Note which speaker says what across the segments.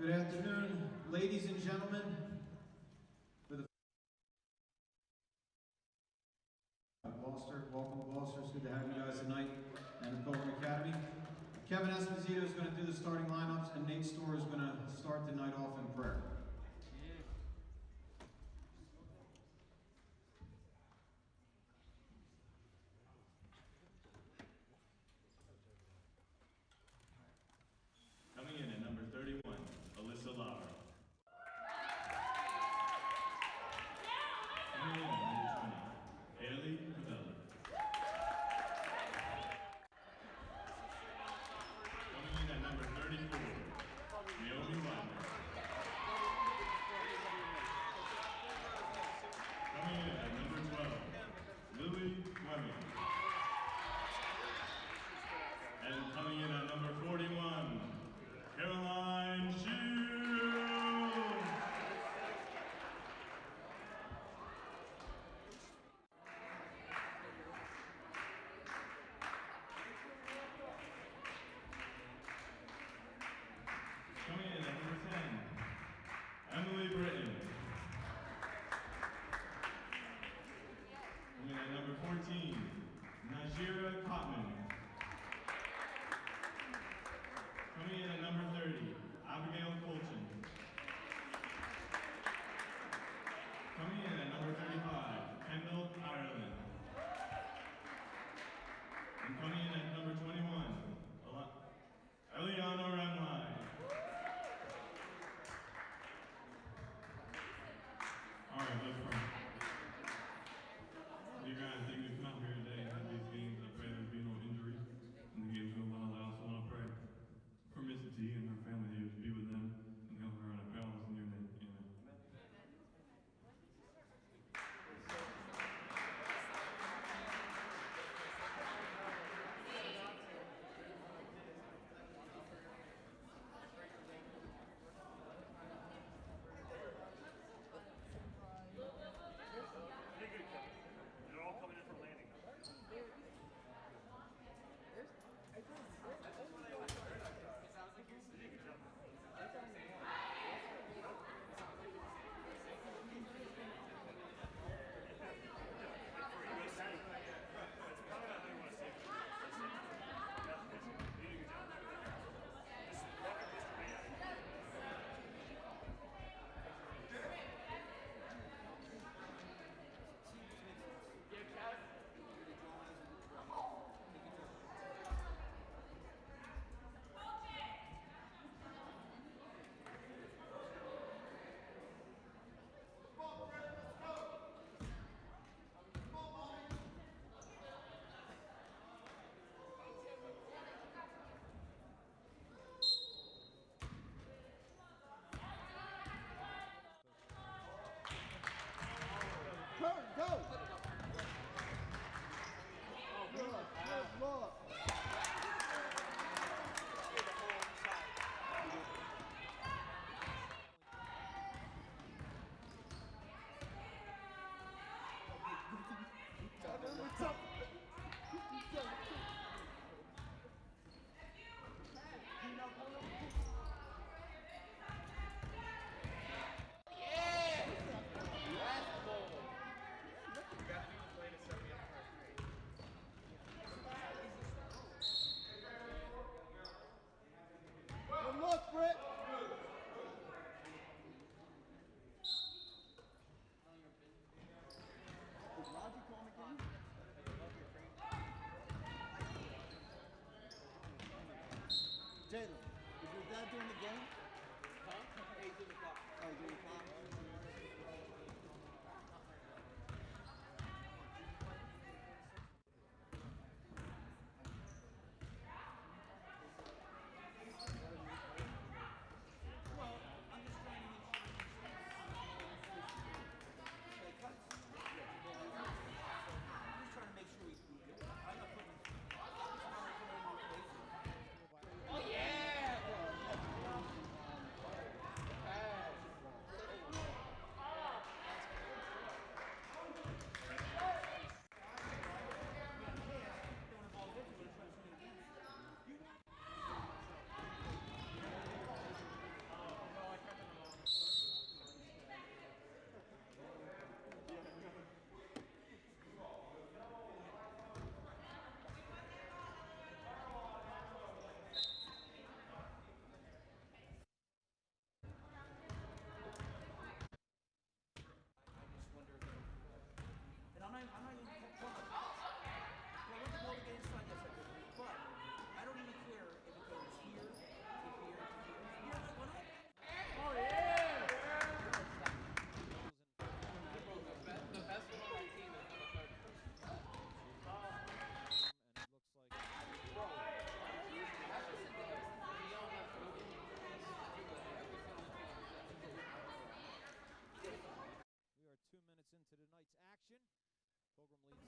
Speaker 1: Good afternoon, ladies and gentlemen. Gloucester, welcome Gloucester. It's good to have you guys tonight in the Pilgrim Academy. Kevin Esposito is going to do the starting lineups, and Nate Storr is going to start the night off in prayer.
Speaker 2: Coming in at number 31, Alyssa Lauer. Coming in at number 20, Haley Cabela. Coming in at number 34, Naomi Wagner. Coming in at number 12, Lily Fleming. And coming in at number 41, Caroline Shields. Coming in at number 10, Emily Britton. Coming in at number 14, Najira Cotman. Coming in at number 30, Abigail Colchin. Coming in at number 35, Kendall Ireland. And coming in at number 21, Eliana Remlai. All right, let's pray. Dear God, thank you for coming here today and have these games. I pray there be no injuries in the games go well. I also want to pray for Mrs. T and her family to be with them and help her in a balance in your name. Amen.
Speaker 3: They're all coming in for landing.
Speaker 4: Jalen, is your dad doing the game? Huh? Hey, he's doing the clock. Oh, he's doing the clock?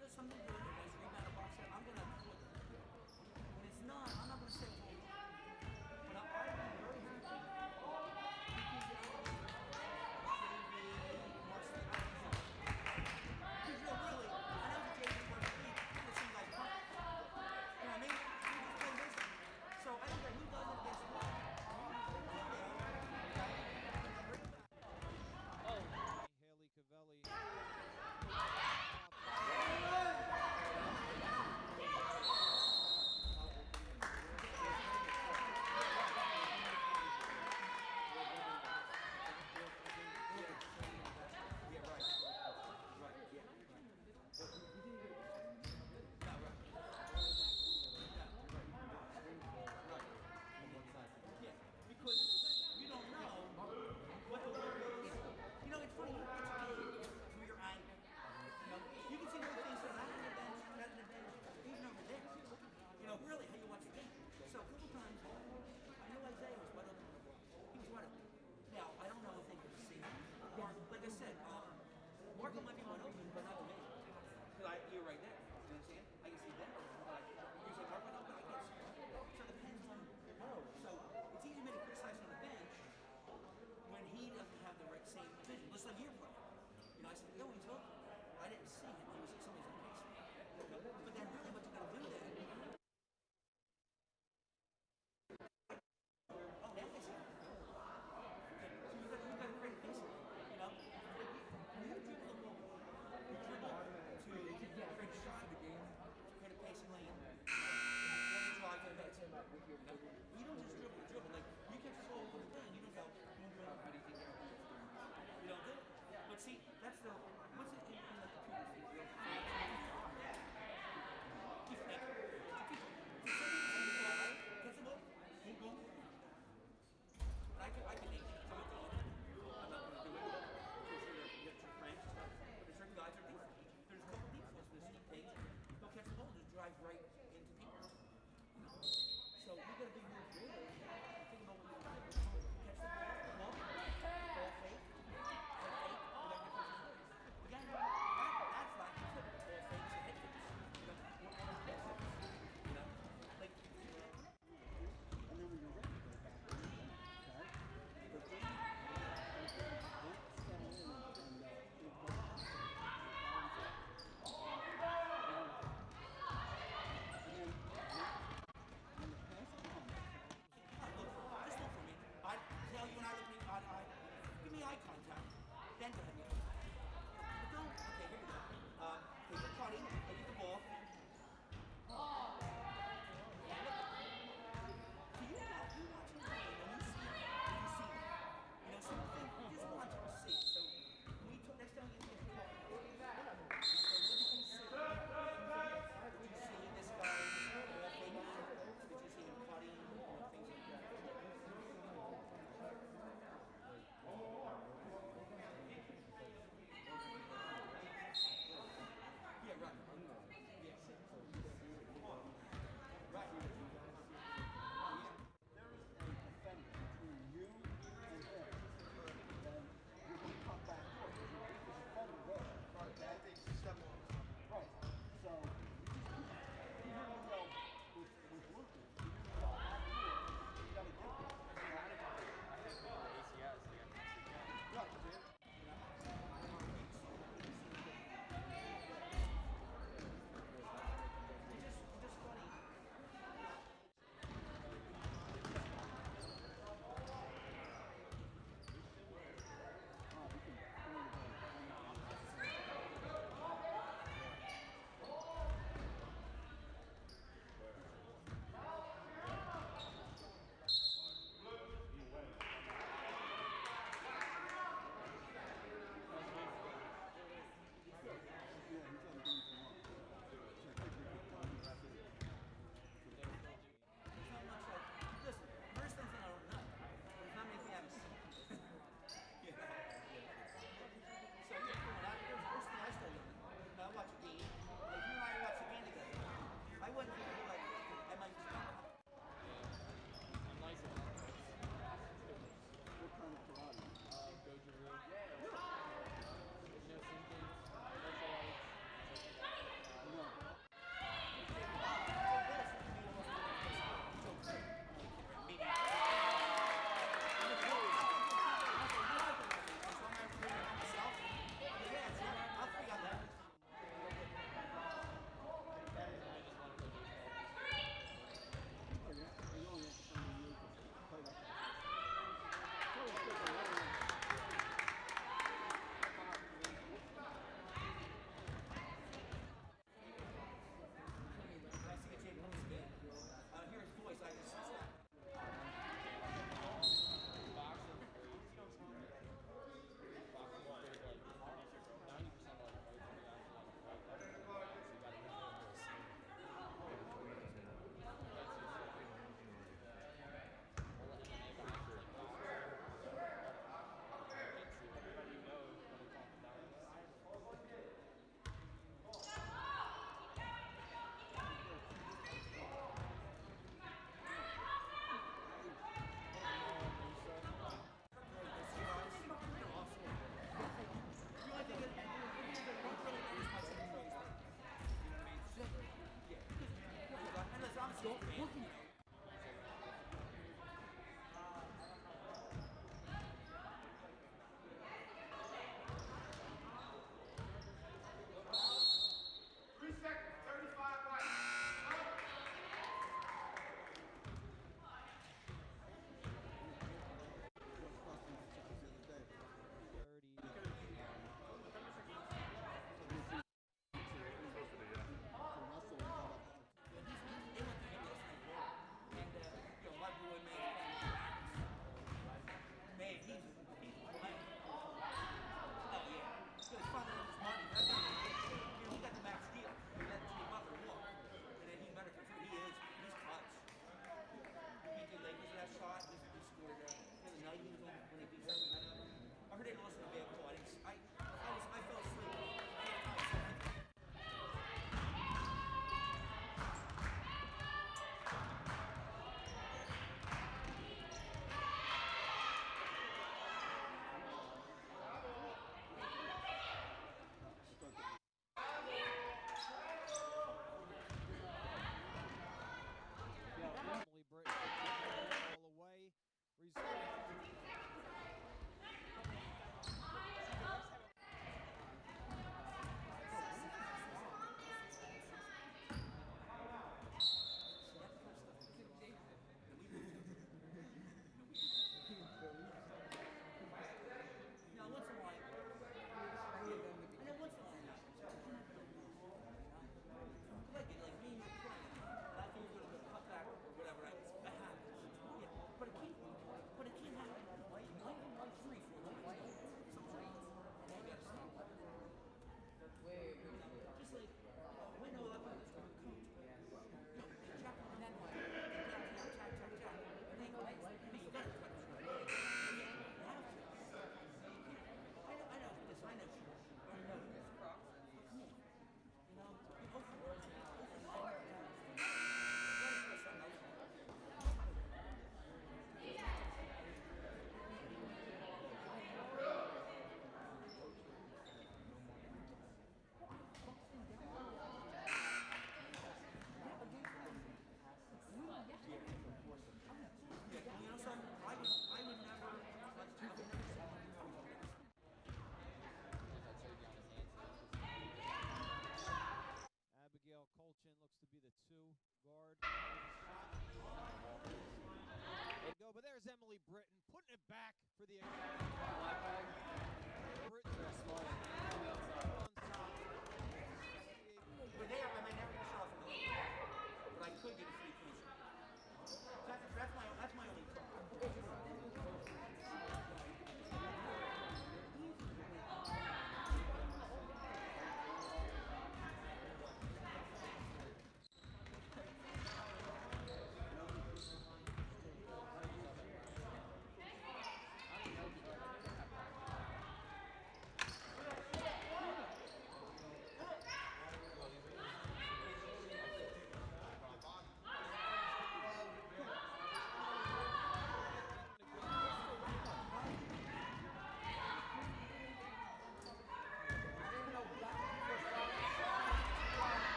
Speaker 4: does something good, or does rebound a boxer, I'm going to applaud it. When it's not, I'm not going to say, well, but I'd be very happy.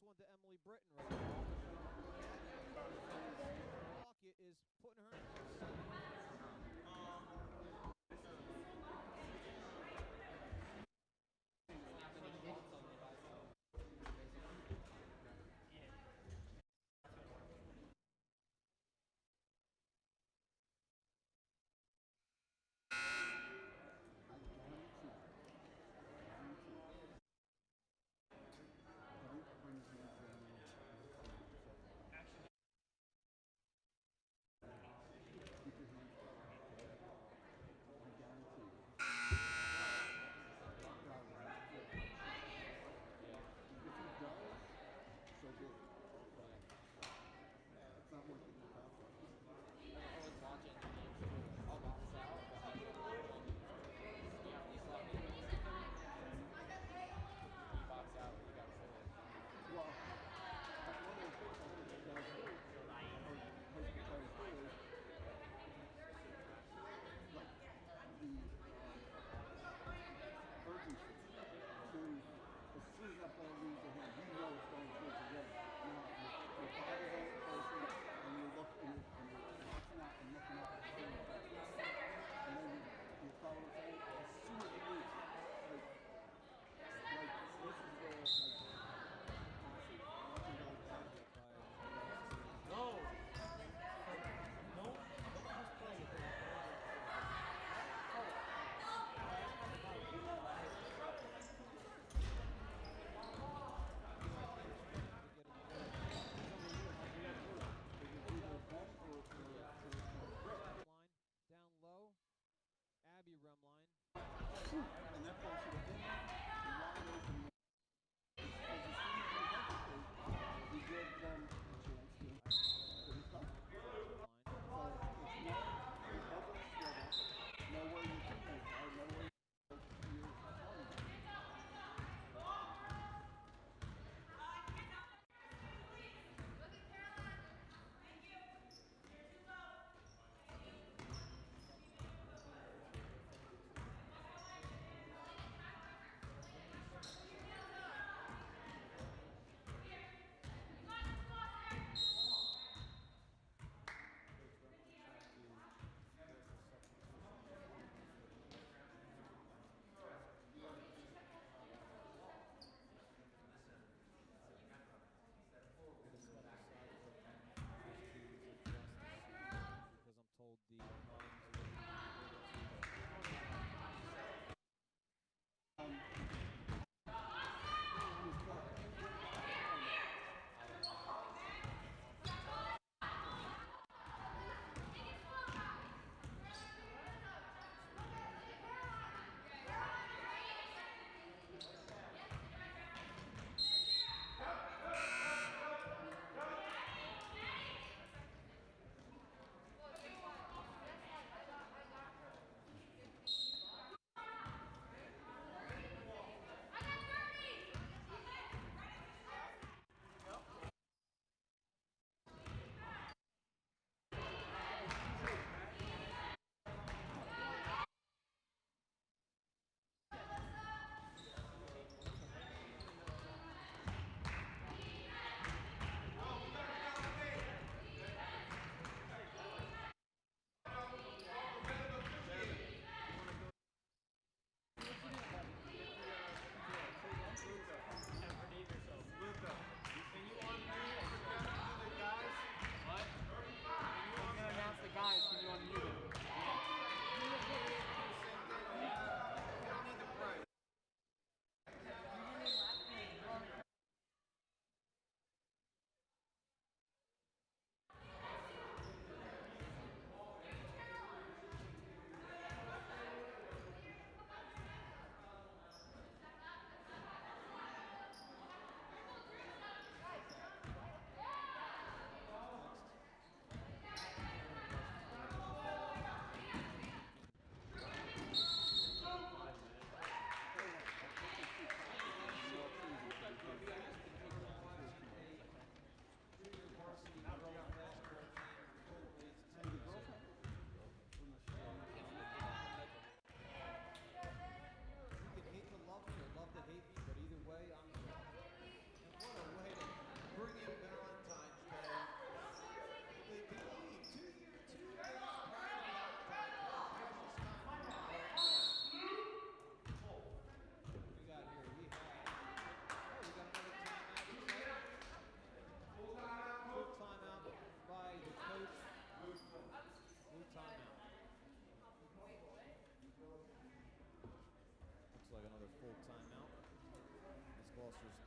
Speaker 1: one to Emily Britton right now. Lockett is putting her.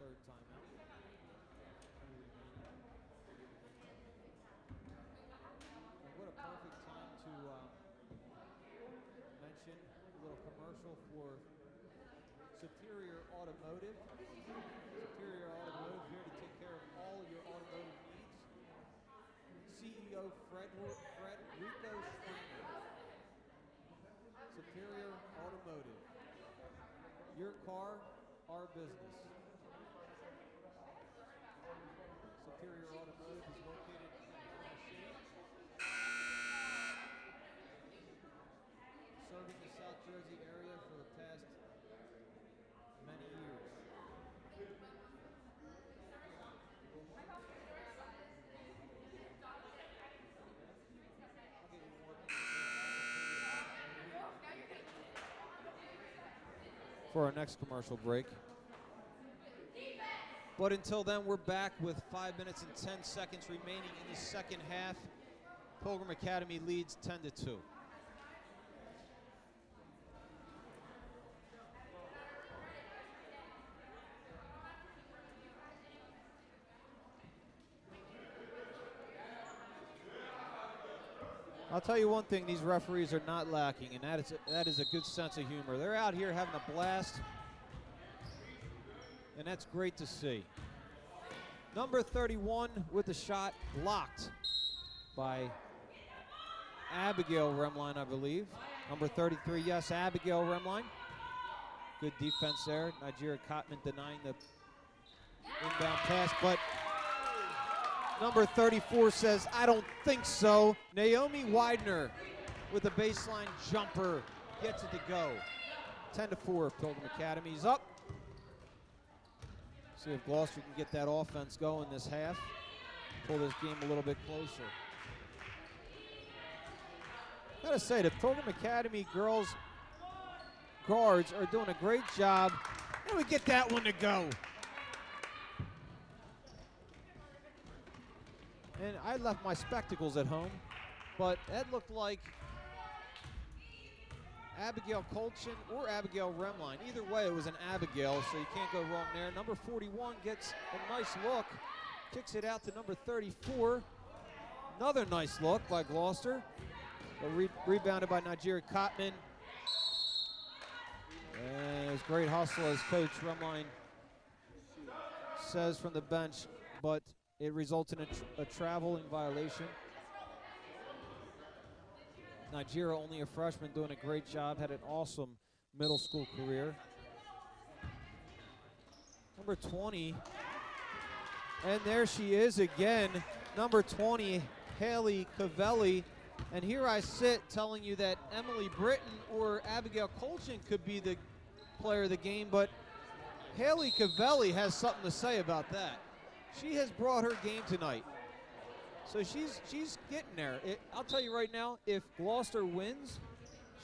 Speaker 5: third timeout. And what a perfect time to mention a little commercial for Superior Automotive. Superior Automotive here to take care of all your automotive needs. CEO Frederico Schreiner. Superior Automotive. Your car, our business. Superior Automotive is located in Oklahoma City, serving the South Jersey area for the past many years. For our next commercial break. But until then, we're back with 5 minutes and 10 seconds remaining in the second half. Pilgrim Academy leads 10-2. I'll tell you one thing, these referees are not lacking, and that is a good sense of humor. They're out here having a blast, and that's great to see. Number 31 with the shot blocked by Abigail Remline, I believe. Number 33, yes, Abigail Remline. Good defense there. Nigeria Cotman denying the inbound pass, but number 34 says, I don't think so. Naomi Widener with a baseline jumper gets it to go. 10-4, Pilgrim Academy's up. See if Gloucester can get that offense going this half. Pull this game a little bit closer. Gotta say, the Pilgrim Academy girls guards are doing a great job. And we get that one to go. And I left my spectacles at home, but that looked like Abigail Colchin or Abigail Remline. Either way, it was an Abigail, so you can't go wrong there. Number 41 gets a nice look, kicks it out to number 34. Another nice look by Gloucester. Rebounded by Nigeria Cotman. And it was great hustle, as Coach Remline says from the bench, but it results in a traveling violation. Nigeria, only a freshman, doing a great job, had an awesome middle school career. Number 20, and there she is again, number 20, Haley Cavelli. And here I sit telling you that Emily Britton or Abigail Colchin could be the player of the game, but Haley Cavelli has something to say about that. She has brought her game tonight. So she's getting there. I'll tell you right now, if Gloucester wins,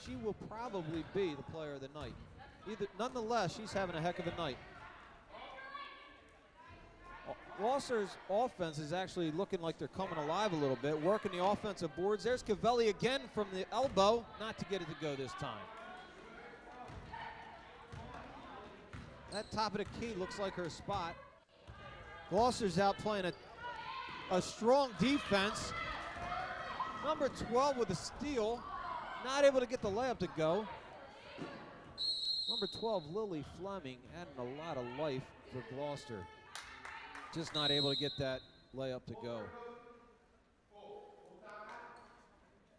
Speaker 5: she will probably be the player of the night. Nonetheless, she's having a heck of a night. Gloucester's offense is actually looking like they're coming alive a little bit, working the offensive boards. There's Cavelli again from the elbow, not to get it to go this time. That top of the key looks like her spot. Gloucester's out playing a strong defense. Number 12 with a steal, not able to get the layup to go. Number 12, Lily Fleming, adding a lot of life for Gloucester. Just not able to get that layup to go.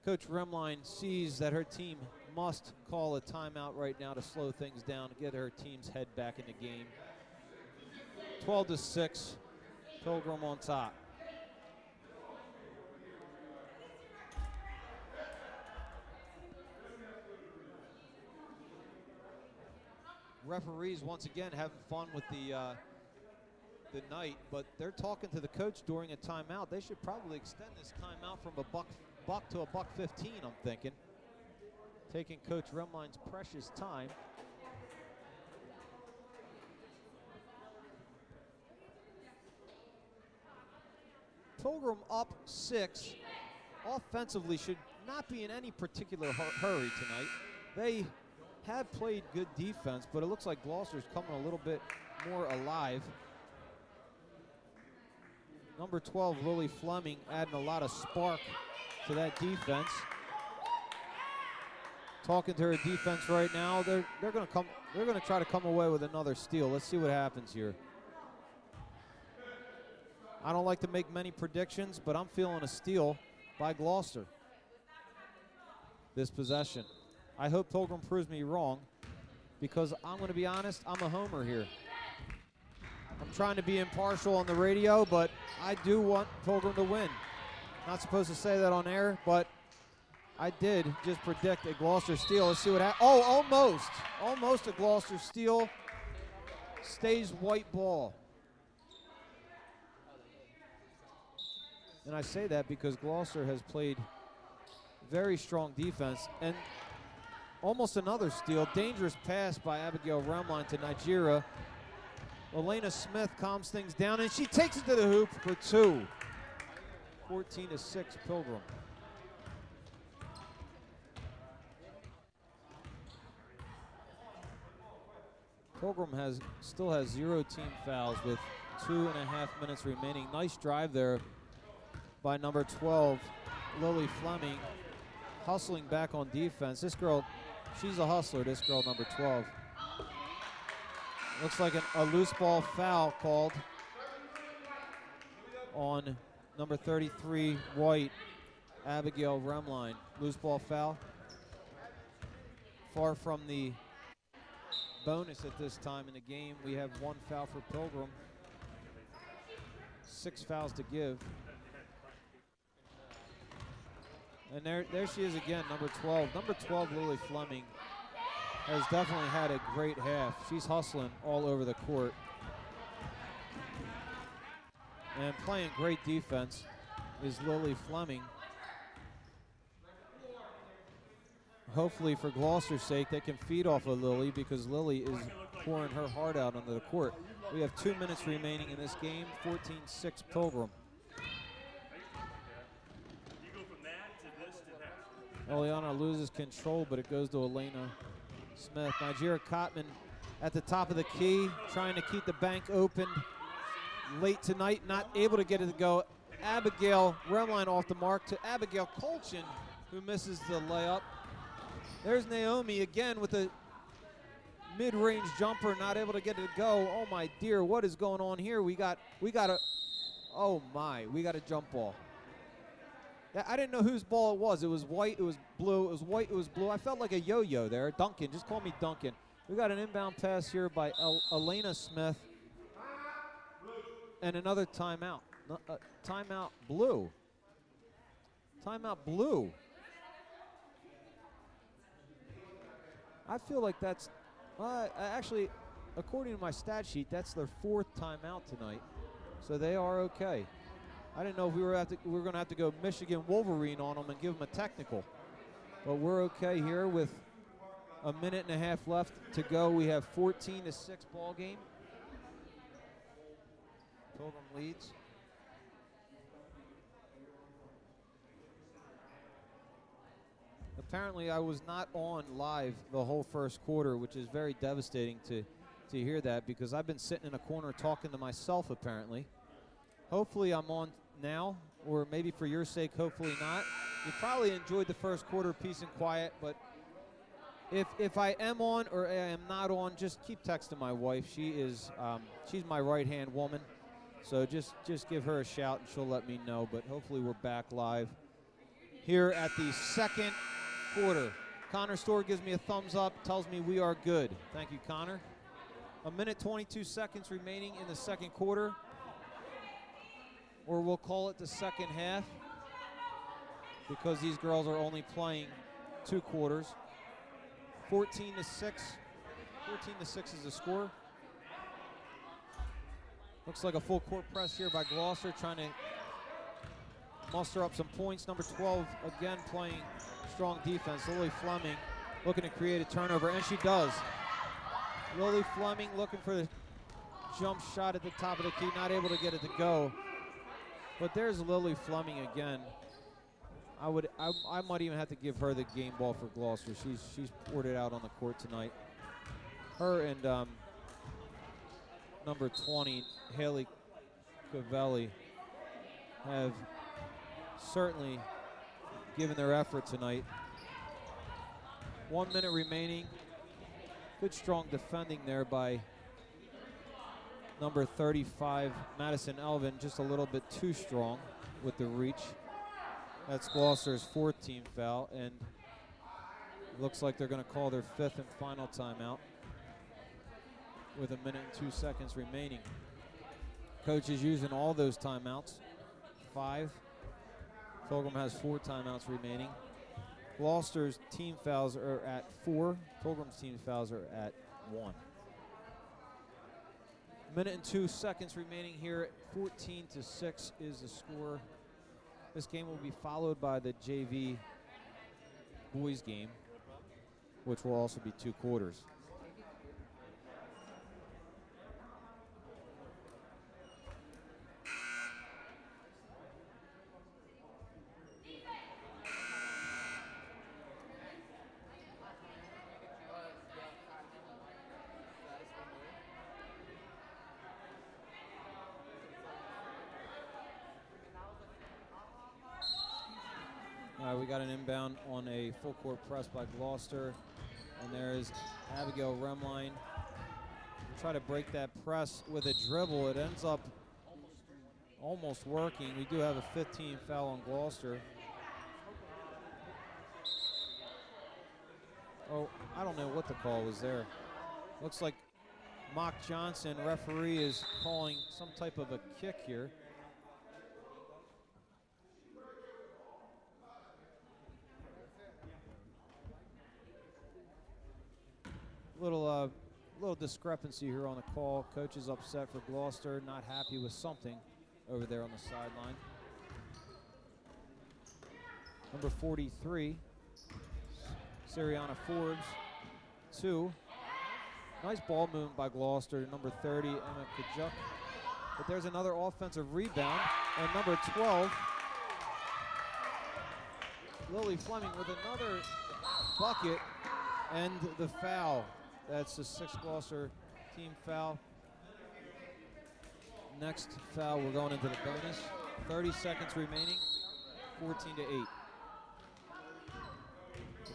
Speaker 5: Coach Remline sees that her team must call a timeout right now to slow things down, to get her team's head back in the game. 12-6, Pilgrim on top. Referees once again having fun with the night, but they're talking to the coach during a timeout. They should probably extend this timeout from a buck to a $1.15, I'm thinking. Taking Coach Remline's precious time. Pilgrim up 6. Offensively should not be in any particular hurry tonight. They have played good defense, but it looks like Gloucester's coming a little bit more alive. number 12, Lily Fleming, adding a lot of spark to that defense. Talking to her defense right now. They're going to try to come away with another steal. Let's see what happens here. I don't like to make many predictions, but I'm feeling a steal by Gloucester this possession. I hope Pilgrim proves me wrong, because I'm going to be honest, I'm a homer here. I'm trying to be impartial on the radio, but I do want Pilgrim to win. Not supposed to say that on air, but I did just predict a Gloucester steal. Let's see what happens. Oh, almost. Almost a Gloucester steal. Stays white ball. And I say that because Gloucester has played very strong defense. And almost another steal. Dangerous pass by Abigail Remline to Nigeria. Elena Smith calms things down, and she takes it to the hoop for 2. 14-6 Pilgrim. Pilgrim still has 0 team fouls with 2.5 minutes remaining. Nice drive there by number 12, Lily Fleming, hustling back on defense. This girl, she's a hustler, this girl, number 12. Looks like a loose ball foul called on number 33, White, Abigail Remline. Loose ball foul. Far from the bonus at this time in the game. We have 1 foul for Pilgrim. 6 fouls to give. And there she is again, number 12. Number 12, Lily Fleming, has definitely had a great half. She's hustling all over the court. And playing great defense is Lily Fleming. Hopefully for Gloucester's sake, they can feed off of Lily, because Lily is pouring her heart out onto the court. We have 2 minutes remaining in this game, 14-6 Pilgrim. Eliana loses control, but it goes to Elena Smith. Nigeria Cotman at the top of the key, trying to keep the bank open late tonight, not able to get it to go. Abigail Remline off the mark to Abigail Colchin, who misses the layup. There's Naomi again with a mid-range jumper, not able to get it to go. Oh my dear, what is going on here? We got a, oh my, we got a jump ball. I didn't know whose ball it was. It was white, it was blue, it was white, it was blue. I felt like a yo-yo there. Duncan, just call me Duncan. We got an inbound pass here by Elena Smith. And another timeout. Timeout blue. Timeout blue. I feel like that's, actually, according to my stat sheet, that's their 4th timeout tonight. So they are okay. I didn't know if we were going to have to go Michigan Wolverine on them and give them a technical. But we're okay here with a 1.5 minutes left to go. We have 14-6 ball game. Pilgrim leads. Apparently I was not on live the whole first quarter, which is very devastating to hear that, because I've been sitting in a corner talking to myself apparently. Hopefully I'm on now, or maybe for your sake, hopefully not. You probably enjoyed the first quarter peace and quiet, but if I am on or I am not on, just keep texting my wife. She is she's my right-hand woman, so just give her a shout and she'll let me know. But hopefully we're back live here at the second quarter. Connor Storr gives me a thumbs up, tells me we are good. Thank you, Connor. 1 minute 22 seconds remaining in the second quarter, or we'll call it the second half, because these girls are only playing 2 quarters. 14-6. 14-6 is the score. Looks like a full court press here by Gloucester, trying to muster up some points. Number 12 again playing strong defense. Lily Fleming looking to create a turnover, and she does. Lily Fleming looking for the jump shot at the top of the key, not able to get it to go. But there's Lily Fleming again. I might even have to give her the game ball for Gloucester. She's poured it out on the court tonight. Her and number 20, Haley Cavelli, have certainly given their effort tonight. 1 minute remaining. Good strong defending there by number 35, Madison Elvin, just a little bit too strong with the reach. That's Gloucester's 4th team foul, and looks like they're going to call their 5th and final timeout with 1 minute and 2 seconds remaining. Coach is using all those timeouts, 5. Pilgrim has 4 timeouts remaining. Gloucester's team fouls are at 4. Pilgrim's team fouls are at 1. 1 minute and 2 seconds remaining here. 14-6 is the score. This game will be followed by the JV boys game, which will also be 2 quarters. We got an inbound on a full court press by Gloucester, and there is Abigail Remline. Try to break that press with a dribble. It ends up almost working. We do have a 15 foul on Gloucester. Oh, I don't know what the call was there. Looks like Mock Johnson, referee, is calling some type of a kick here. Little discrepancy here on the call. Coach is upset for Gloucester, not happy with something over there on the sideline. Number 43, Siriana Forbes, 2. Nice ball movement by Gloucester. Number 30, Emma Kajuk. But there's another offensive rebound, and number 12, Lily Fleming with another bucket and the foul. That's the 6th Gloucester team foul. Next foul, we're going into the bonus. 30 seconds remaining, 14-8.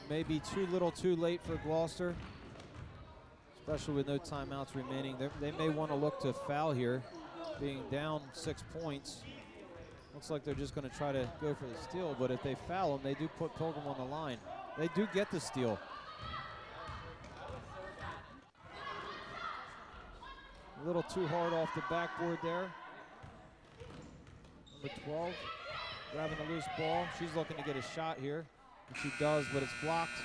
Speaker 5: Maybe too little too late for Gloucester, especially with no timeouts remaining. They may want to look to foul here, being down 6 points. Looks like they're just going to try to go for the steal, but if they foul them, they do put Pilgrim on the line. They do get the steal. A little too hard off the backboard there. Number 12, grabbing the loose ball. She's looking to get a shot here, and she does, but it's blocked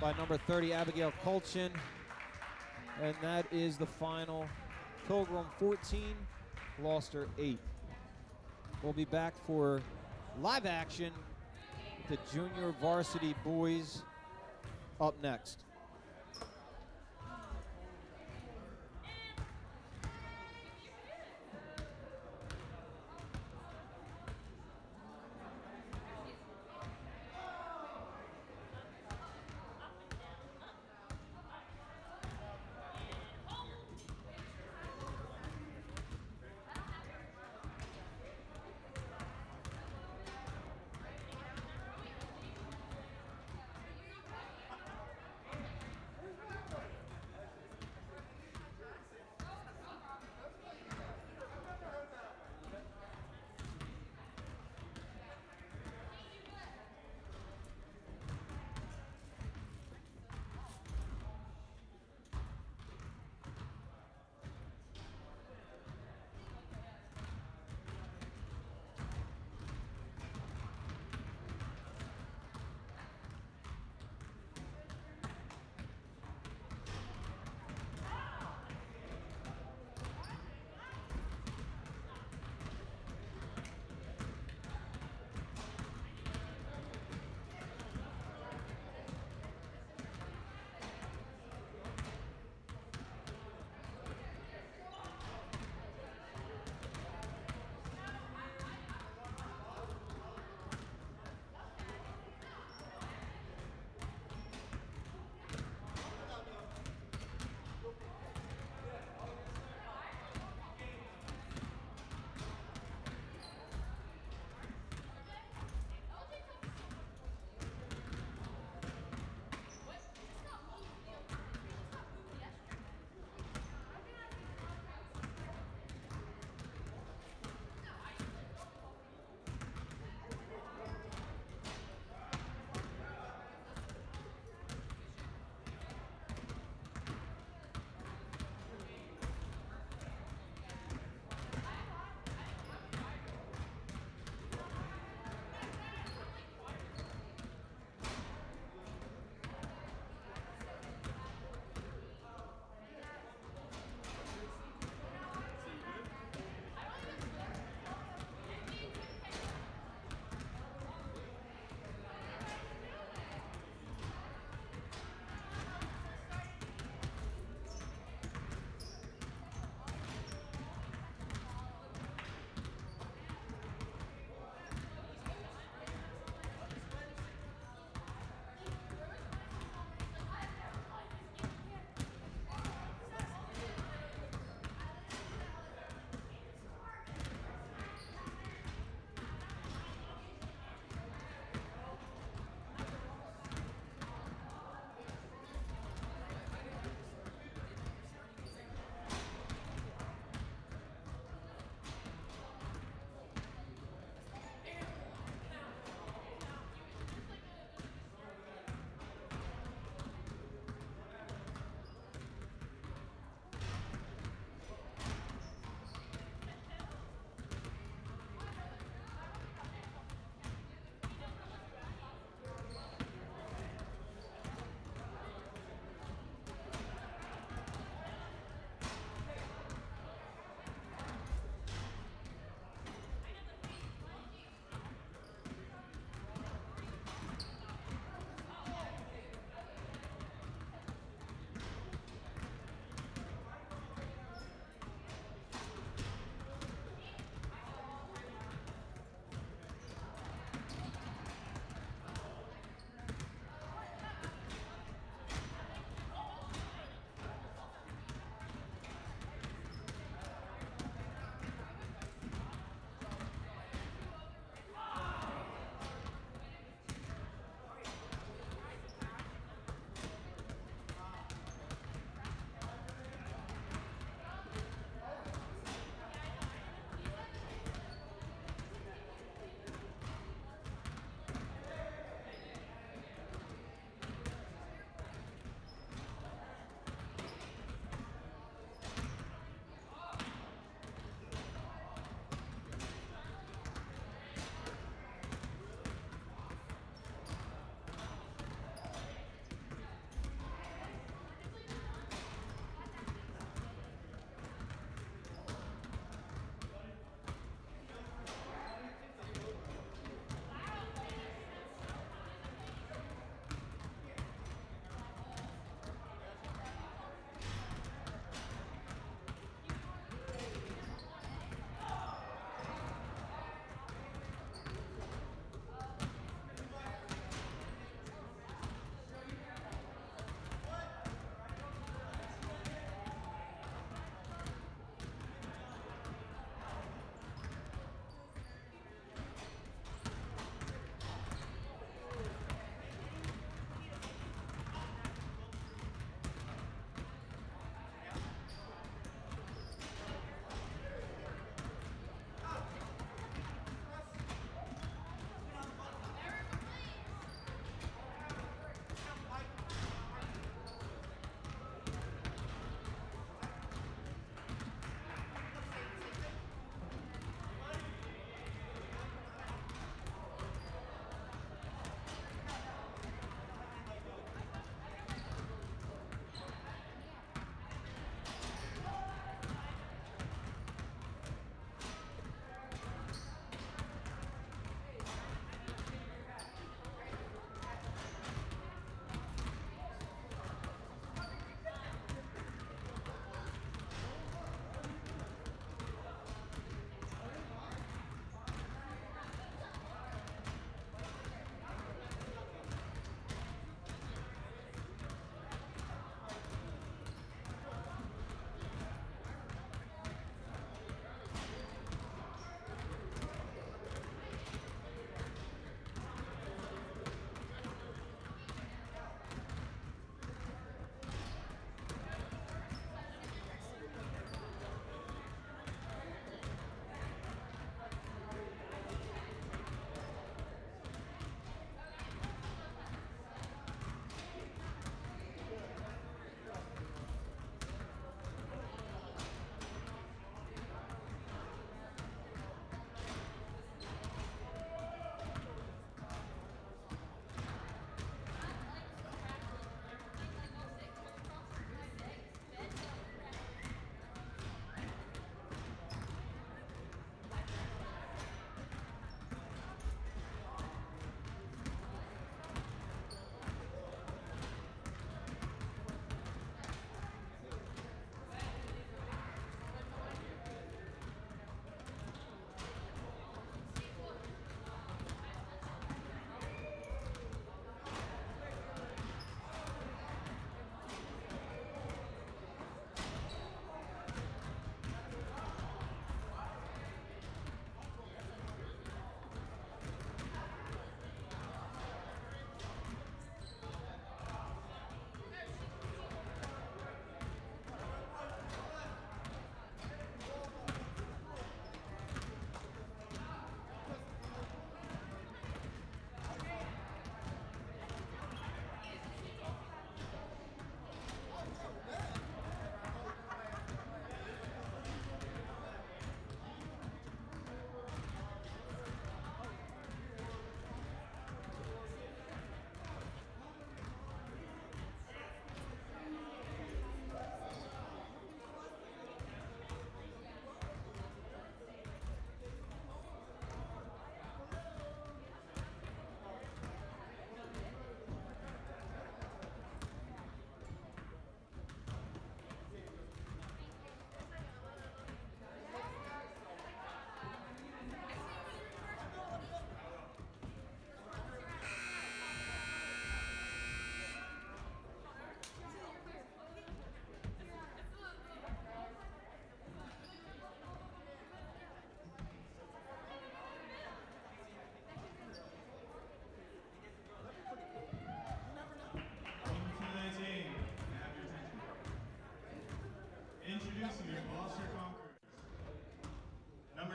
Speaker 5: by number 30, Abigail Colchin. And that is the final. Pilgrim 14, Gloucester 8. We'll be back for live action with the junior varsity boys up next.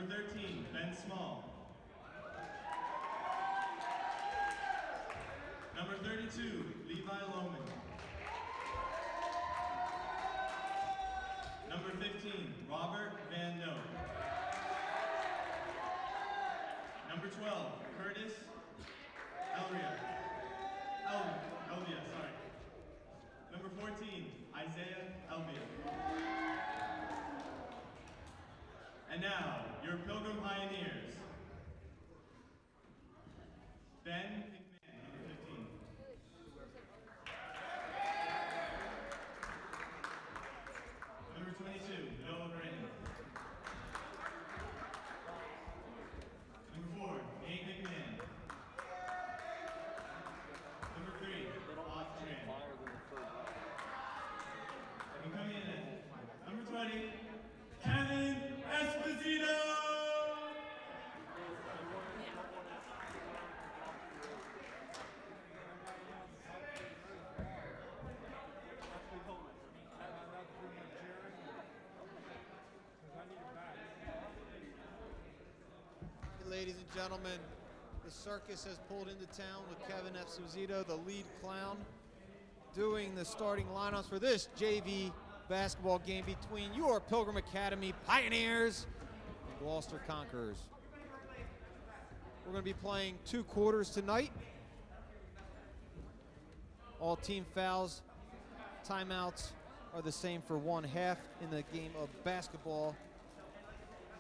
Speaker 2: 13, Ben Small. Number 32, Levi Loman. Number 15, Robert Van Noe. Number 12, Curtis Elvia, sorry. Number 14, Isaiah Elvia. And now, your Pilgrim Pioneers. Ben McMahon, number 15. Number 22, Noah Britton. Number 4, Nate McMahon. Number 3, Bob Tran. And coming in at number 20, Kevin Esposito!
Speaker 5: Ladies and gentlemen, the circus has pulled into town with Kevin Esposito, the lead clown, doing the starting lineups for this JV basketball game between your Pilgrim Academy Pioneers and Gloucester Conquerors. We're going to be playing 2 quarters tonight. All team fouls, timeouts are the same for 1 half in the game of basketball.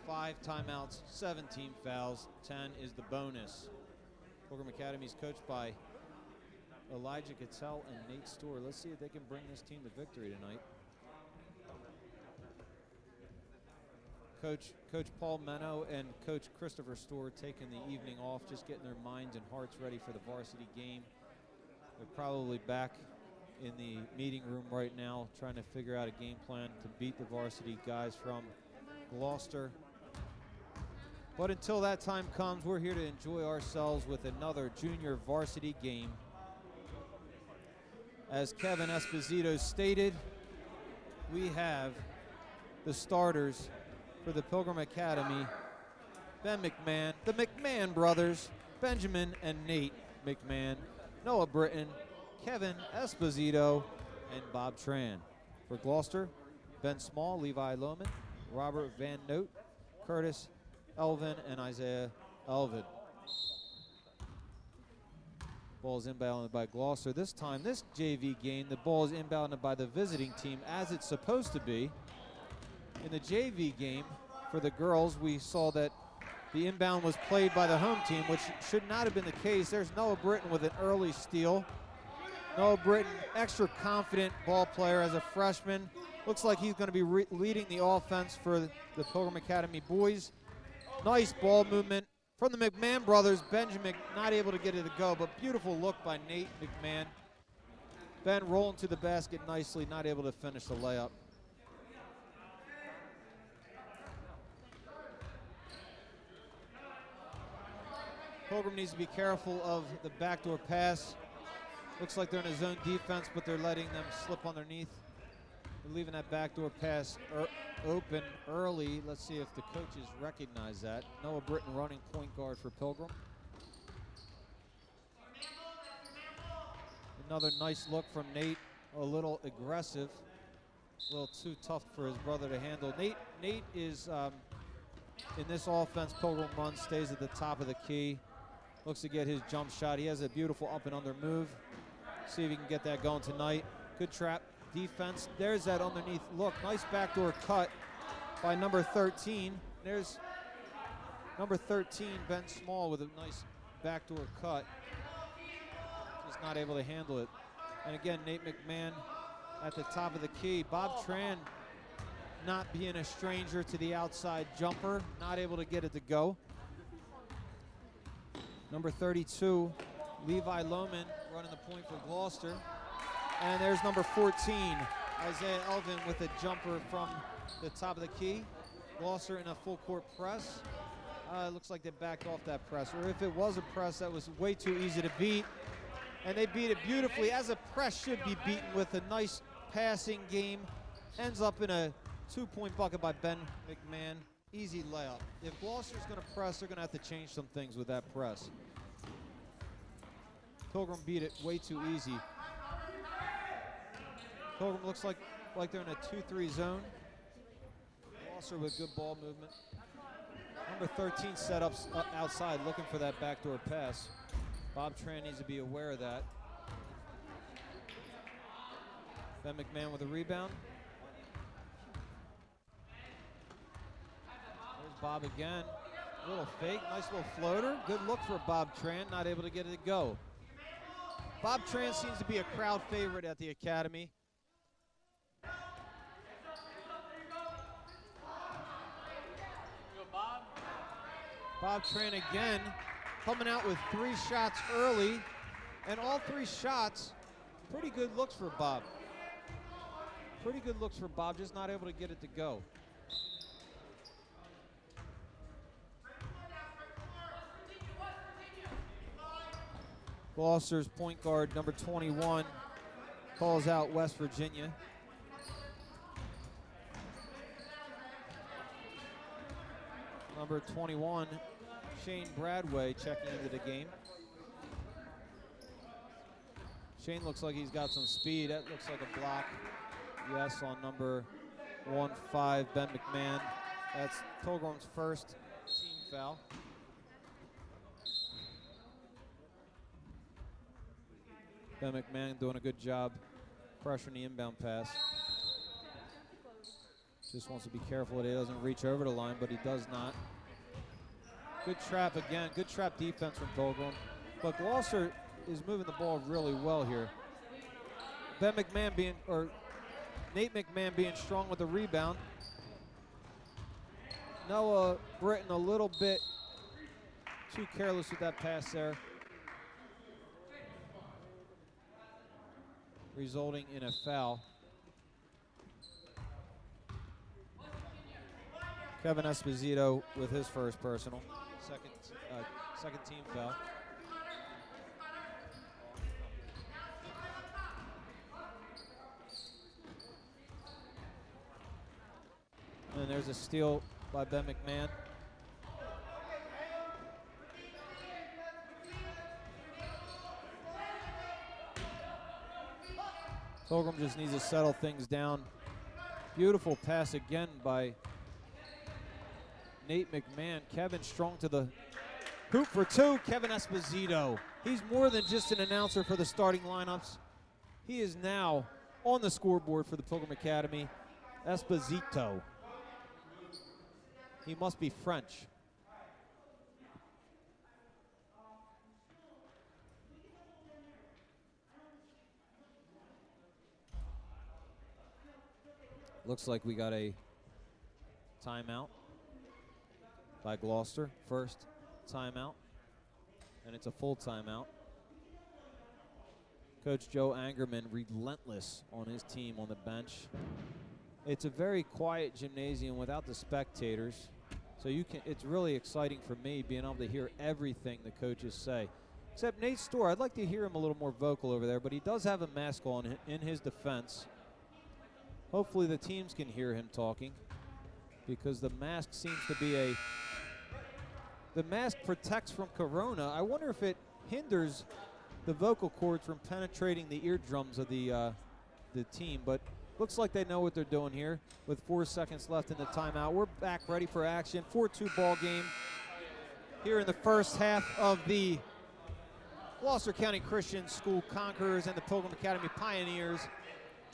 Speaker 5: 5 timeouts, 17 fouls, 10 is the bonus. Pilgrim Academy is coached by Elijah Cattell and Nate Storr. Let's see if they can bring this team to victory tonight. Coach Paul Meno and Coach Christopher Storr taking the evening off, just getting their minds and hearts ready for the varsity game. They're probably back in the meeting room right now trying to figure out a game plan to beat the varsity guys from Gloucester. But until that time comes, we're here to enjoy ourselves with another junior varsity game. As Kevin Esposito stated, we have the starters for the Pilgrim Academy, Ben McMahon, the McMahon brothers, Benjamin and Nate McMahon, Noah Britton, Kevin Esposito, and Bob Tran. For Gloucester, Ben Small, Levi Loman, Robert Van Note, Curtis Elvin, and Isaiah Elvin. Ball is inbounded by Gloucester. This time, this JV game, the ball is inbounded by the visiting team, as it's supposed to be. In the JV game, for the girls, we saw that the inbound was played by the home team, which should not have been the case. There's Noah Britton with an early steal. Noah Britton, extra confident ball player as a freshman. Looks like he's going to be leading the offense for the Pilgrim Academy boys. Nice ball movement from the McMahon brothers. Benjamin not able to get it to go, but beautiful look by Nate McMahon. Ben rolling to the basket nicely, not able to finish the layup. Pilgrim needs to be careful of the backdoor pass. Looks like they're in a zone defense, but they're letting them slip underneath. They're leaving that backdoor pass open early. Let's see if the coaches recognize that. Noah Britton running point guard for Pilgrim. Another nice look from Nate, a little aggressive, a little too tough for his brother to handle. Nate is, in this offense, Pilgrim runs, stays at the top of the key. Looks to get his jump shot. He has a beautiful up and under move. See if he can get that going tonight. Good trap defense. There's that underneath look. Nice backdoor cut by number 13. There's number 13, Ben Small, with a nice backdoor cut. Just not able to handle it. And again, Nate McMahon at the top of the key. Bob Tran not being a stranger to the outside jumper. Not able to get it to go. Number 32, Levi Loman, running the point for Gloucester. And there's number 14, Isaiah Elvin, with a jumper from the top of the key. Gloucester in a full court press. It looks like they backed off that press. Or if it was a press, that was way too easy to beat. And they beat it beautifully, as a press should be beaten, with a nice passing game. Ends up in a 2-point bucket by Ben McMahon. easy layup. If Gloucester's going to press, they're going to have to change some things with that press. Pilgrim beat it way too easy. Pilgrim looks like they're in a 2-3 zone. Gloucester with good ball movement. Number 13 set up outside looking for that backdoor pass. Bob Tran needs to be aware of that. Ben McMahon with a rebound. There's Bob again. A little fake, nice little floater. Good look for Bob Tran, not able to get it to go. Bob Tran seems to be a crowd favorite at the academy. Bob Tran again coming out with 3 shots early, and all 3 shots, pretty good looks for Bob. Pretty good looks for Bob, just not able to get it to go. Gloucester's point guard, number 21, calls out West Virginia. Number 21, Shane Bradway, checking into the game. Shane looks like he's got some speed. That looks like a block. Yes, on number 1-5, Ben McMahon. That's Pilgrim's first team foul. Ben McMahon doing a good job pressuring the inbound pass. Just wants to be careful that he doesn't reach over the line, but he does not. Good trap again. Good trap defense from Pilgrim. But Gloucester is moving the ball really well here. Nate McMahon being strong with the rebound. Noah Britton a little bit too careless with that pass there, resulting in a foul. Kevin Esposito with his first personal, second team foul. And there's a steal by Ben McMahon. Pilgrim just needs to settle things down. Beautiful pass again by Nate McMahon. Kevin strong to the hoop for 2. Kevin Esposito. He's more than just an announcer for the starting lineups. He is now on the scoreboard for the Pilgrim Academy. Esposito. He must be French. Looks like we got a timeout by Gloucester. First timeout, and it's a full timeout. Coach Joe Angerman relentless on his team on the bench. It's a very quiet gymnasium without the spectators, so it's really exciting for me being able to hear everything the coaches say. Except Nate Storr, I'd like to hear him a little more vocal over there, but he does have a mask on in his defense. Hopefully the teams can hear him talking, because the mask seems to be the mask protects from corona. I wonder if it hinders the vocal cords from penetrating the eardrums of the team, but looks like they know what they're doing here with 4 seconds left in the timeout. We're back ready for action. 4-2 ball game here in the first half of the Gloucester County Christian School Conquerors and the Pilgrim Academy Pioneers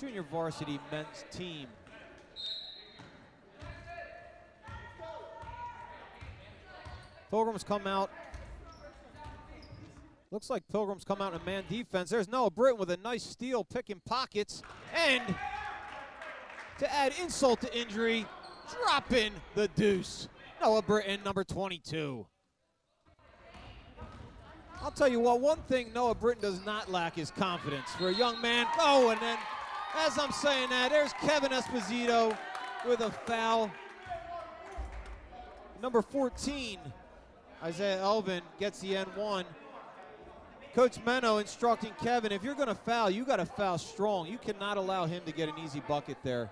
Speaker 5: junior varsity men's team. Pilgrims come out. Looks like Pilgrims come out in man defense. There's Noah Britton with a nice steal, picking pockets, and to add insult to injury, dropping the deuce. Noah Britton, number 22. I'll tell you what, one thing Noah Britton does not lack is confidence for a young man. Oh, and then as I'm saying that, there's Kevin Esposito with a foul. Number 14, Isaiah Elvin, gets the N1. Coach Meno instructing Kevin, if you're going to foul, you got to foul strong. You cannot allow him to get an easy bucket there.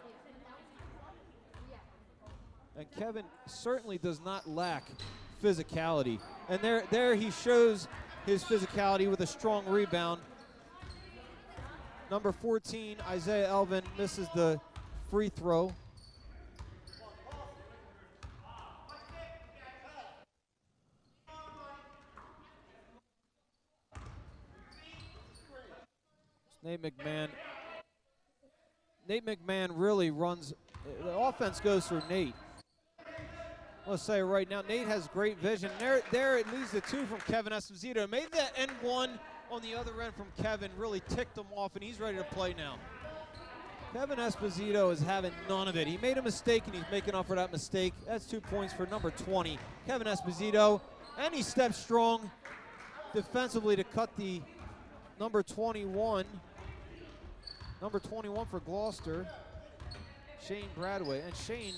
Speaker 5: And Kevin certainly does not lack physicality. And there he shows his physicality with a strong rebound. Number 14, Isaiah Elvin, misses the free throw. Nate McMahon really runs, the offense goes through Nate. Let's say right now, Nate has great vision. There it leads the two from Kevin Esposito. Made that N1 on the other end from Kevin, really ticked him off, and he's ready to play now. Kevin Esposito is having none of it. He made a mistake, and he's making up for that mistake. That's 2 points for number 20, Kevin Esposito. And he steps strong defensively to cut the number 21 for Gloucester, Shane Bradway. And Shane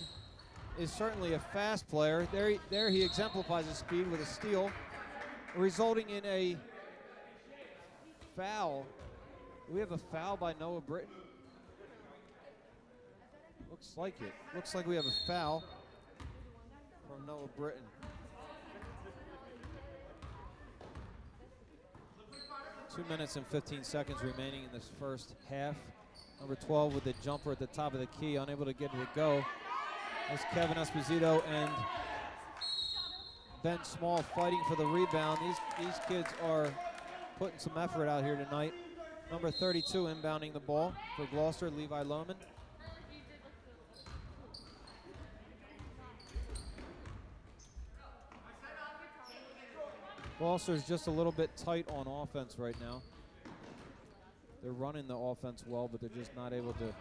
Speaker 5: is certainly a fast player. There he exemplifies his speed with a steal, resulting in a foul. Do we have a foul by Noah Britton? Looks like it. Looks like we have a foul from Noah Britton. 2 minutes and 15 seconds remaining in this first half. Number 12 with the jumper at the top of the key, unable to get it to go. That's Kevin Esposito and Ben Small fighting for the rebound. These kids are putting some effort out here tonight. Number 32 inbounding the ball for Gloucester, Levi Lohman. Gloucester's just a little bit tight on offense right now. They're running the offense well, but they're just not able to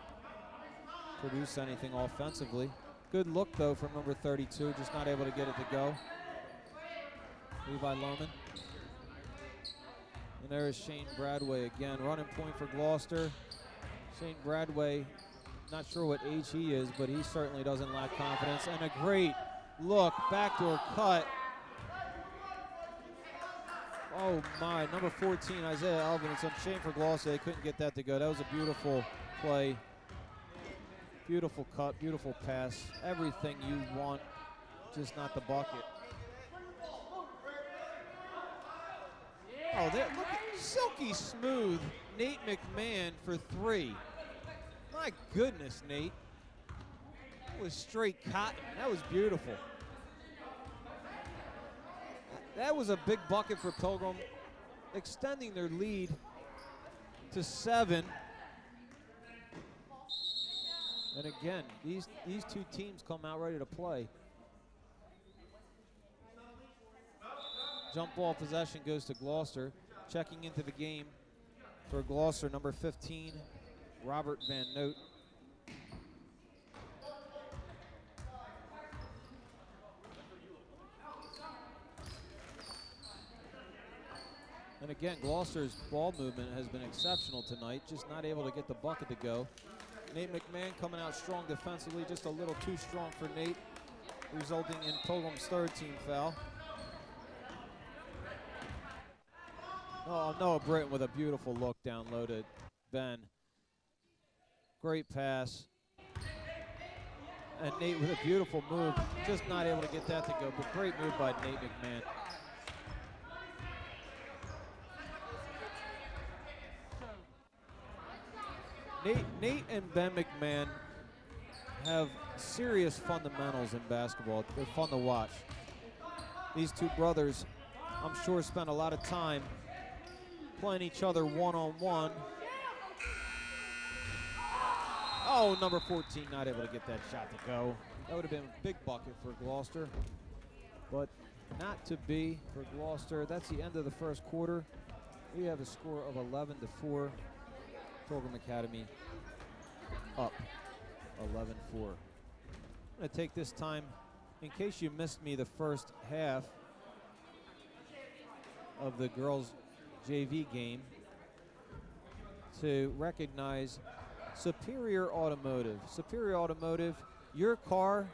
Speaker 5: produce anything offensively. Good look, though, from number 32, just not able to get it to go. Levi Lohman. And there is Shane Bradway again, running point for Gloucester. Shane Bradway, not sure what age he is, but he certainly doesn't lack confidence. And a great look, backdoor cut. Oh my, number 14, Isaiah Elvin. It's a shame for Gloucester, they couldn't get that to go. That was a beautiful play. Beautiful cut, beautiful pass. Everything you want, just not the bucket. Oh, there, look at silky smooth Nate McMahon for three. My goodness, Nate. That was straight cotton. That was beautiful. That was a big bucket for Pilgrim, extending their lead to 7. And again, these two teams come out ready to play. Jump ball possession goes to Gloucester. Checking into the game for Gloucester, number 15, Robert Van Noot. And again, Gloucester's ball movement has been exceptional tonight, just not able to get the bucket to go. Nate McMahon coming out strong defensively, just a little too strong for Nate, resulting in Pilgrim's third team foul. Oh, Noah Britton with a beautiful look down low to Ben. Great pass. And Nate with a beautiful move, just not able to get that to go, but great move by Nate McMahon. Nate and Ben McMahon have serious fundamentals in basketball. They're fun to watch. These two brothers, I'm sure, spent a lot of time playing each other one-on-one. Oh, number 14 not able to get that shot to go. That would have been a big bucket for Gloucester, but not to be for Gloucester. That's the end of the first quarter. We have a score of 11-4. Pilgrim Academy up 11-4. I'm going to take this time, in case you missed me the first half of the girls JV game, to recognize Superior Automotive. Superior Automotive, your car,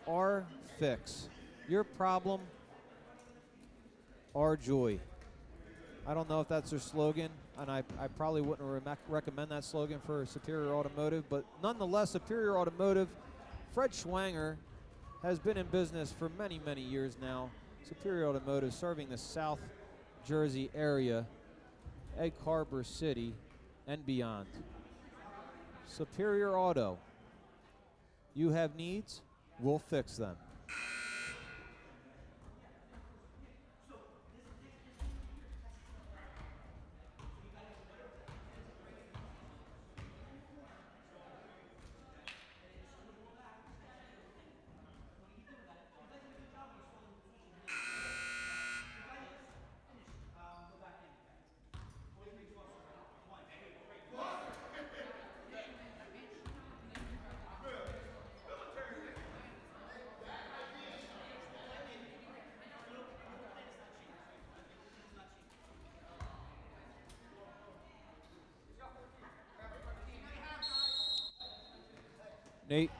Speaker 5: our fix. Your problem, our joy. I don't know if that's their slogan, and I probably wouldn't recommend that slogan for Superior Automotive, but nonetheless, Superior Automotive, Fred Schwanger has been in business for many, many years now. Superior Automotive, serving the South Jersey area, Egg Harbor City, and beyond. Superior Auto. You have needs, we'll fix them.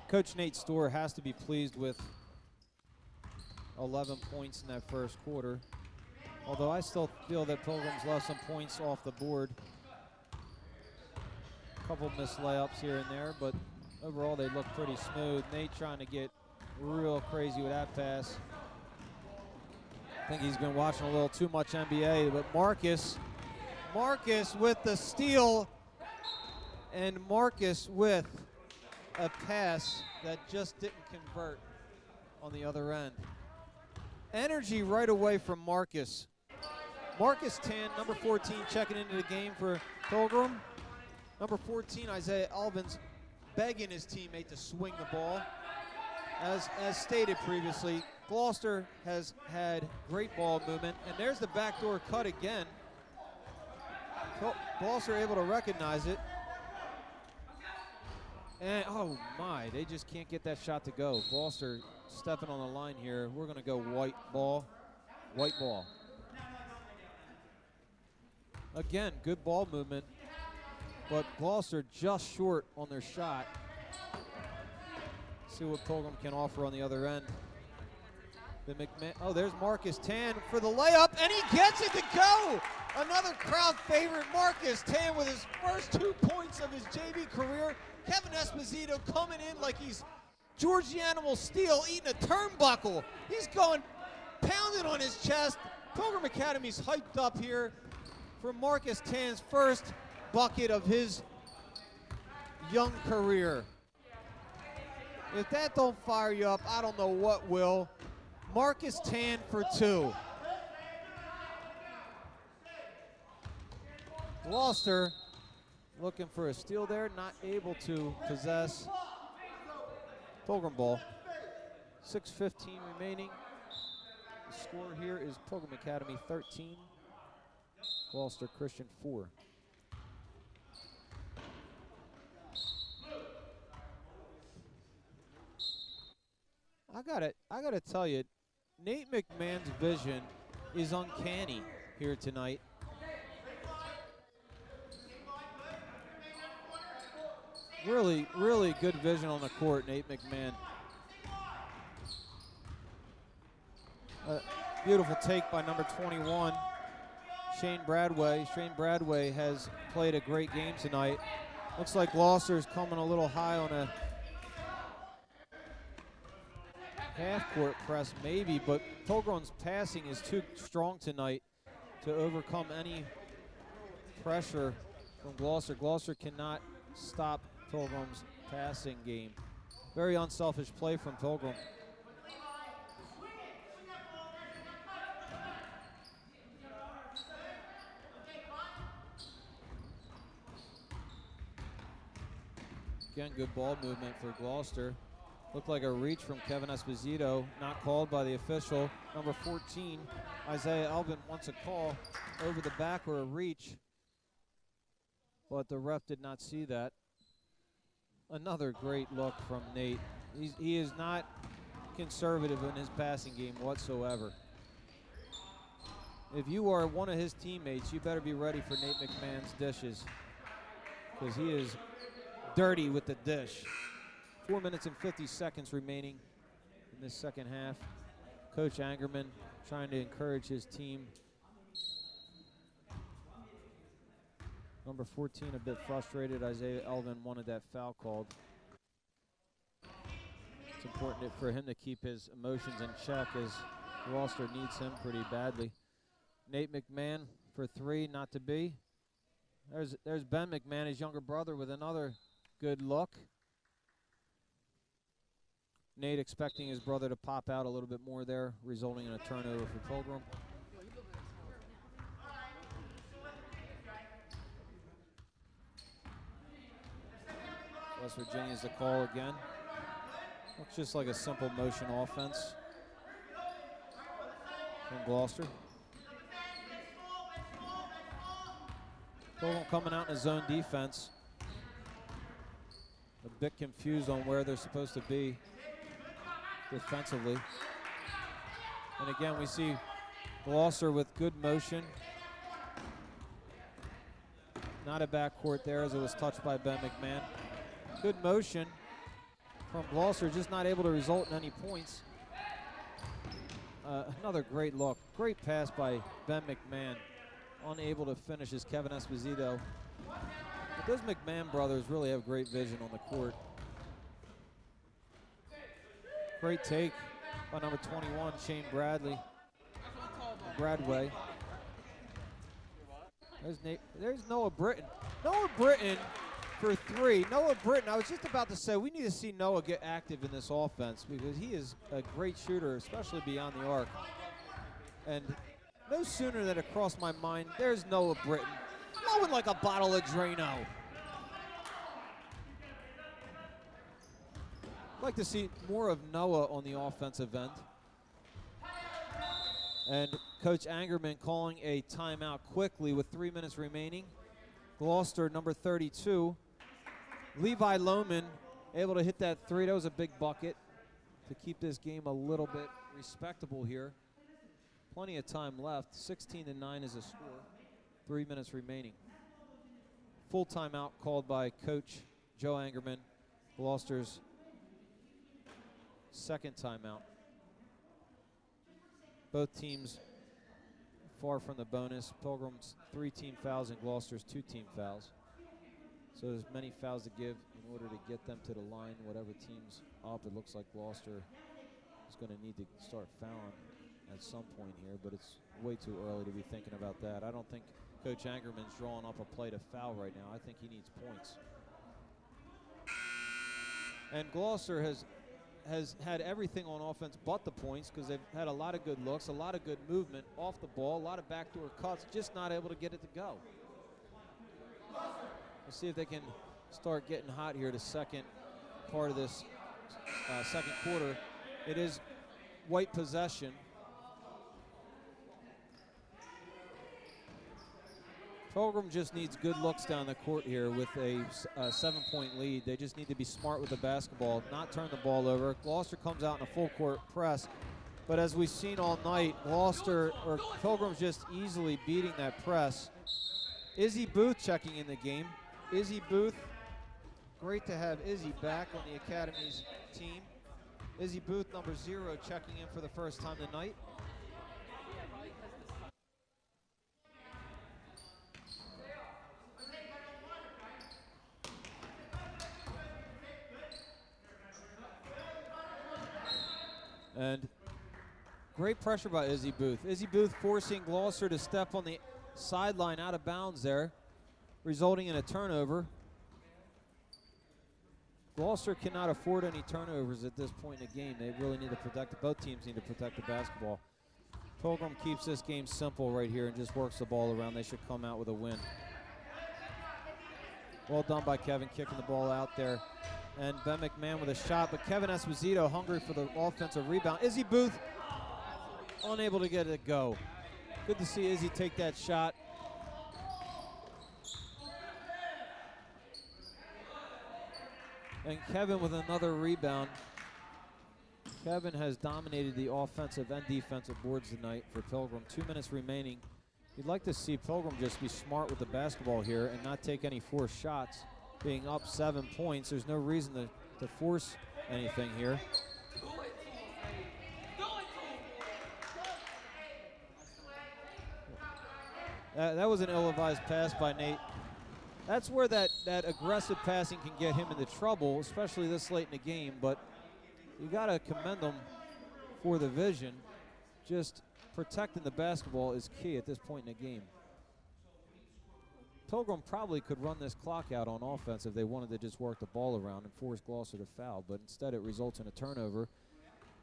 Speaker 5: Coach Nate Storr has to be pleased with 11 points in that first quarter. Although I still feel that Pilgrim's left some points off the board. A couple missed layups here and there, but overall they look pretty smooth. Nate trying to get real crazy with that pass. I think he's been watching a little too much NBA, but Marcus with the steal, and Marcus with a pass that just didn't convert on the other end. Energy right away from Marcus. Marcus Tan, number 14, checking into the game for Pilgrim. Number 14, Isaiah Elvins, begging his teammate to swing the ball. As stated previously, Gloucester has had great ball movement, and there's the backdoor cut again. Gloucester able to recognize it. And, oh my, they just can't get that shot to go. Gloucester stepping on the line here. We're going to go white ball. White ball. Again, good ball movement, but Gloucester just short on their shot. See what Pilgrim can offer on the other end. Oh, there's Marcus Tan for the layup, and he gets it to go! Another crowd favorite, Marcus Tan, with his first 2 points of his JV career. Kevin Esposito coming in like he's George the Animal Steel eating a turnbuckle. He's going pounding on his chest. Pilgrim Academy's hyped up here for Marcus Tan's first bucket of his young career. If that don't fire you up, I don't know what will. Marcus Tan for 2. Gloucester looking for a steal there, not able to possess. Pilgrim ball. 6:15 remaining. The score here is Pilgrim Academy 13, Gloucester Christian 4. I gotta tell you, Nate McMahon's vision is uncanny here tonight. Really, really good vision on the court, Nate McMahon. Beautiful take by number 21, Shane Bradway. Shane Bradway has played a great game tonight. Looks like Gloucester's coming a little high on a half-court press maybe, but Pilgrim's passing is too strong tonight to overcome any pressure from Gloucester. Gloucester cannot stop Pilgrim's passing game. Very unselfish play from Pilgrim. Again, good ball movement for Gloucester. Looked like a reach from Kevin Esposito, not called by the official. Number 14, Isaiah Elvin wants a call over the back or a reach, but the ref did not see that. Another great look from Nate. He is not conservative in his passing game whatsoever. If you are one of his teammates, you better be ready for Nate McMahon's dishes, because he is dirty with the dish. 4 minutes and 50 seconds remaining in this second half. Coach Angerman trying to encourage his team. Number 14 a bit frustrated. Isaiah Elvin wanted that foul called. It's important for him to keep his emotions in check as Gloucester needs him pretty badly. Nate McMahon for three, not to be. There's Ben McMahon, his younger brother, with another good look. Nate expecting his brother to pop out a little bit more there, resulting in a turnover for Pilgrim. West Virginia's the call again. Looks just like a simple motion offense from Gloucester. Pilgrim coming out in a zone defense. A bit confused on where they're supposed to be defensively. And again, we see Gloucester with good motion. Not a backcourt there as it was touched by Ben McMahon. Good motion from Gloucester, just not able to result in any points. Another great look. Great pass by Ben McMahon. Unable to finish is Kevin Esposito. But those McMahon brothers really have great vision on the court. Great take by number 21, Shane Bradway. There's Noah Britton. Noah Britton for three. Noah Britton, I was just about to say, we need to see Noah get active in this offense because he is a great shooter, especially beyond the arc. And no sooner than it crossed my mind, there's Noah Britton, flowing like a bottle of Drano. I'd like to see more of Noah on the offensive end. And Coach Angerman calling a timeout quickly with 3 minutes remaining. Gloucester, number 32. Levi Lohman able to hit that three. That was a big bucket to keep this game a little bit respectable here. Plenty of time left. 16-9 is a score. 3 minutes remaining. Full timeout called by Coach Joe Angerman. Gloucester's second timeout. Both teams far from the bonus. Pilgrim's 3 team fouls and Gloucester's 2 team fouls. So there's many fouls to give in order to get them to the line. Whatever team's up, it looks like Gloucester is going to need to start fouling at some point here, but it's way too early to be thinking about that. I don't think Coach Angerman's drawing up a play to foul right now. I think he needs points. And Gloucester has had everything on offense but the points because they've had a lot of good looks, a lot of good movement off the ball, a lot of backdoor cuts, just not able to get it to go. We'll see if they can start getting hot here the second part of this second quarter. It is white possession. Pilgrim just needs good looks down the court here with a 7-point lead. They just need to be smart with the basketball, not turn the ball over. Gloucester comes out in a full court press, but as we've seen all night, Pilgrim's just easily beating that press. Izzy Booth checking in the game. Izzy Booth, great to have Izzy back on the Academy's team. Izzy Booth, number 0, checking in for the first time tonight. And great pressure by Izzy Booth. Izzy Booth forcing Gloucester to step on the sideline out of bounds there, resulting in a turnover. Gloucester cannot afford any turnovers at this point in the game. They really need to protect, both teams need to protect the basketball. Pilgrim keeps this game simple right here and just works the ball around. They should come out with a win. Well done by Kevin, kicking the ball out there. And Ben McMahon with a shot, but Kevin Esposito hungry for the offensive rebound. Izzy Booth unable to get it to go. Good to see Izzy take that shot. And Kevin with another rebound. Kevin has dominated the offensive and defensive boards tonight for Pilgrim. 2 minutes remaining. You'd like to see Pilgrim just be smart with the basketball here and not take any forced shots. Being up 7 points, there's no reason to force anything here. That was an ill-advised pass by Nate. That's where that aggressive passing can get him into trouble, especially this late in the game. But you got to commend them for the vision. Just protecting the basketball is key at this point in the game. Pilgrim probably could run this clock out on offense if they wanted to just work the ball around and force Gloucester to foul, but instead it results in a turnover,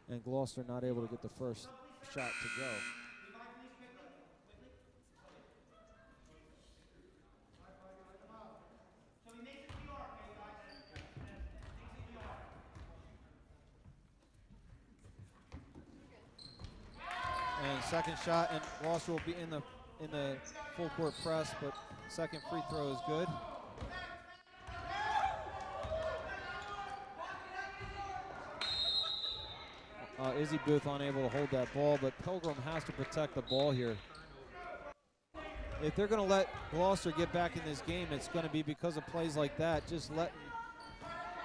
Speaker 5: and Gloucester not able to get the first shot to go. And second shot, and Gloucester will be in the full court press, but second free throw is good. Izzy Booth unable to hold that ball, but Pilgrim has to protect the ball here. If they're going to let Gloucester get back in this game, it's going to be because of plays like that, just letting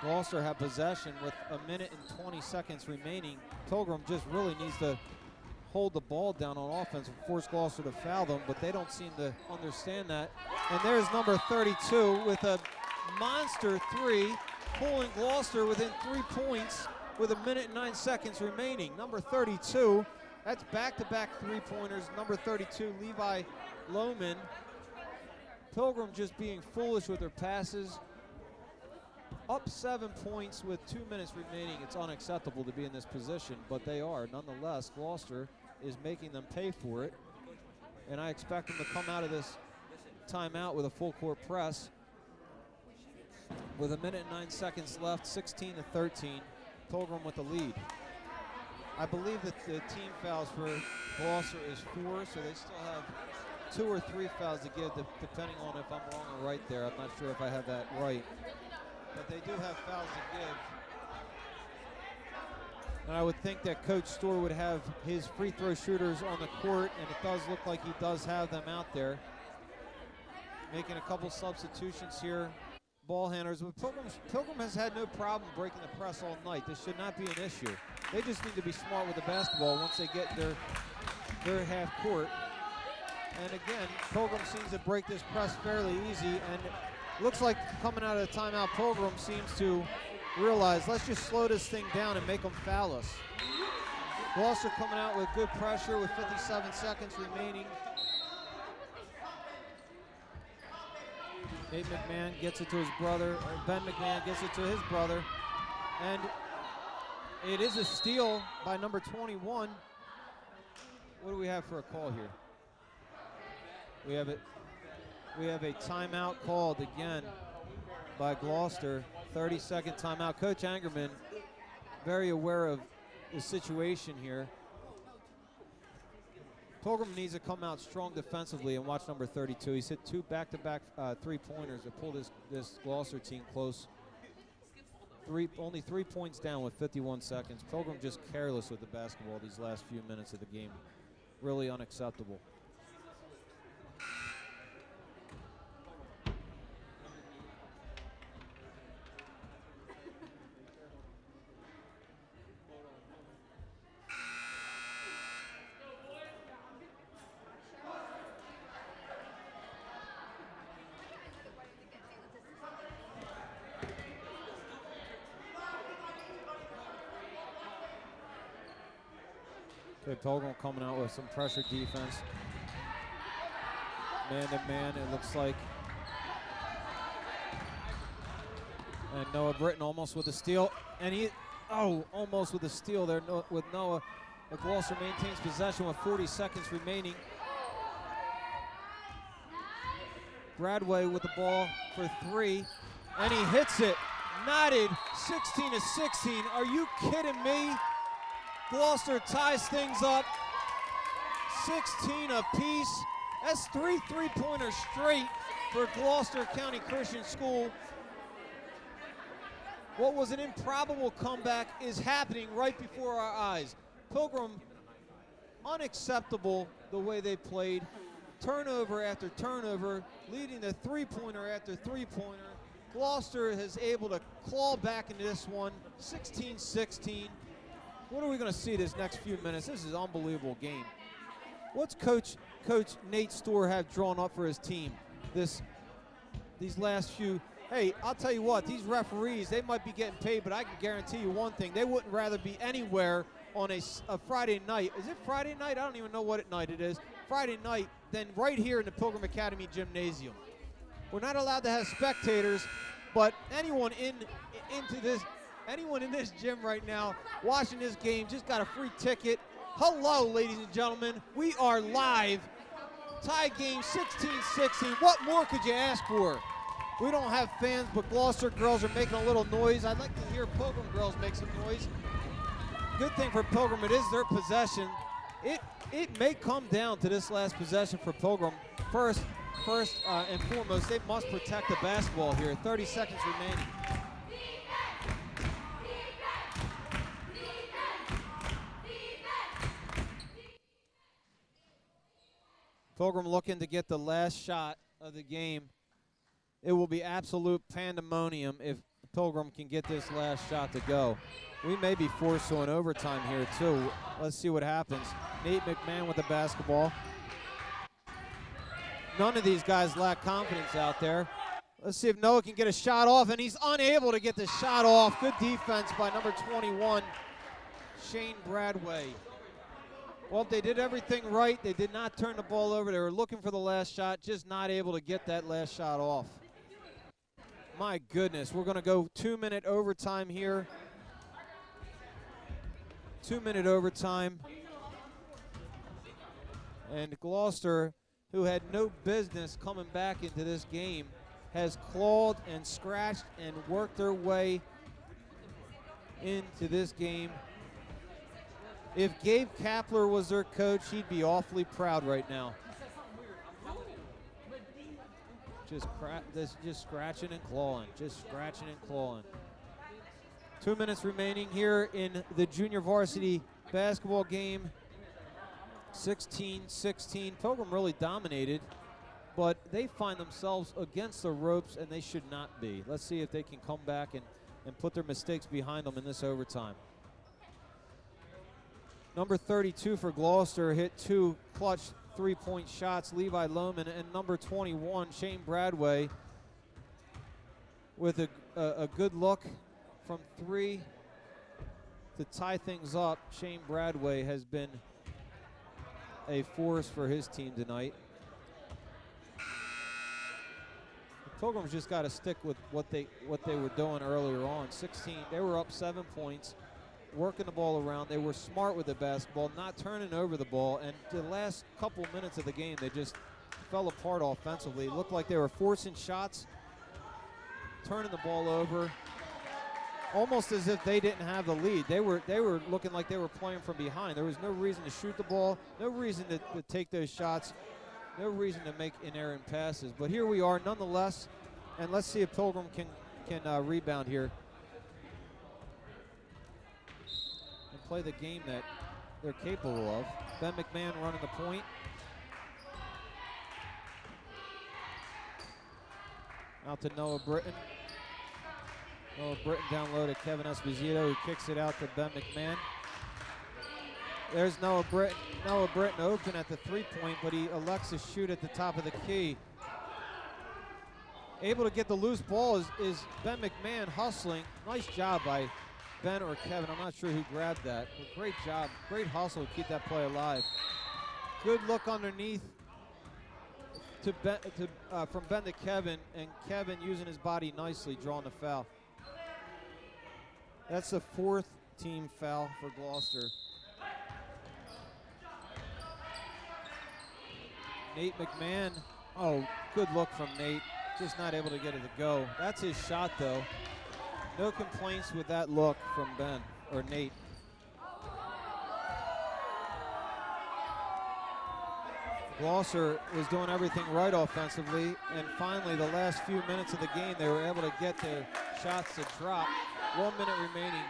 Speaker 5: Gloucester have possession with 1 minute and 20 seconds remaining. Pilgrim just really needs to hold the ball down on offense and force Gloucester to foul them, but they don't seem to understand that. And there's number 32 with a monster three, pulling Gloucester within 3 points with 1 minute and 9 seconds remaining. Number 32, that's back-to-back three-pointers. Number 32, Levi Lohman. Pilgrim just being foolish with their passes. Up 7 points with 2 minutes remaining. It's unacceptable to be in this position, but they are. Nonetheless, Gloucester is making them pay for it, and I expect them to come out of this timeout with a full court press. With 1 minute and 9 seconds left, 16-13, Pilgrim with the lead. I believe that the team fouls for Gloucester is 4, so they still have 2 or 3 fouls to give, depending on if I'm wrong or right there. I'm not sure if I have that right, but they do have fouls to give. And I would think that Coach Storr would have his free throw shooters on the court, and it does look like he does have them out there. Making a couple substitutions here. Ball handlers. But Pilgrim has had no problem breaking the press all night. This should not be an issue. They just need to be smart with the basketball once they get their half court. And again, Pilgrim seems to break this press fairly easy, and looks like coming out of the timeout, Pilgrim seems to realize, let's just slow this thing down and make them foul us. Gloucester coming out with good pressure with 57 seconds remaining. Nate McMahon gets it to his brother, or Ben McMahon gets it to his brother, and it is a steal by number 21. What do we have for a call here? We have a timeout called again by Gloucester. 30-second timeout. Coach Angerman very aware of the situation here. Pilgrim needs to come out strong defensively, and watch number 32. He's hit 2 back-to-back three-pointers that pulled this Gloucester team close. Only 3 points down with 51 seconds. Pilgrim just careless with the basketball these last few minutes of the game. Really unacceptable. Okay, Pilgrim coming out with some pressure defense. Man to man, it looks like. And Noah Britton almost with a steal. And almost with a steal there with Noah. But Gloucester maintains possession with 40 seconds remaining. Bradway with the ball for 3. And he hits it. Knotted, 16-16. Are you kidding me? Gloucester ties things up, 16 apiece. That's 3 three-pointers straight for Gloucester County Christian School. What was an improbable comeback is happening right before our eyes. Pilgrim, unacceptable the way they played. Turnover after turnover, leading to three-pointer after three-pointer. Gloucester is able to claw back into this one, 16-16. What are we going to see this next few minutes? This is an unbelievable game. What's Coach Nate Storr have drawn up for his team these last few Hey, I'll tell you what, these referees, they might be getting paid, but I can guarantee you one thing. They wouldn't rather be anywhere on a Friday night. Is it Friday night? I don't even know what night it is. Friday night than right here in the Pilgrim Academy Gymnasium. We're not allowed to have spectators, but anyone in this gym right now watching this game just got a free ticket. Hello, ladies and gentlemen. We are live. Tie game 16-16. What more could you ask for? We don't have fans, but Gloucester girls are making a little noise. I'd like to hear Pilgrim girls make some noise. Good thing for Pilgrim, it is their possession. It may come down to this last possession for Pilgrim. First and foremost, they must protect the basketball here. 30 seconds remaining. Pilgrim looking to get the last shot of the game. It will be absolute pandemonium if Pilgrim can get this last shot to go. We may be forced to an overtime here too. Let's see what happens. Nate McMahon with the basketball. None of these guys lack confidence out there. Let's see if Noah can get a shot off, and he's unable to get the shot off. Good defense by number 21, Shane Bradway. Well, they did everything right. They did not turn the ball over. They were looking for the last shot, just not able to get that last shot off. My goodness, we're going to go 2-minute overtime here. 2-minute overtime. And Gloucester, who had no business coming back into this game, has clawed and scratched and worked their way into this game. If Gabe Kapler was their coach, he'd be awfully proud right now. Just scratching and clawing, just scratching and clawing. 2 minutes remaining here in the junior varsity basketball game. 16-16. Pilgrim really dominated, but they find themselves against the ropes, and they should not be. Let's see if they can come back and put their mistakes behind them in this overtime. Number 32 for Gloucester hit 2 clutch three-point shots, Levi Lohman, and number 21, Shane Bradway, with a good look from 3 to tie things up. Shane Bradway has been a force for his team tonight. The Pilgrims just got to stick with what they were doing earlier on. 16, they were up 7 points, working the ball around. They were smart with the basketball, not turning over the ball, and the last couple minutes of the game, they just fell apart offensively. It looked like they were forcing shots, turning the ball over, almost as if they didn't have the lead. They were looking like they were playing from behind. There was no reason to shoot the ball, no reason to take those shots, no reason to make inerrant passes. But here we are nonetheless, and let's see if Pilgrim can rebound here and play the game that they're capable of. Ben McMahon running the point. Out to Noah Britton. Noah Britton down low to Kevin Esposito, who kicks it out to Ben McMahon. There's Noah Britton. Noah Britton open at the three-point, but he elects to shoot at the top of the key. Able to get the loose ball is Ben McMahon hustling. Nice job by Ben or Kevin. I'm not sure who grabbed that. But great job. Great hustle to keep that play alive. Good look underneath from Ben to Kevin, and Kevin using his body nicely, drawing the foul. That's the 4th team foul for Gloucester. Nate McMahon, oh, good look from Nate. Just not able to get it to go. That's his shot, though. No complaints with that look from Ben, or Nate. Gloucester was doing everything right offensively, and finally, the last few minutes of the game, they were able to get their shots to drop. 1 minute remaining.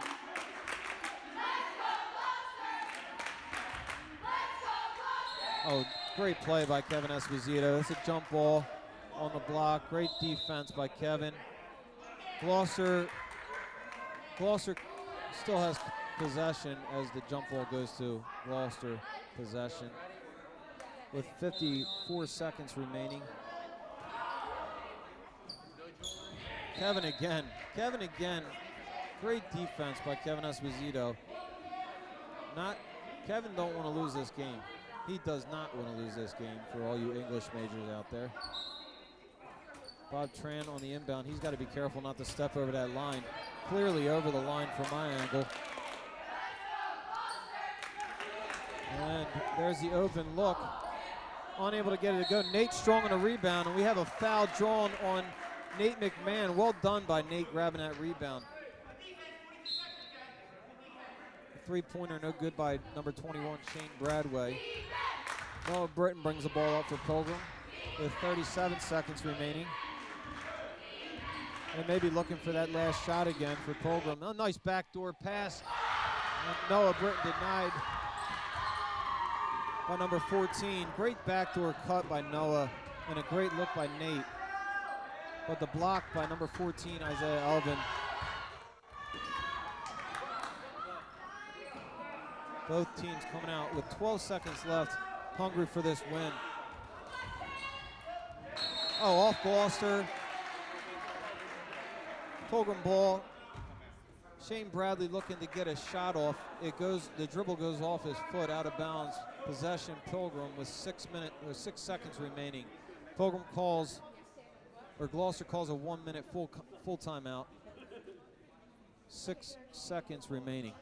Speaker 5: Oh, great play by Kevin Esposito. That's a jump ball on the block. Great defense by Kevin. Gloucester still has possession as the jump ball goes to Gloucester possession with 54 seconds remaining. Kevin again. Kevin again. Great defense by Kevin Esposito. Kevin don't want to lose this game. He does not want to lose this game for all you English majors out there. Bob Tran on the inbound. He's got to be careful not to step over that line. Clearly over the line from my angle. And there's the open look. Unable to get it to go. Nate Strong on a rebound, and we have a foul drawn on Nate McMahon. Well done by Nate grabbing that rebound. Three-pointer no good by number 21, Shane Bradway. Noah Britton brings the ball up for Pilgrim with 37 seconds remaining. And maybe looking for that last shot again for Pilgrim. A nice backdoor pass. And Noah Britton denied by number 14. Great backdoor cut by Noah and a great look by Nate. But the block by number 14, Isaiah Elvin. Both teams coming out with 12 seconds left, hungry for this win. Oh, off Gloucester. Pilgrim ball. Shane Bradley looking to get a shot off. The dribble goes off his foot, out of bounds. Possession Pilgrim with 6 seconds remaining. Pilgrim calls, or Gloucester calls a 1 minute full timeout. 6 seconds remaining.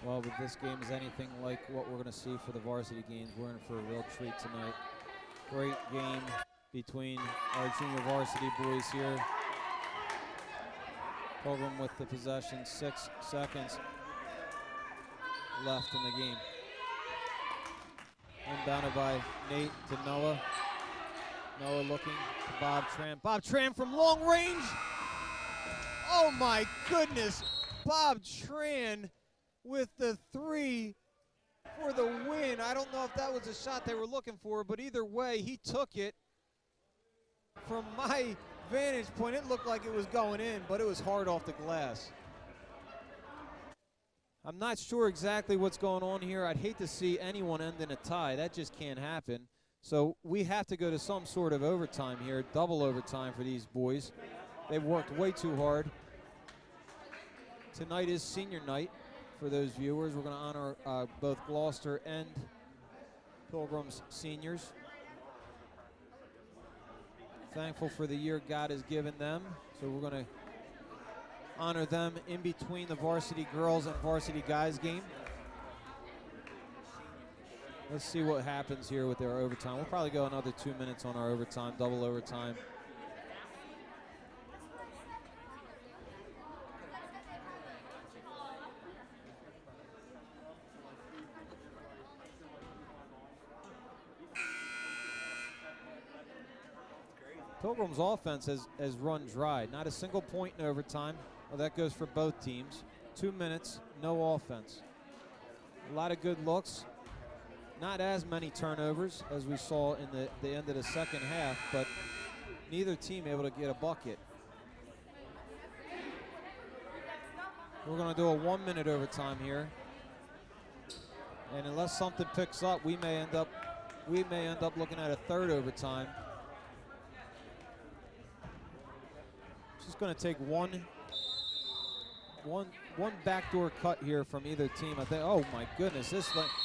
Speaker 5: Well, if this game is anything like what we're going to see for the varsity games, we're in for a real treat tonight. Great game between our junior varsity boys here. Pilgrim with the possession, 6 seconds left in the game. Inbounded by Nate to Noah. Noah looking to Bob Tran. Bob Tran from long range. Oh my goodness. Bob Tran with the 3 for the win. I don't know if that was a shot they were looking for, but either way, he took it. From my vantage point, it looked like it was going in, but it was hard off the glass. I'm not sure exactly what's going on here. I'd hate to see anyone end in a tie. That just can't happen. So we have to go to some sort of overtime here, double overtime for these boys. They've worked way too hard. Tonight is senior night. For those viewers, we're going to honor both Gloucester and Pilgrim's seniors. Thankful for the year God has given them. So we're going to honor them in between the Varsity Girls and Varsity Guys game. Let's see what happens here with their overtime. We'll probably go another 2 minutes on our overtime, double overtime. Pilgrim's offense has run dry. Not a single point in overtime. Well, that goes for both teams. 2 minutes, no offense. A lot of good looks. Not as many turnovers as we saw in the end of the second half, but neither team able to get a bucket. We're going to do a 1 minute overtime here. And unless something picks up, we may end up looking at a third overtime. Just going to take one backdoor cut here from either team. I think. Oh my goodness!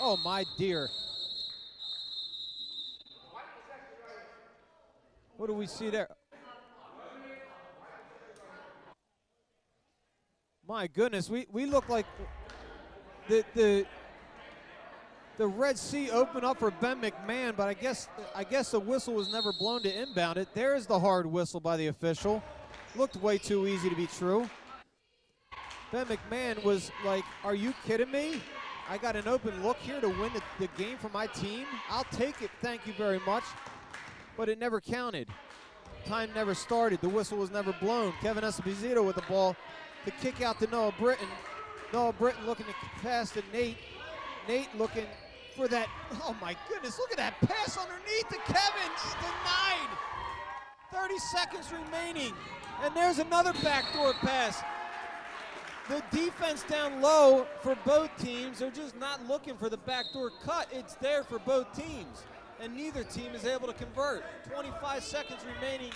Speaker 5: Oh my dear! What do we see there? My goodness! We look like the Red Sea opened up for Ben McMahon, but I guess the whistle was never blown to inbound it. There's the hard whistle by the official. Looked way too easy to be true. Ben McMahon was like, are you kidding me? I got an open look here to win the game for my team. I'll take it, thank you very much. But it never counted. Time never started. The whistle was never blown. Kevin Esposito with the ball to kick out to Noah Britton. Noah Britton looking to pass to Nate. Nate looking for that. Oh my goodness, look at that pass underneath to Kevin. He's denied. 30 seconds remaining. And there's another backdoor pass. The defense down low for both teams, they're just not looking for the backdoor cut. It's there for both teams. And neither team is able to convert. 25 seconds remaining.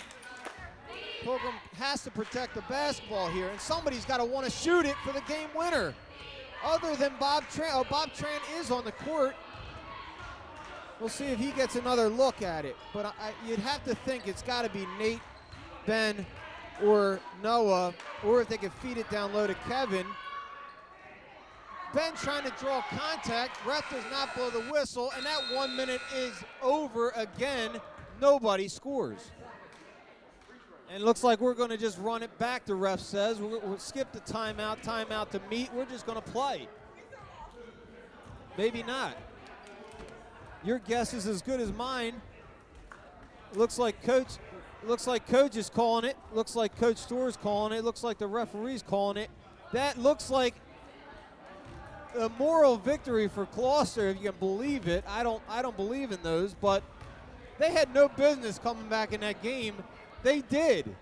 Speaker 5: Pilgrim has to protect the basketball here, and somebody's got to want to shoot it for the game winner. Other than Bob Tran. Oh, Bob Tran is on the court. We'll see if he gets another look at it. But you'd have to think it's got to be Nate, Ben, or Noah, or if they could feed it down low to Kevin. Ben trying to draw contact. Ref does not blow the whistle, and that 1 minute is over again. Nobody scores. And it looks like we're going to just run it back, the ref says. We'll skip the timeout to meet. We're just going to play. Maybe not. Your guess is as good as mine. Looks like Coach is calling it. Looks like Coach Storr's calling it. Looks like the referee's calling it. That looks like a moral victory for Gloucester, if you can believe it. I don't believe in those, but they had no business coming back in that game. They did.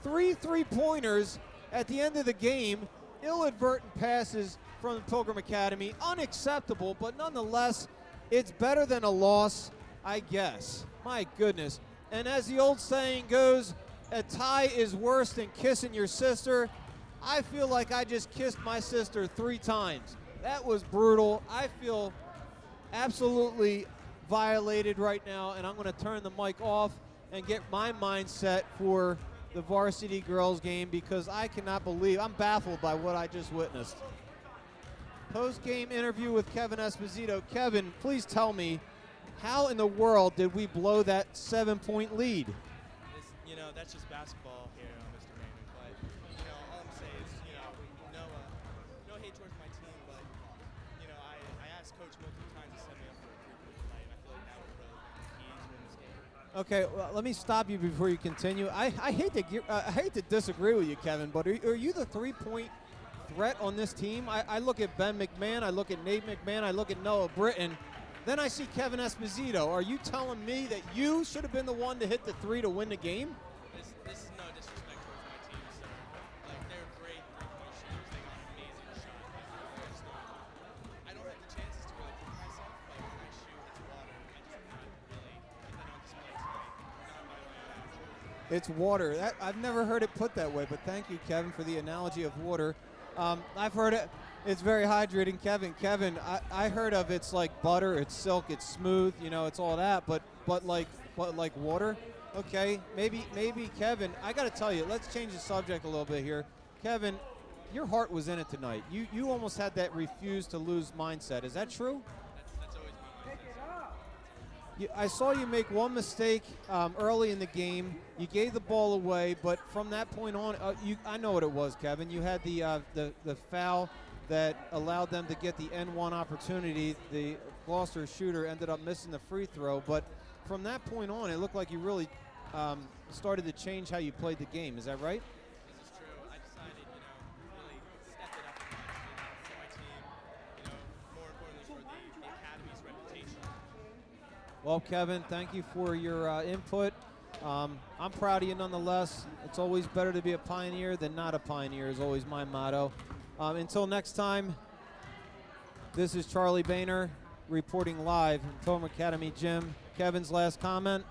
Speaker 5: 3 3-pointers at the end of the game. Inadvertent passes from the Pilgrim Academy. Unacceptable, but nonetheless, it's better than a loss, I guess. My goodness. And as the old saying goes, a tie is worse than kissing your sister. I feel like I just kissed my sister 3 times. That was brutal. I feel absolutely violated right now, and I'm going to turn the mic off and get my mindset for the Varsity Girls game, because I cannot believe, I'm baffled by what I just witnessed. Post-game interview with Kevin Esposito. Kevin, please tell me, how in the world did we blow that 7-point lead?
Speaker 6: That's just basketball here, Mr. Raymond. But, all I'm saying is, no hate towards my team, but, I asked Coach multiple times to set me up for a 3-point tonight, and I feel like that was really key to win this game.
Speaker 5: Okay, well, let me stop you before you continue. I hate to disagree with you, Kevin, but are you the 3-point threat on this team? I look at Ben McMahon, I look at Nate McMahon, I look at Noah Britton. Then I see Kevin Esposito. Are you telling me that you should have been the one to hit the 3 to win the game?
Speaker 6: This is no disrespect towards my team, sir. They're great 3-point shooters. They got an amazing shot. I don't have the chances to really prove myself, but when I shoot, it's water. I just not really put that on display tonight. Not by my own action.
Speaker 5: It's water. I've never heard it put that way, but thank you, Kevin, for the analogy of water. I've heard it. It's very hydrating, Kevin. Kevin, I heard of it's like butter, it's silk, it's smooth, it's all that, but like water? Okay, maybe Kevin, I got to tell you, let's change the subject a little bit here. Kevin, your heart was in it tonight. You almost had that refuse to lose mindset. Is that true?
Speaker 6: That's always my mindset.
Speaker 5: I saw you make one mistake early in the game. You gave the ball away, but from that point on, I know what it was, Kevin. You had the foul that allowed them to get the N1 opportunity. The Gloucester shooter ended up missing the free throw, but from that point on, it looked like you really started to change how you played the game. Is that right?
Speaker 6: This is true. I decided, really step it up a notch, for my team, more importantly for the Academy's reputation.
Speaker 5: Well, Kevin, thank you for your input. I'm proud of you nonetheless. It's always better to be a pioneer than not a pioneer is always my motto. Until next time, this is Charlie Boehner reporting live in Pilgrim Academy Gym. Kevin's last comment.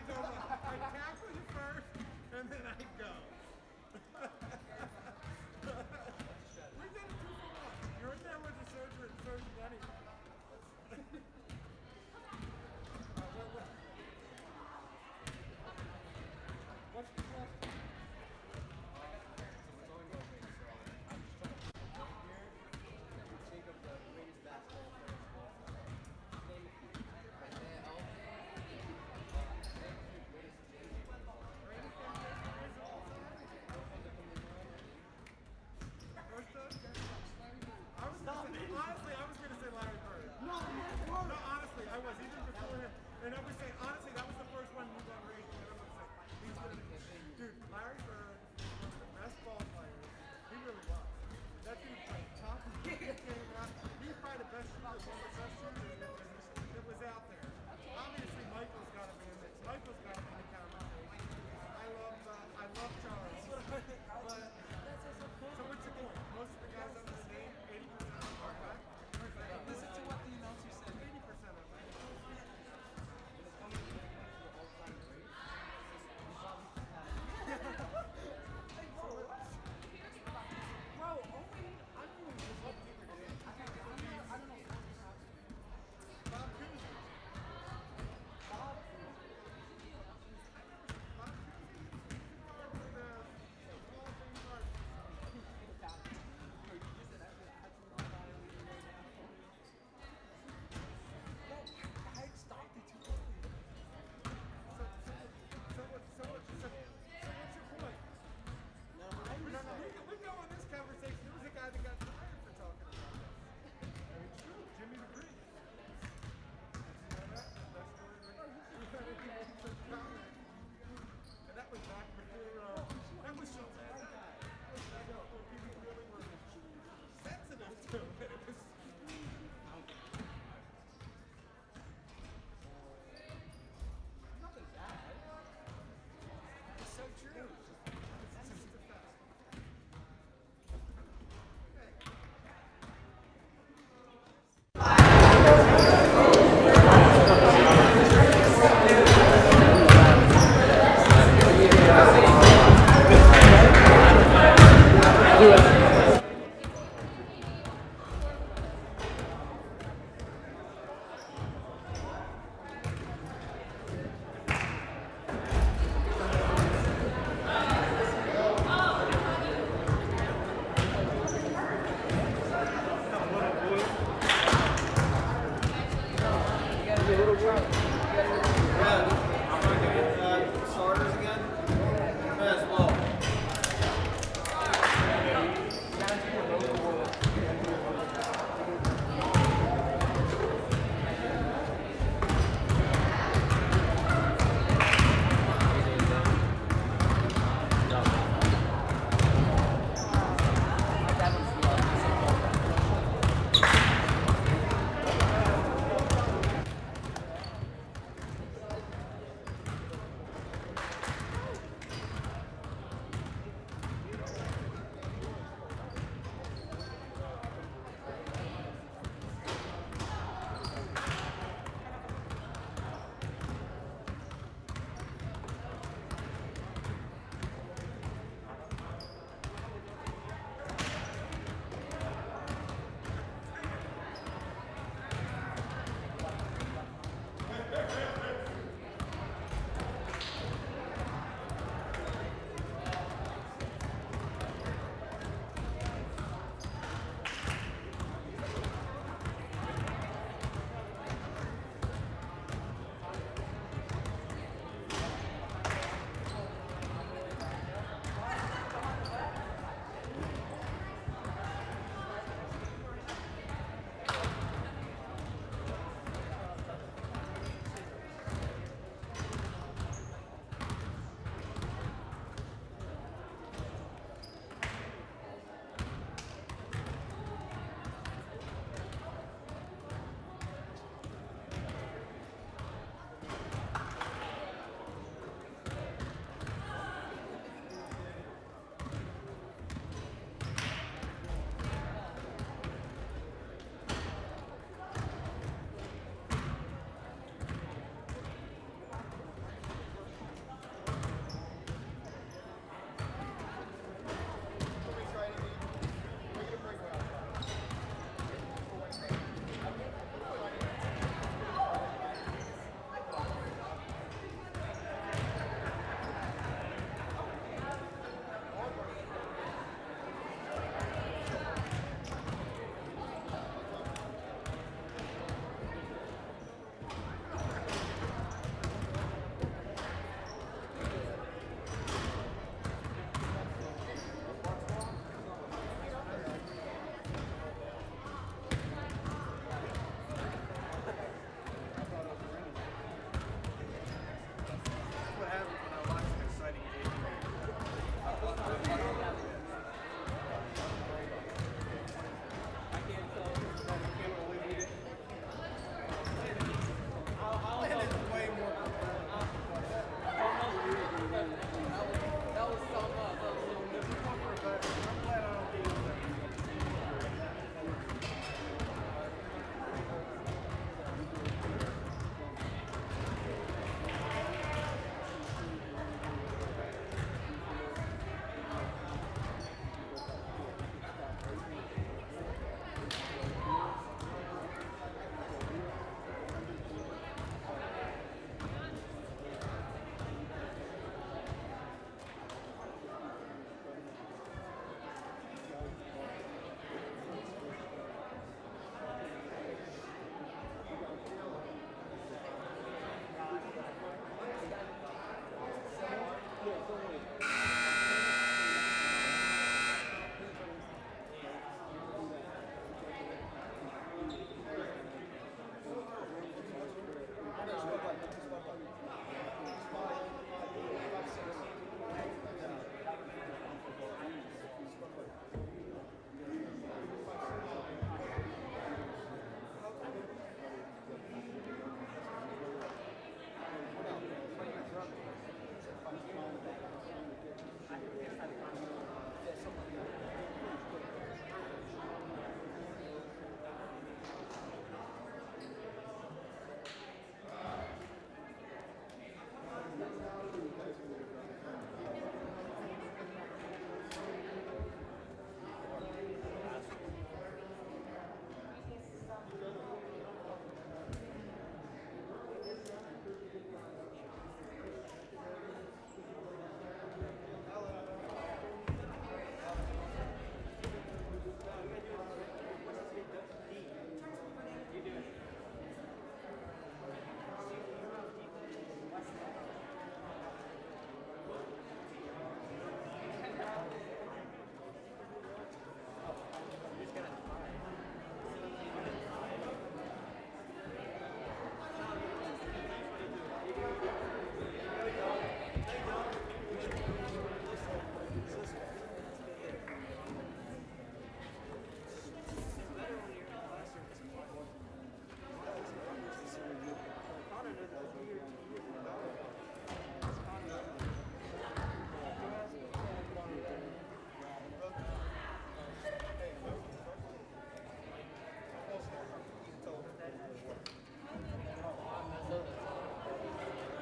Speaker 7: So I tackle you first, and then I go. We did a 2-for-1. You're in there with the surgeon anyway. What's the question? Honestly, I was going to say Larry Bird. No, honestly, I was. Even before him. And I would say, honestly, that was the first one who got raised. And I would say, he's going to be. Dude, Larry Bird was one of the best ball players. He really was. That dude played tough. He came out. He's probably the best shooter, one of the best shooters that was out there. Obviously, Michael's got to be in this. Michael's got to be in the conversation. I love Charles. But, so what's your point? Most of the guys on this name, 80% of them are back.
Speaker 6: Listen to what the announcer said.
Speaker 7: 80% of them. Bro, only I'm doing this up to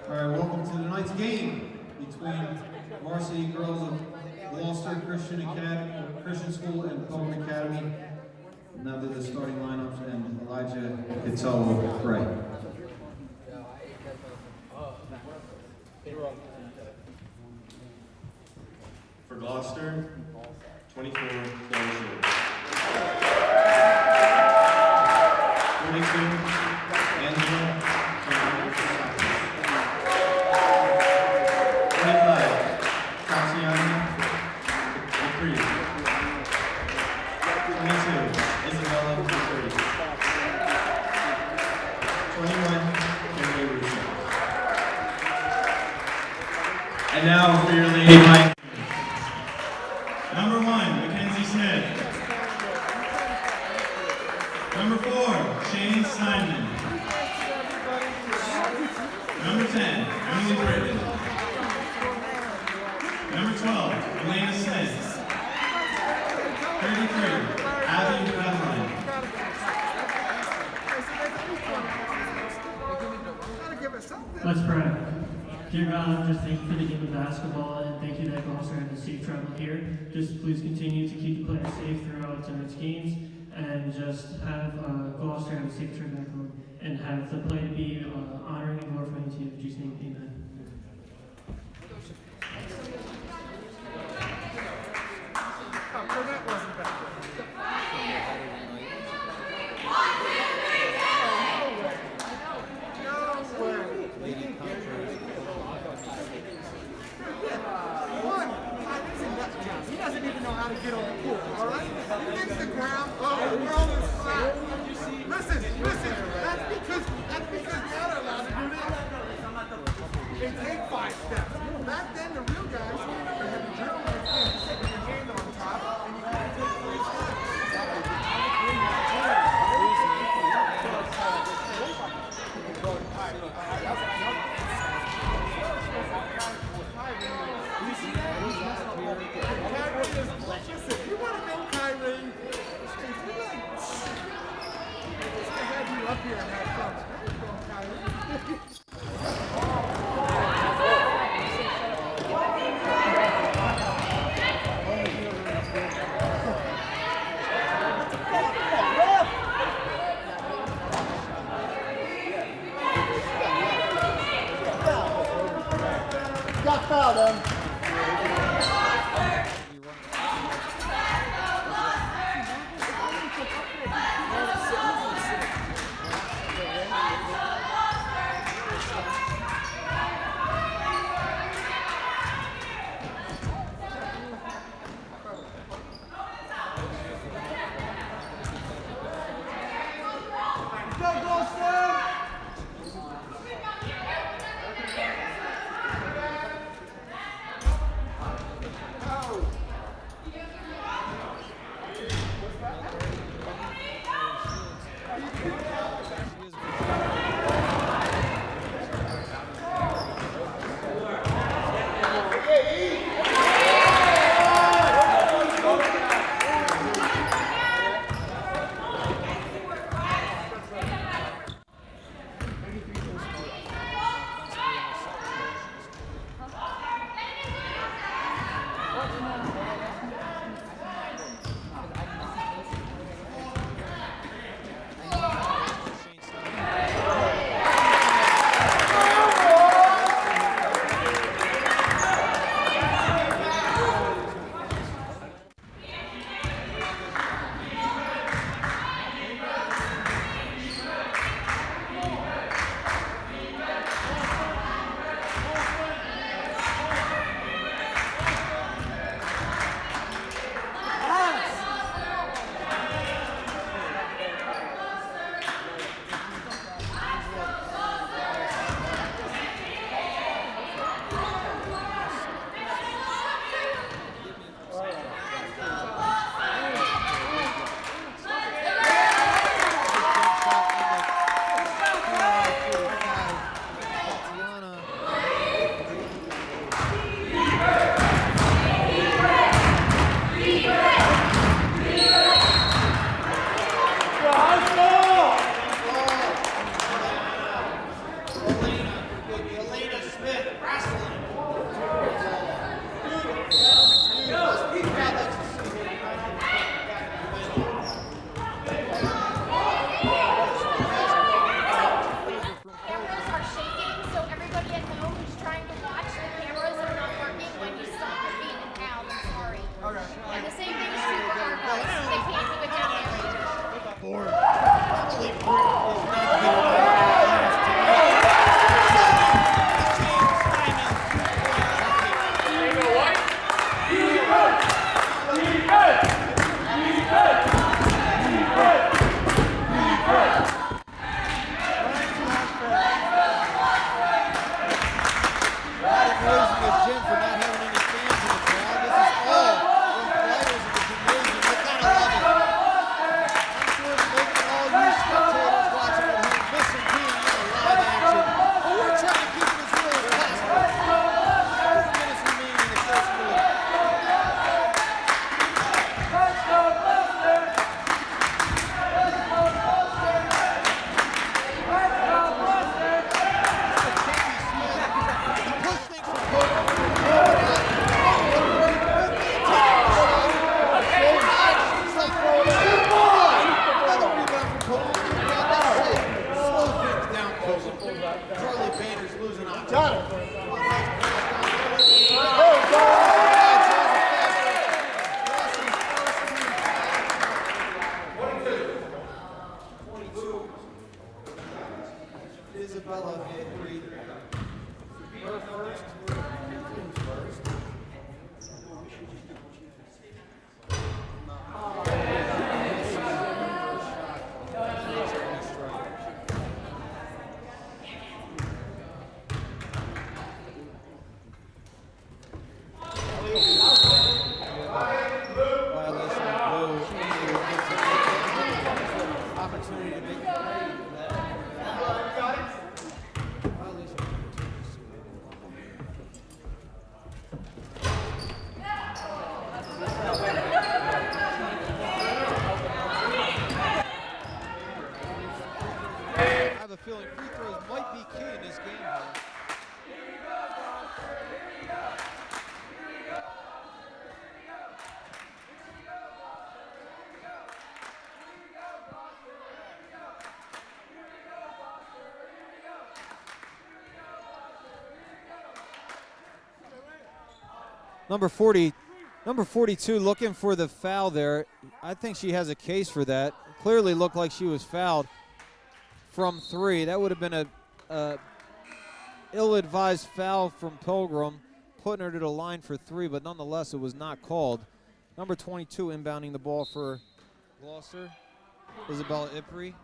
Speaker 1: All right, welcome to tonight's game between Varsity Girls of Gloucester Christian School and Pilgrim Academy. Now to the starting lineups, and Elijah Kittel will pray.
Speaker 8: For Gloucester, 24, Chloe Short. 22, Angela. 25, Cassiano Dupree. 22, Isabella Dupree. 21, Kimberly Russo. And now for your Lady Mike. Number 1, Mackenzie Smith. Number 4, Shane Simon. Number 10, Emily Britton. Number 12, Elena Smith. 33, Abby Madeline.
Speaker 9: Let's pray. Dear God, just thank you for the game of basketball, and thank you that Gloucester had a safe travel here. Just please continue to keep the players safe throughout tonight's games, and just have Gloucester have a safe trip back home, and have the play to be honoring and glorifying to you. In Jesus' name, amen.
Speaker 7: Burnett wasn't back there. He doesn't even know how to get on the pool, all right? He thinks the ground, the world is flat. Listen, that's because they're not allowed to do this. They take 5 steps. Back then, the real guys, they had the drill like this, with your hand on top, and you can't take 3 steps. Listen, you want to know Kyrie? I had you up here and have fun. There you go, Kyrie.
Speaker 10: Got fouled him.
Speaker 5: Isabella Ipri, her first. Opportunity to make it right. I have a feeling free throws might be key in this game. Number 42 looking for the foul there. I think she has a case for that. Clearly looked like she was fouled from three. That would have been a ill-advised foul from Pilgrim, putting her to the line for three, but nonetheless it was not called. Number 22 inbounding the ball for Gloucester, Isabella Ipri.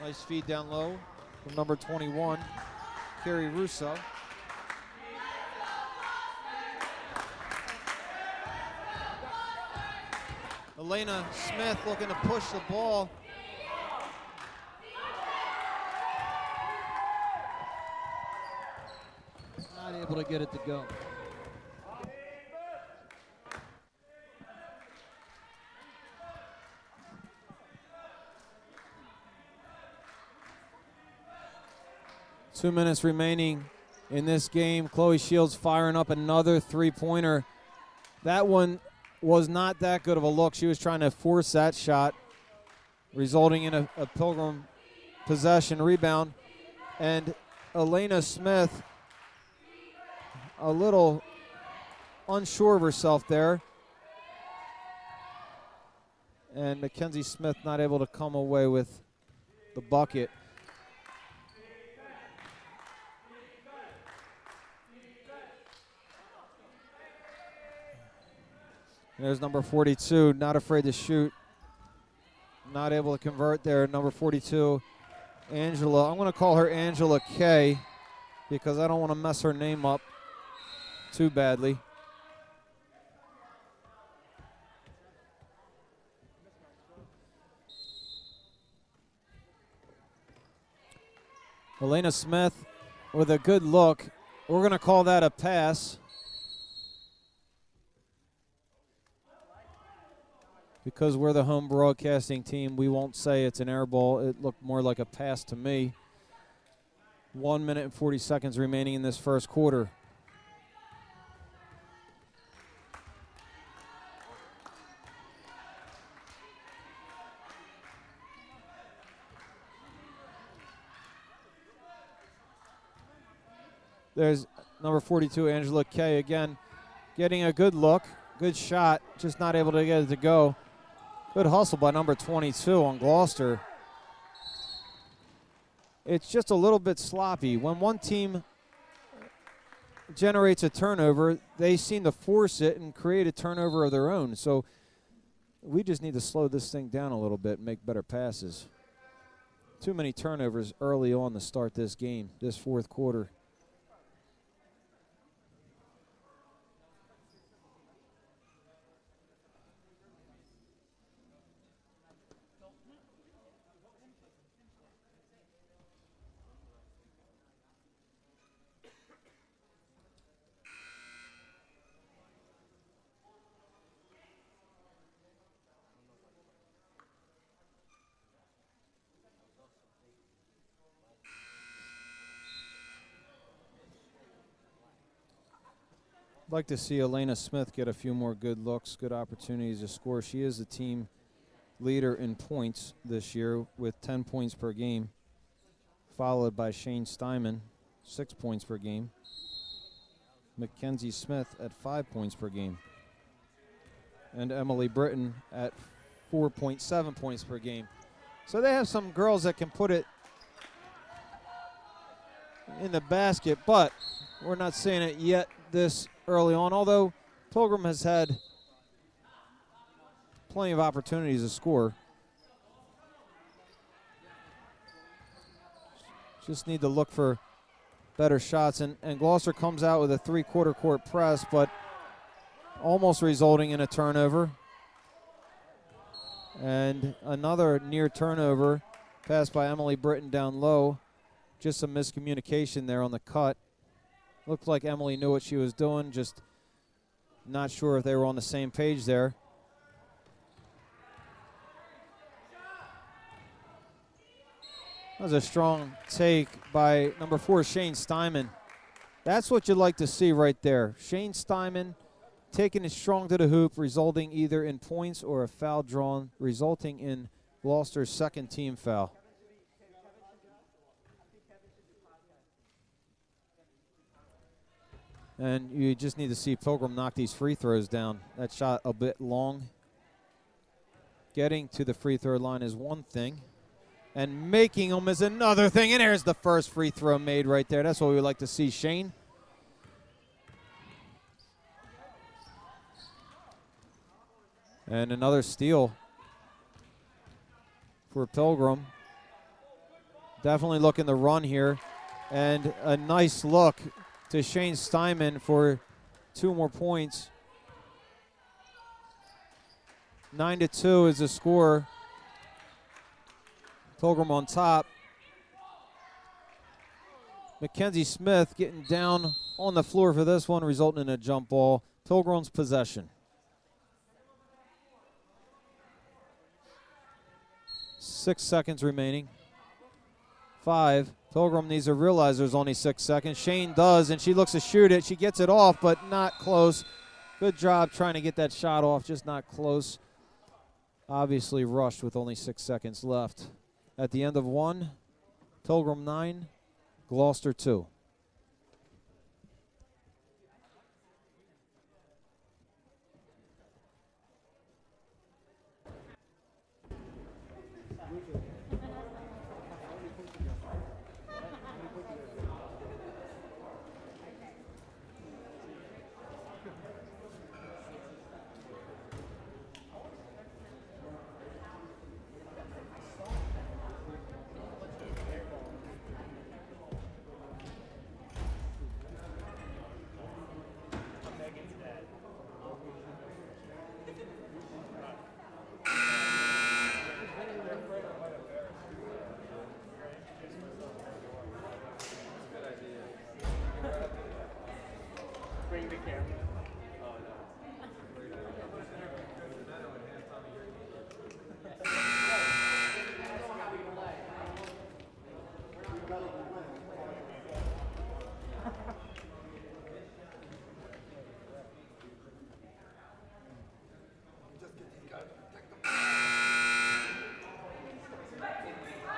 Speaker 5: Nice feed down low from number 21, Carrie Russo. Elena Smith looking to push the ball. Not able to get it to go. Two minutes remaining in this game. Chloe Shields firing up another three-pointer. That one was not that good of a look. She was trying to force that shot, resulting in a Pilgrim possession rebound. And Elena Smith a little unsure of herself there. And Mackenzie Smith not able to come away with the bucket. There's number 42, not afraid to shoot. Not able to convert there. Number 42, Angela. I'm going to call her Angela K because I don't want to mess her name up too badly. Elena Smith with a good look. We're going to call that a pass. Because we're the home broadcasting team, we won't say it's an air ball. It looked more like a pass to me. 1 minute and 40 seconds remaining in this first quarter. There's number 42, Angela Kay, again, getting a good look, good shot, just not able to get it to go. Good hustle by number 22 on Gloucester. It's just a little bit sloppy. When one team generates a turnover, they seem to force it and create a turnover of their own. So we just need to slow this thing down a little bit and make better passes. Too many turnovers early on to start this game, this fourth quarter. I'd like to see Elena Smith get a few more good looks, good opportunities to score. She is the team leader in points this year with 10 points per game, followed by Shane Steinman, 6 points per game. Mackenzie Smith at 5 points per game. And Emily Britton at 4.7 points per game. So they have some girls that can put it in the basket, but we're not seeing it yet this early on, although Pilgrim has had plenty of opportunities to score. Just need to look for better shots, and Gloucester comes out with a 3/4 court press, but almost resulting in a turnover. And another near turnover, passed by Emily Britton down low. Just some miscommunication there on the cut. Looked like Emily knew what she was doing, just not sure if they were on the same page there. That was a strong take by number 4, Shane Steinman. That's what you'd like to see right there. Shane Steinman taking it strong to the hoop, resulting either in points or a foul drawn, resulting in Gloucester's second team foul. And you just need to see Pilgrim knock these free throws down. That shot a bit long. Getting to the free throw line is one thing, and making them is another thing. And there's the first free throw made right there. That's what we would like to see, Shane. And another steal for Pilgrim. Definitely looking to run here. And a nice look to Shane Steinman for 2 more points. 9-2 is the score. Pilgrim on top. Mackenzie Smith getting down on the floor for this one, resulting in a jump ball. Pilgrim's possession. 6 seconds remaining. 5. Pilgrim needs to realize there's only 6 seconds. Shane does, and she looks to shoot it. She gets it off, but not close. Good job trying to get that shot off, just not close. Obviously rushed with only 6 seconds left. At the end of 1, Pilgrim 9, Gloucester 2.
Speaker 7: Bring the camera.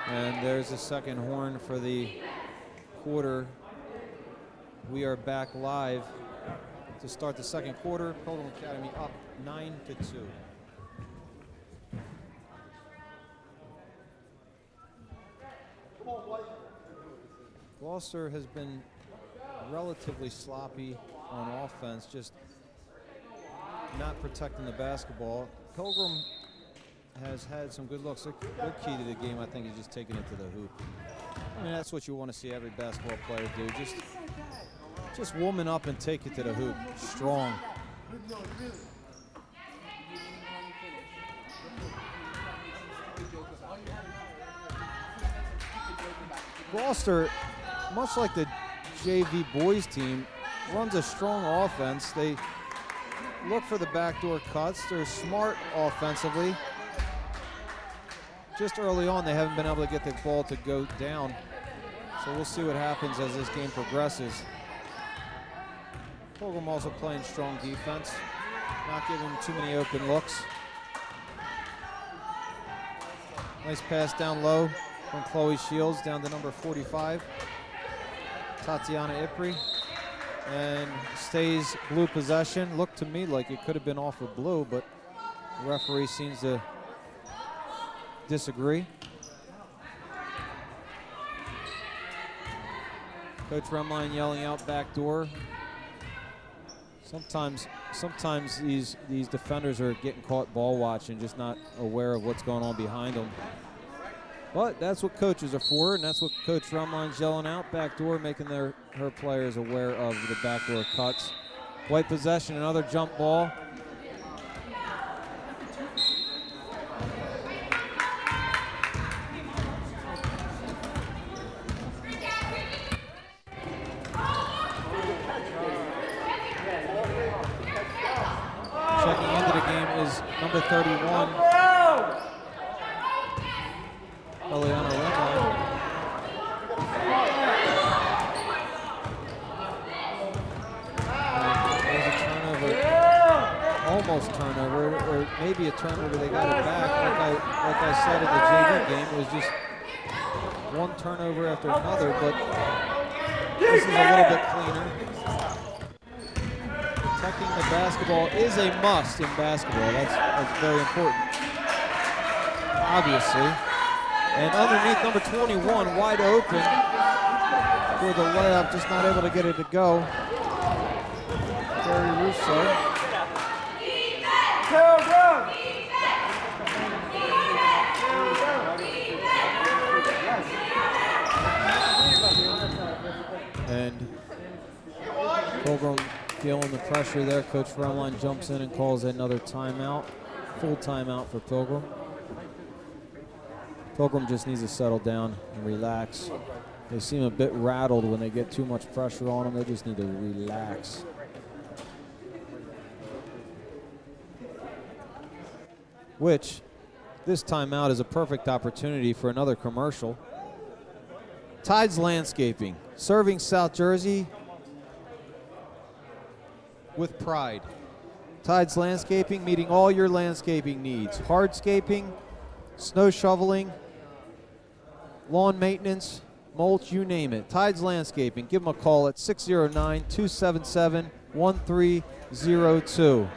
Speaker 5: And there's the second horn for the quarter. We are back live to start the second quarter. Pilgrim Academy up 9-2. Gloucester has been relatively sloppy on offense, just not protecting the basketball. Pilgrim has had some good looks. Their key to the game, I think, is just taking it to the hoop. I mean, that's what you want to see every basketball player do. Just woman up and take it to the hoop. Strong. Gloucester, much like the JV boys team, runs a strong offense. They look for the backdoor cuts. They're smart offensively. Just early on, they haven't been able to get the ball to go down. So we'll see what happens as this game progresses. Pilgrim also playing strong defense, not giving too many open looks. Nice pass down low from Chloe Shields down to number 45, Tatiana Ipri. And stays blue possession. Looked to me like it could have been off of blue, but the referee seems to disagree. Coach Remline yelling out back door. Sometimes these defenders are getting caught ball watching, just not aware of what's going on behind them. But that's what coaches are for, and that's what Coach Remline's yelling out back door, making her players aware of the backdoor cuts. White possession, another jump ball. Checking into the game is number 31. Eliana Remline. There's a turnover, almost turnover, or maybe a turnover. They got it back. Like I said in the JV game, it was just one turnover after another, but this is a little bit cleaner. Protecting the basketball is a must in basketball. That's very important, obviously. And underneath number 21, wide open for the layup, just not able to get it to go. Terry Russo. And Pilgrim feeling the pressure there. Coach Remline jumps in and calls another timeout. Full timeout for Pilgrim. Pilgrim just needs to settle down and relax. They seem a bit rattled when they get too much pressure on them. They just need to relax. Which, this timeout is a perfect opportunity for another commercial. Tides Landscaping, serving South Jersey with pride. Tides Landscaping, meeting all your landscaping needs. Hardscaping, snow shoveling, lawn maintenance, mulch, you name it. Tides Landscaping. Give them a call at 609-277-1302.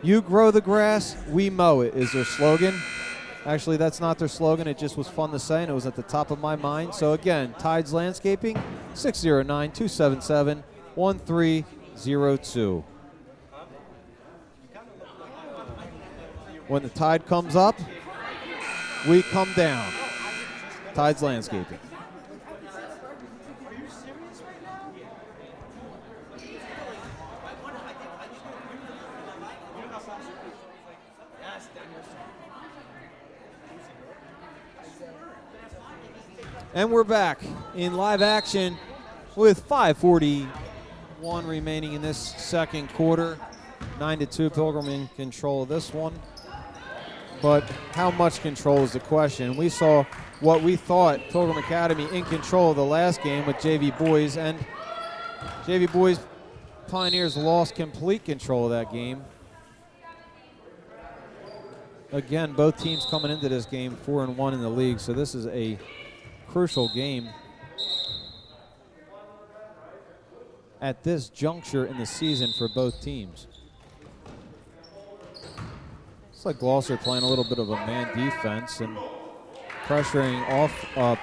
Speaker 5: You grow the grass, we mow it is their slogan. Actually, that's not their slogan. It just was fun to say, and it was at the top of my mind. So again, Tides Landscaping, 609-277-1302. When the tide comes up, we come down. Tides Landscaping. And we're back in live action with 5:41 remaining in this second quarter. 9-2, Pilgrim in control of this one. But how much control is the question? We saw what we thought Pilgrim Academy in control of the last game with JV Boys, and JV Boys Pioneers lost complete control of that game. Again, both teams coming into this game 4-1 in the league, so this is a crucial game at this juncture in the season for both teams. It's like Gloucester playing a little bit of a man defense and pressuring off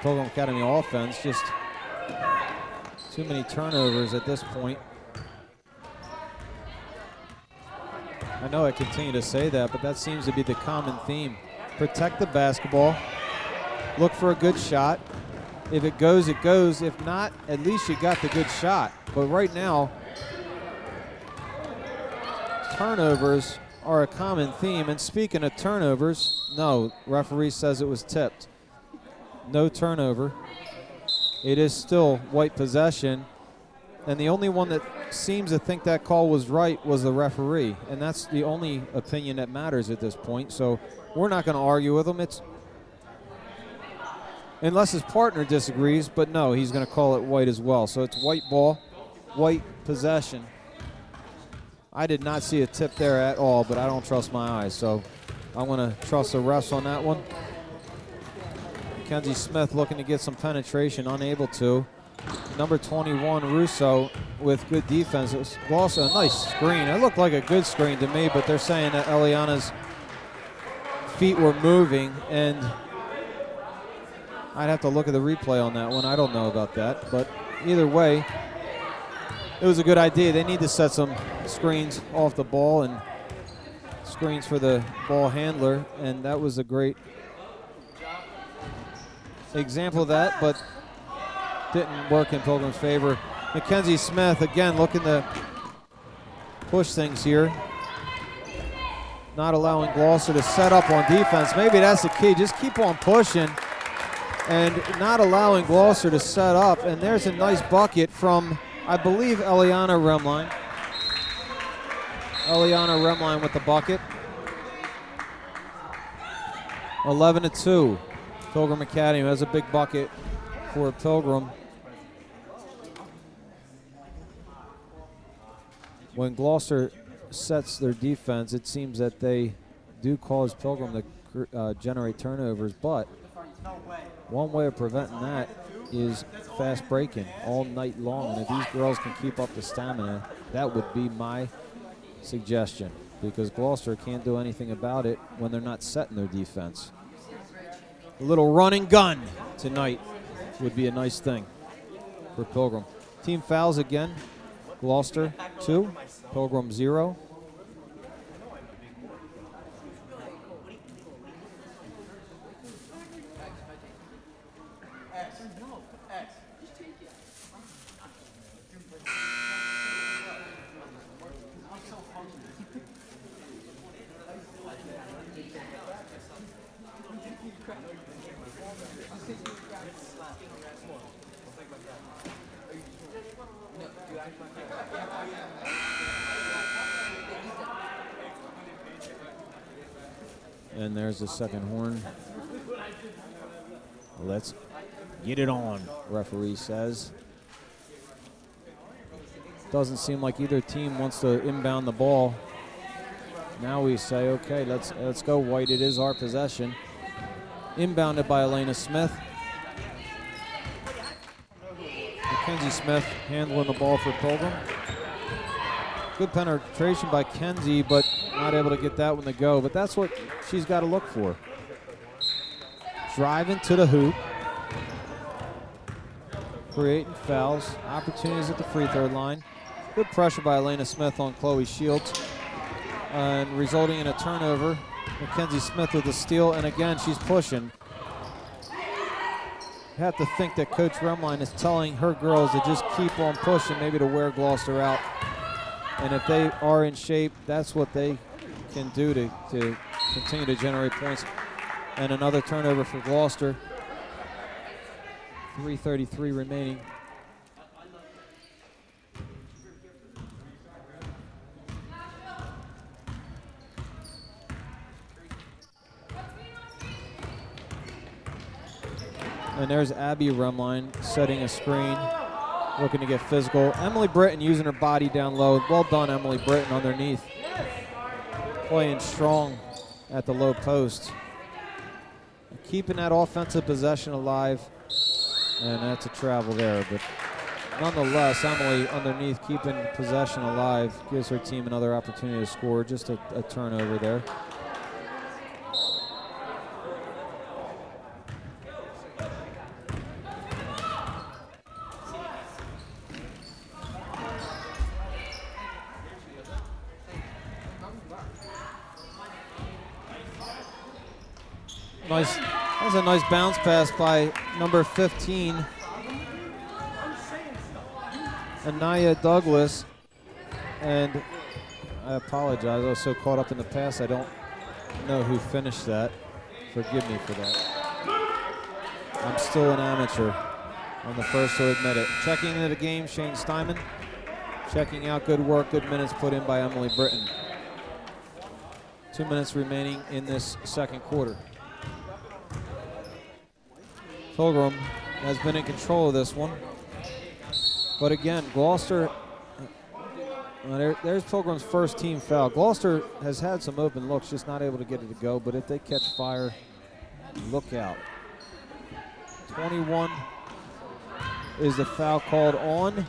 Speaker 5: Pilgrim Academy offense. Just too many turnovers at this point. I know I continue to say that, but that seems to be the common theme. Protect the basketball. Look for a good shot. If it goes, it goes. If not, at least you got the good shot. But right now, turnovers are a common theme. And speaking of turnovers, no, referee says it was tipped. No turnover. It is still white possession. And the only one that seems to think that call was right was the referee. And that's the only opinion that matters at this point. So we're not going to argue with him. Unless his partner disagrees, but no, he's going to call it white as well. So it's white ball, white possession. I did not see a tip there at all, but I don't trust my eyes. So I'm going to trust the refs on that one. Mackenzie Smith looking to get some penetration, unable to. Number 21, Russo, with good defense. It was also a nice screen. It looked like a good screen to me, but they're saying that Eliana's feet were moving, and I'd have to look at the replay on that one. I don't know about that, but either way, it was a good idea. They need to set some screens off the ball and screens for the ball handler, and that was a great example of that, but didn't work in Pilgrim's favor. Mackenzie Smith, again, looking to push things here. Not allowing Gloucester to set up on defense. Maybe that's the key. Just keep on pushing and not allowing Gloucester to set up. And there's a nice bucket from, I believe, Eliana Remline. Eliana Remline with the bucket. 11-2. Pilgrim Academy has a big bucket for Pilgrim. When Gloucester sets their defense, it seems that they do cause Pilgrim to generate turnovers, but one way of preventing that is fast breaking all night long. And if these girls can keep up the stamina, that would be my suggestion, because Gloucester can't do anything about it when they're not setting their defense. A little run and gun tonight would be a nice thing for Pilgrim. Team fouls again. Gloucester 2, Pilgrim 0. And there's the second horn. Let's get it on, referee says. Doesn't seem like either team wants to inbound the ball. Now we say, okay, let's go, White. It is our possession. Inbounded by Elena Smith. Mackenzie Smith handling the ball for Pilgrim. Good penetration by Kenzie, but not able to get that one to go. But that's what she's got to look for. Driving to the hoop. Creating fouls. Opportunities at the free throw line. Good pressure by Elena Smith on Chloe Shields. And resulting in a turnover. Mackenzie Smith with the steal, and again, she's pushing. You have to think that Coach Remline is telling her girls to just keep on pushing, maybe to wear Gloucester out. And if they are in shape, that's what they can do to continue to generate points. And another turnover for Gloucester. 3:33 remaining. And there's Abby Remline setting a screen, looking to get physical. Emily Britton using her body down low. Well done, Emily Britton, underneath. Playing strong at the low post. Keeping that offensive possession alive. And that's a travel there. But nonetheless, Emily underneath keeping possession alive. Gives her team another opportunity to score. Just a turnover there. Nice. That was a nice bounce pass by number 15, Anaya Douglas. And I apologize, I was so caught up in the pass, I don't know who finished that. Forgive me for that. I'm still an amateur. I'm the first to admit it. Checking into the game, Shane Steinman. Checking out, good work, good minutes put in by Emily Britton. 2 minutes remaining in this second quarter. Pilgrim has been in control of this one. But again, Gloucester, there's Pilgrim's first team foul. Gloucester has had some open looks, just not able to get it to go, but if they catch fire, look out. 21 is the foul called on.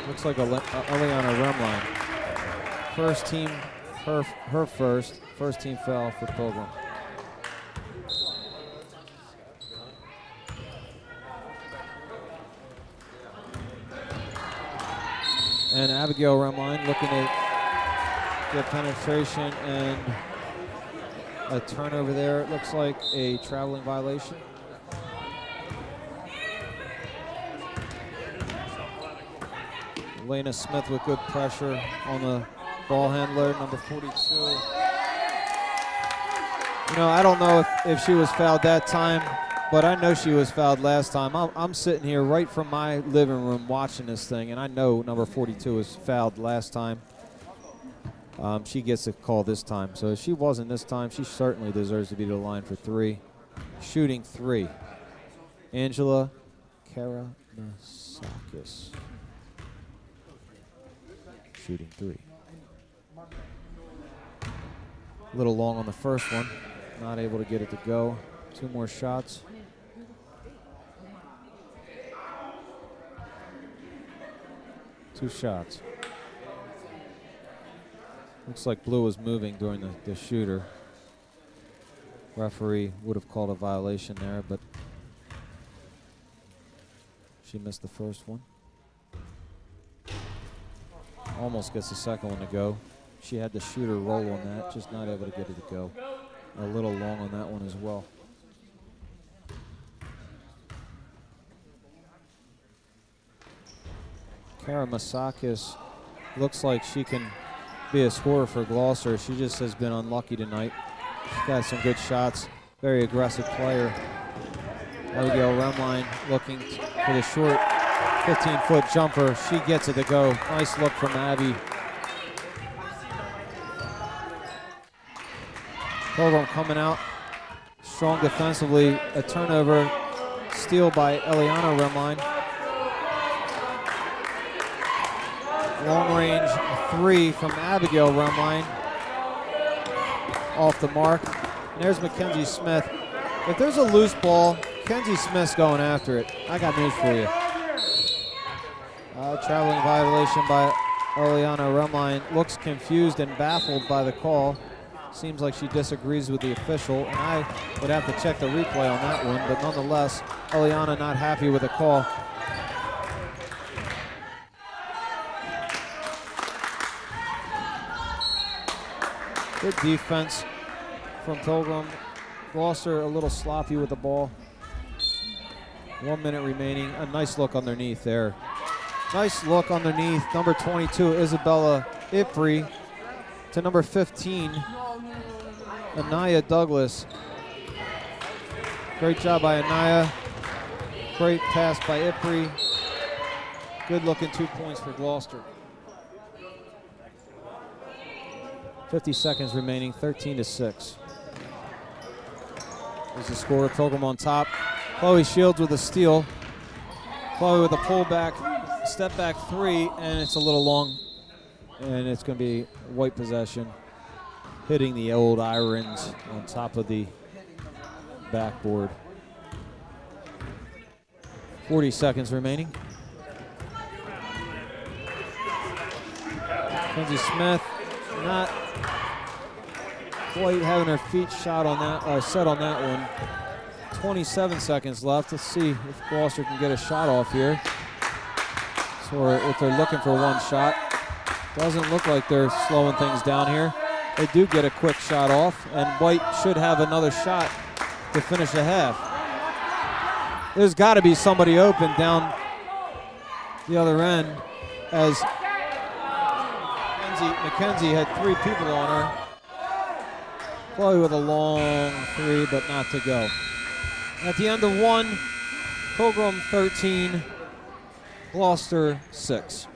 Speaker 5: Looks like Eliana Remline. First team, her first team foul for Pilgrim. And Abigail Remline looking at the penetration and a turnover there. It looks like a traveling violation. Elena Smith with good pressure on the ball handler, number 42. You know, I don't know if she was fouled that time, but I know she was fouled last time. I'm sitting here right from my living room watching this thing, and I know number 42 was fouled last time. She gets a call this time. So if she wasn't this time, she certainly deserves to be to the line for 3. Shooting 3. Angela Karamasakis. Shooting 3. A little long on the first one. Not able to get it to go. 2 more shots. Two shots. Looks like blue was moving during the shooter. Referee would have called a violation there, but she missed the first one. Almost gets the second one to go. She had the shooter roll on that, just not able to get it to go. A little long on that one as well. Karamasakis looks like she can be a scorer for Gloucester. She just has been unlucky tonight. She's got some good shots. Very aggressive player. Abigail Remline looking for the short 15-foot jumper. She gets it to go. Nice look from Abby. Pilgrim coming out strong defensively. A turnover, steal by Eliana Remline. Long range 3 from Abigail Remline. Off the mark. And there's Mackenzie Smith. If there's a loose ball, Mackenzie Smith's going after it. I got news for you. Traveling violation by Eliana Remline. Looks confused and baffled by the call. Seems like she disagrees with the official, and I would have to check the replay on that one, but nonetheless, Eliana not happy with the call. Good defense from Pilgrim. Gloucester a little sloppy with the ball. 1 minute remaining. A nice look underneath there. Nice look underneath. Number 22, Isabella Ipri, to number 15, Anaya Douglas. Great job by Anaya. Great pass by Ipri. Good looking 2 points for Gloucester. 50 seconds remaining, 13-6. There's the score, Pilgrim on top. Chloe Shields with a steal. Chloe with a pullback, step back 3, and it's a little long. And it's going to be white possession, hitting the old irons on top of the backboard. 40 seconds remaining. Mackenzie Smith not quite having her feet shot on that, set on that one. 27 seconds left. Let's see if Gloucester can get a shot off here. So if they're looking for one shot. Doesn't look like they're slowing things down here. They do get a quick shot off, and White should have another shot to finish the half. There's got to be somebody open down the other end, as Mackenzie had 3 people on her. Chloe with a long 3, but not to go. At the end of 1, Pilgrim 13, Gloucester 6.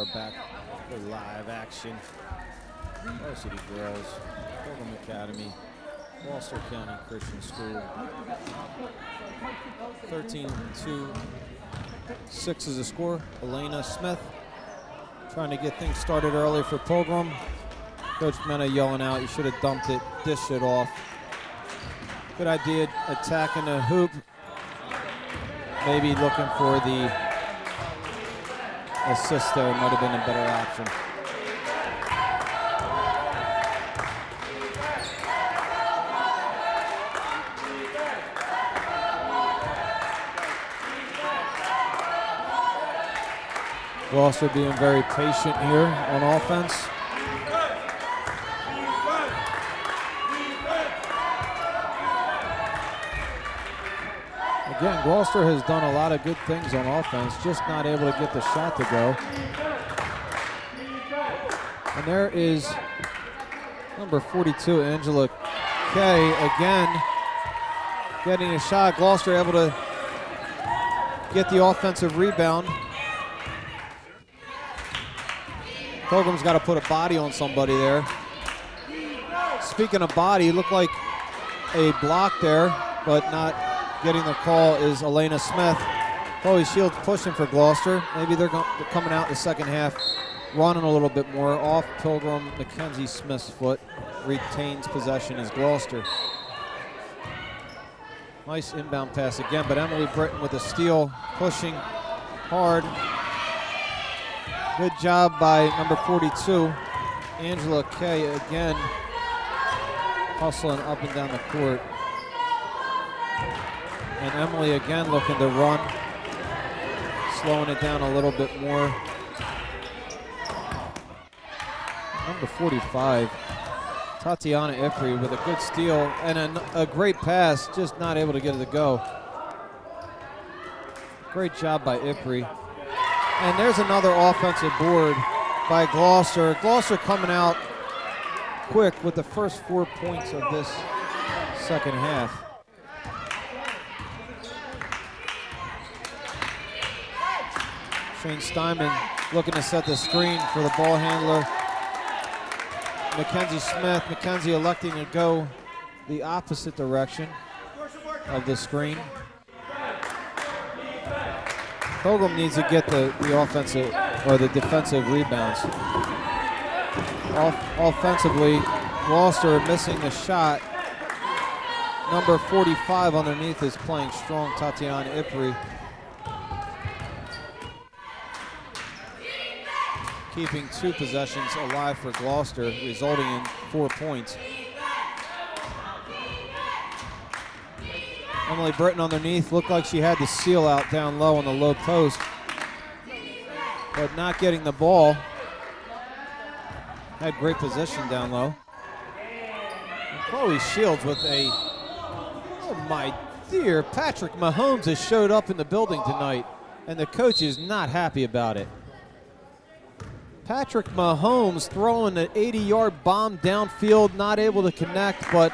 Speaker 5: are back for live action. Varsity Girls, Pilgrim Academy, Gloucester County Christian School. 13-2, 6 is the score. Elena Smith trying to get things started early for Pilgrim. Coach Mena yelling out, you should have dumped it, dish it off. Good idea attacking the hoop. Maybe looking for the assist there might have been a better option. Gloucester being very patient here on offense. Again, Gloucester has done a lot of good things on offense, just not able to get the shot to go. And there is number 42, Angela Kay, again getting a shot. Gloucester able to get the offensive rebound. Pilgrim's got to put a body on somebody there. Speaking of body, looked like a block there, but not getting the call is Elena Smith. Chloe Shields pushing for Gloucester. Maybe they're coming out in the second half, running a little bit more. Off Pilgrim, Mackenzie Smith's foot. Retains possession as Gloucester. Nice inbound pass again, but Emily Britton with a steal, pushing hard. Good job by number 42, Angela Kay, again hustling up and down the court. And Emily again looking to run, slowing it down a little bit more. Number 45, Tatiana Ipri with a good steal and a great pass, just not able to get it to go. Great job by Ipri. And there's another offensive board by Gloucester. Gloucester coming out quick with the first 4 points of this second half. Shane Steinman looking to set the screen for the ball handler. Mackenzie Smith. Mackenzie electing to go the opposite direction of the screen. Pilgrim needs to get the offensive or the defensive rebounds. Offensively, Gloucester missing the shot. Number 45 underneath is playing strong, Tatiana Ipri. Keeping 2 possessions alive for Gloucester, resulting in 4 points. Emily Britton underneath, looked like she had the seal out down low on the low post, but not getting the ball. Had great position down low. And Chloe Shields with a, oh my dear, Patrick Mahomes has showed up in the building tonight, and the coach is not happy about it. Patrick Mahomes throwing an 80-yard bomb downfield, not able to connect, but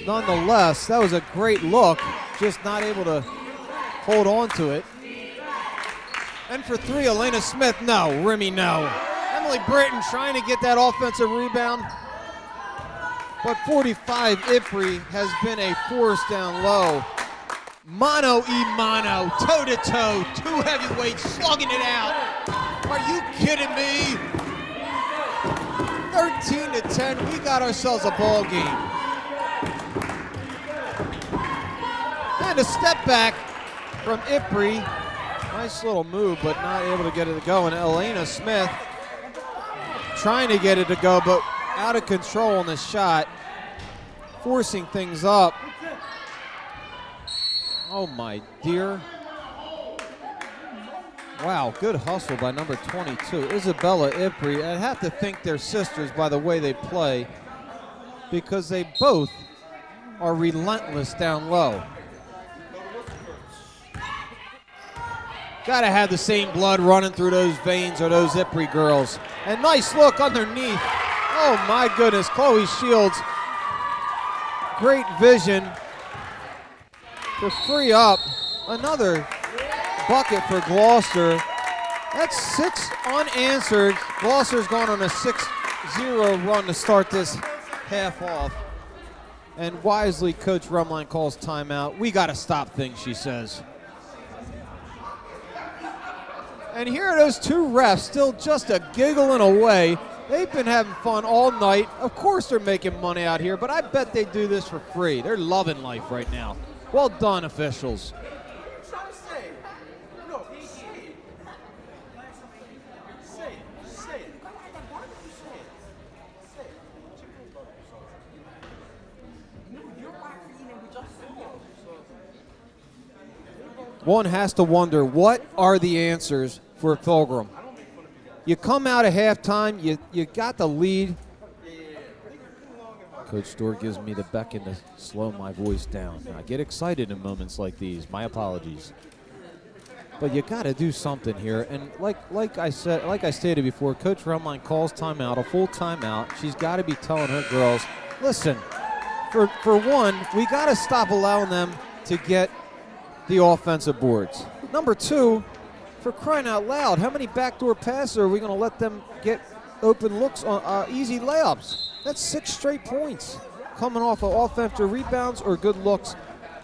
Speaker 5: nonetheless, that was a great look, just not able to hold on to it. And for 3, Elena Smith, no. Remy, no. Emily Britton trying to get that offensive rebound, but 45, Ipri, has been a force down low. Mano-y-mano, toe-to-toe, 2 heavyweights slugging it out. Are you kidding me? 13-10, we got ourselves a ball game. And a step back from Ipri. Nice little move, but not able to get it to go. And Elena Smith trying to get it to go, but out of control on the shot. Forcing things up. Oh my dear. Wow, good hustle by number 22, Isabella Ipri. I have to think they're sisters by the way they play, because they both are relentless down low. Gotta have the same blood running through those veins of those Ipri girls. And nice look underneath. Oh my goodness, Chloe Shields. Great vision to free up another bucket for Gloucester. That's 6 unanswered. Gloucester's gone on a 6-0 run to start this half off. And wisely, Coach Rumline calls timeout. We got to stop things, she says. And here are those two refs still just a giggling away. They've been having fun all night. Of course they're making money out here, but I bet they do this for free. They're loving life right now. Well done, officials. One has to wonder, what are the answers for Pilgrim? You come out at halftime, you got the lead. Coach Storr gives me the beckon to slow my voice down. I get excited in moments like these. My apologies. But you got to do something here. And like I stated before, Coach Rumline calls timeout, a full timeout. She's got to be telling her girls, listen, for one, we got to stop allowing them to get the offensive boards. Number two, for crying out loud, how many backdoor passes are we going to let them get open looks on easy layups? That's 6 straight points coming off of offensive rebounds or good looks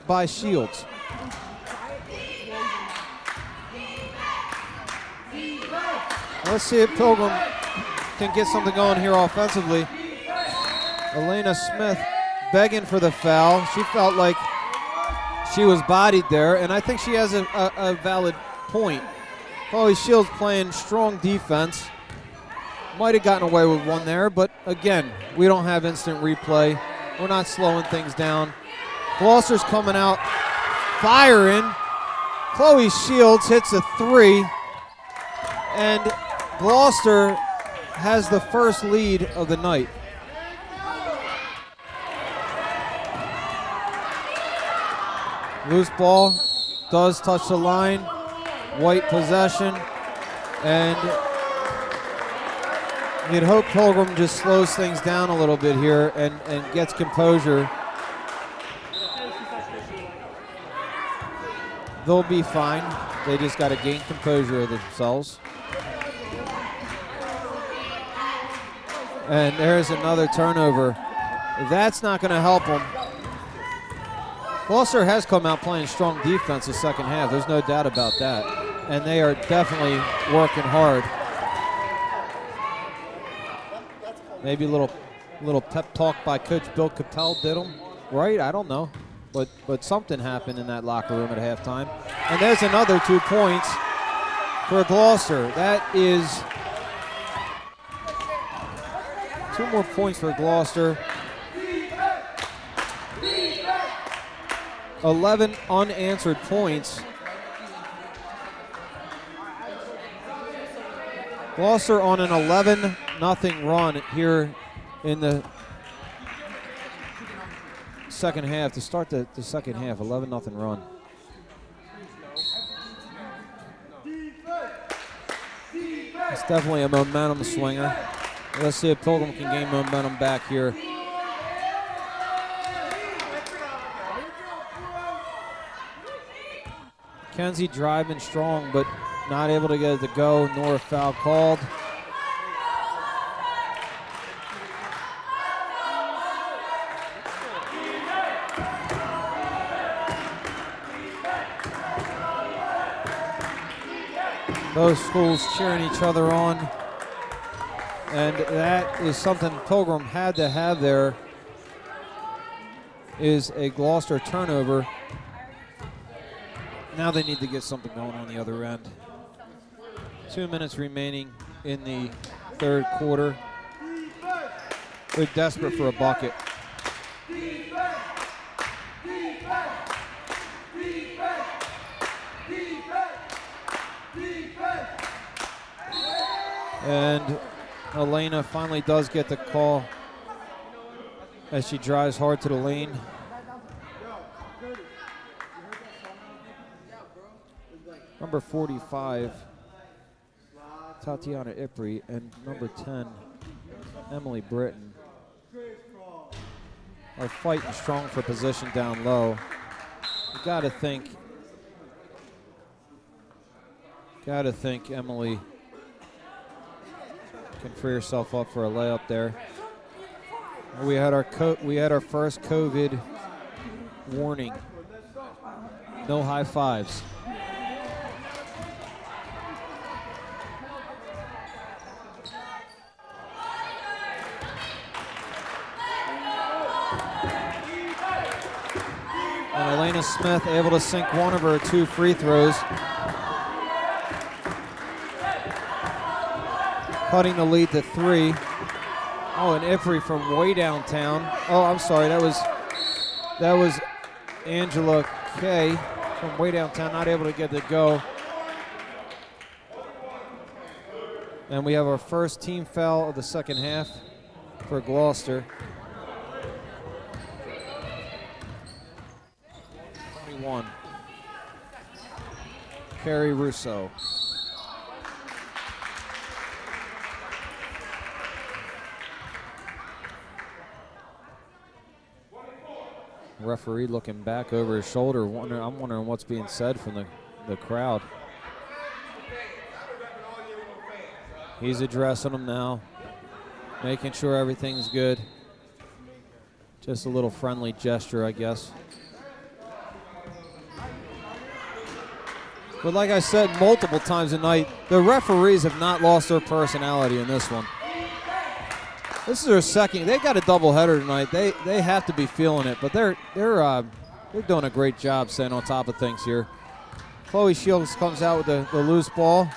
Speaker 5: by Shields. Let's see if Pilgrim can get something going here offensively. Elena Smith begging for the foul. She felt like she was bodied there, and I think she has a valid point. Chloe Shields playing strong defense. Might have gotten away with one there, but again, we don't have instant replay. We're not slowing things down. Gloucester's coming out firing. Chloe Shields hits a 3, and Gloucester has the first lead of the night. Loose ball does touch the line. White possession, and you'd hope Pilgrim just slows things down a little bit here and gets composure. They'll be fine. They just got to gain composure of themselves. And there's another turnover. That's not going to help them. Gloucester has come out playing strong defense the second half. There's no doubt about that. And they are definitely working hard. Maybe a little pep talk by Coach Bill Capel did them, right? I don't know. But something happened in that locker room at halftime. And there's another 2 points for Gloucester. That is 2 more points for Gloucester. 11 unanswered points. Gloucester on an 11-0 run here in the second half to start the second half. 11-0 run. It's definitely a momentum swinger. Let's see if Pilgrim can gain momentum back here. Kenzie driving strong, but not able to get it to go, nor a foul called. Both schools cheering each other on. And that is something Pilgrim had to have there, is a Gloucester turnover. Now they need to get something going on the other end. 2 minutes remaining in the third quarter. They're desperate for a bucket. And Elena finally does get the call as she drives hard to the lane. Number 45, Tatiana Ipri, and number 10, Emily Britton, are fighting strong for position down low. You got to think Gotta think Emily can free herself up for a layup there. We had our first COVID warning. No high fives. And Elena Smith able to sink one of her 2 free throws. Cutting the lead to 3. Oh, and Ifrey from way downtown. Oh, I'm sorry, that was Angela Kay from way downtown, not able to get it to go. And we have our first team foul of the second half for Gloucester. 21. Carrie Russo. Referee looking back over his shoulder. I'm wondering what's being said from the crowd. He's addressing them now, making sure everything's good. Just a little friendly gesture, I guess. But like I said multiple times tonight, the referees have not lost their personality in this one. This is their second. They got a doubleheader tonight. They have to be feeling it, but they're doing a great job staying on top of things here. Chloe Shields comes out with the loose ball.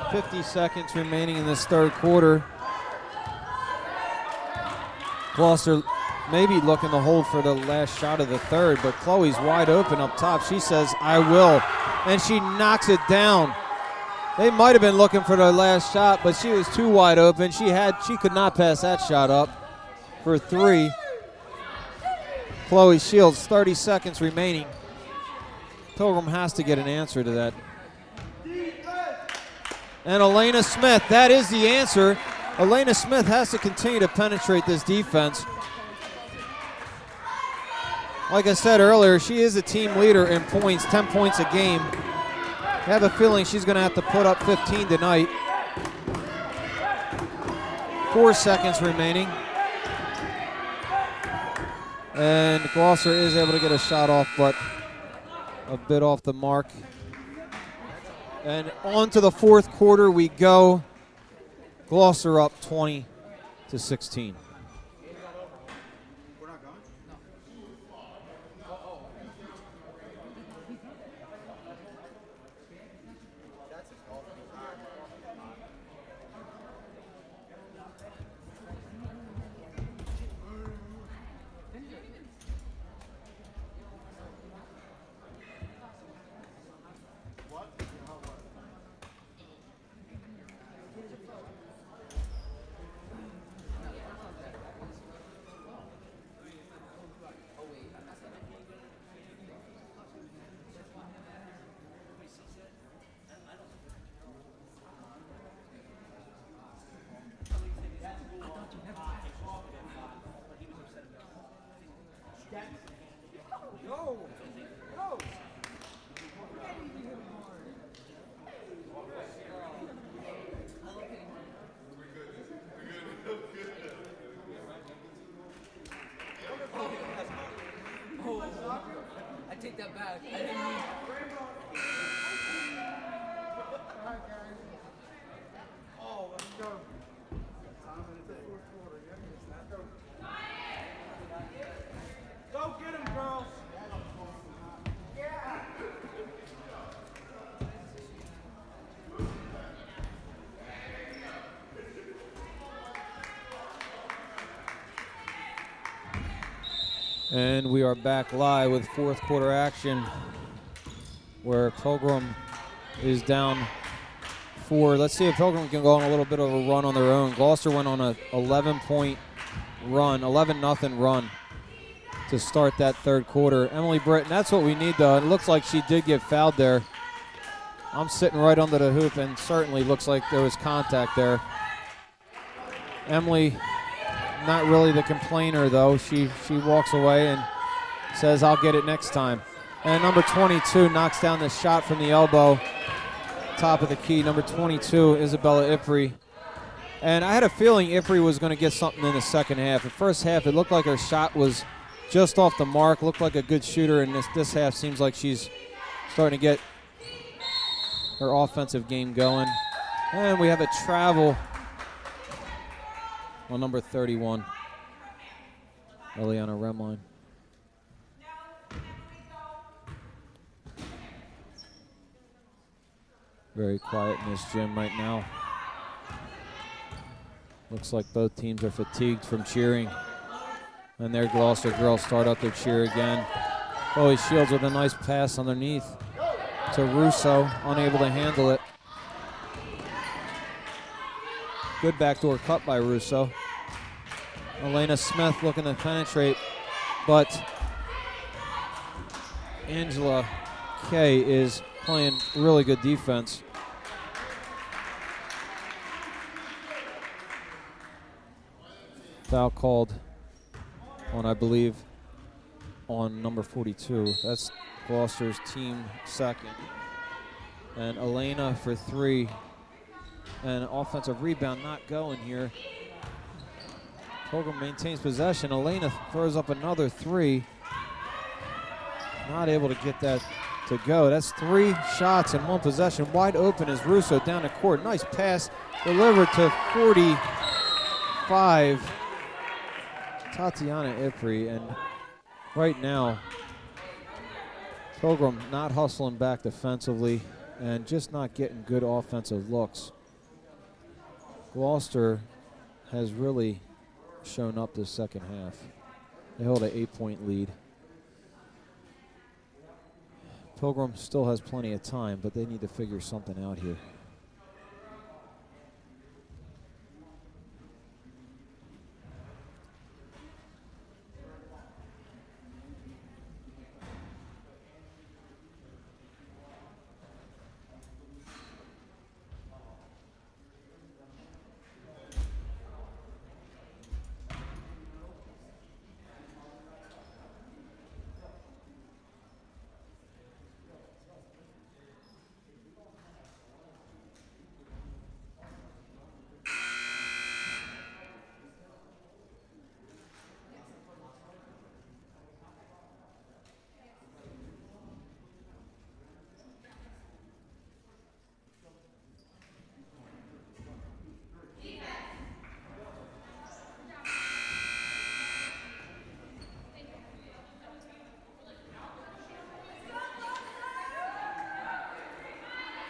Speaker 5: .50 seconds remaining in this third quarter. Gloucester maybe looking to hold for the last shot of the third, but Chloe's wide open up top. She says, I will, and she knocks it down. They might have been looking for their last shot, but she was too wide open. She could not pass that shot up for 3. Chloe Shields, 30 seconds remaining. Pilgrim has to get an answer to that. And Elena Smith, that is the answer. Elena Smith has to continue to penetrate this defense. Like I said earlier, she is a team leader in points, 10 points a game. I have a feeling she's going to have to put up 15 tonight. 4 seconds remaining. And Gloucester is able to get a shot off, but a bit off the mark. And on to the fourth quarter we go. Gloucester up 20-16.
Speaker 4: Take that back. I didn't mean.
Speaker 7: Oh, let's go. Fourth quarter. Go get him, girls.
Speaker 5: And we are back live with fourth quarter action where Pilgrim is down 4. Let's see if Pilgrim can go on a little bit of a run on their own. Gloucester went on a 11-point run, 11-0 run to start that third quarter. Emily Britton, that's what we need though. It looks like she did get fouled there. I'm sitting right under the hoop and certainly looks like there was contact there. Emily, not really the complainer though. She walks away and says, I'll get it next time. And number 22 knocks down the shot from the elbow, top of the key. Number 22, Isabella Ipri. And I had a feeling Ipri was going to get something in the second half. The first half, it looked like her shot was just off the mark, looked like a good shooter, and this half seems like she's starting to get her offensive game going. And we have a travel on number 31, Eliana Remline. Very quiet in this gym right now. Looks like both teams are fatigued from cheering. And their Gloucester girls start up their cheer again. Chloe Shields with a nice pass underneath to Russo, unable to handle it. Good backdoor cut by Russo. Elena Smith looking to penetrate, but Angela Kay is playing really good defense. Foul called on, I believe, on number 42. That's Gloucester's team second. And Elena for three. And offensive rebound not going here. Pilgrim maintains possession. Elena throws up another three. Not able to get that to go. That's 3 shots in one possession. Wide open is Russo down the court. Nice pass delivered to 45. Tatiana Ipri, and right now, Pilgrim not hustling back defensively and just not getting good offensive looks. Gloucester has really shown up this second half. They held an 8-point lead. Pilgrim still has plenty of time, but they need to figure something out here.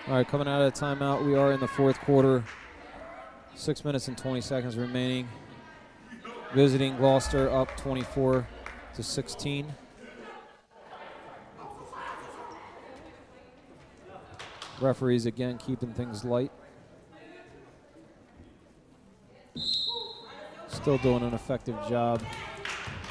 Speaker 5: All right, coming out of the timeout, we are in the fourth quarter. 6 minutes and 20 seconds remaining. Visiting Gloucester up 24-16. Referees again keeping things light. Still doing an effective job.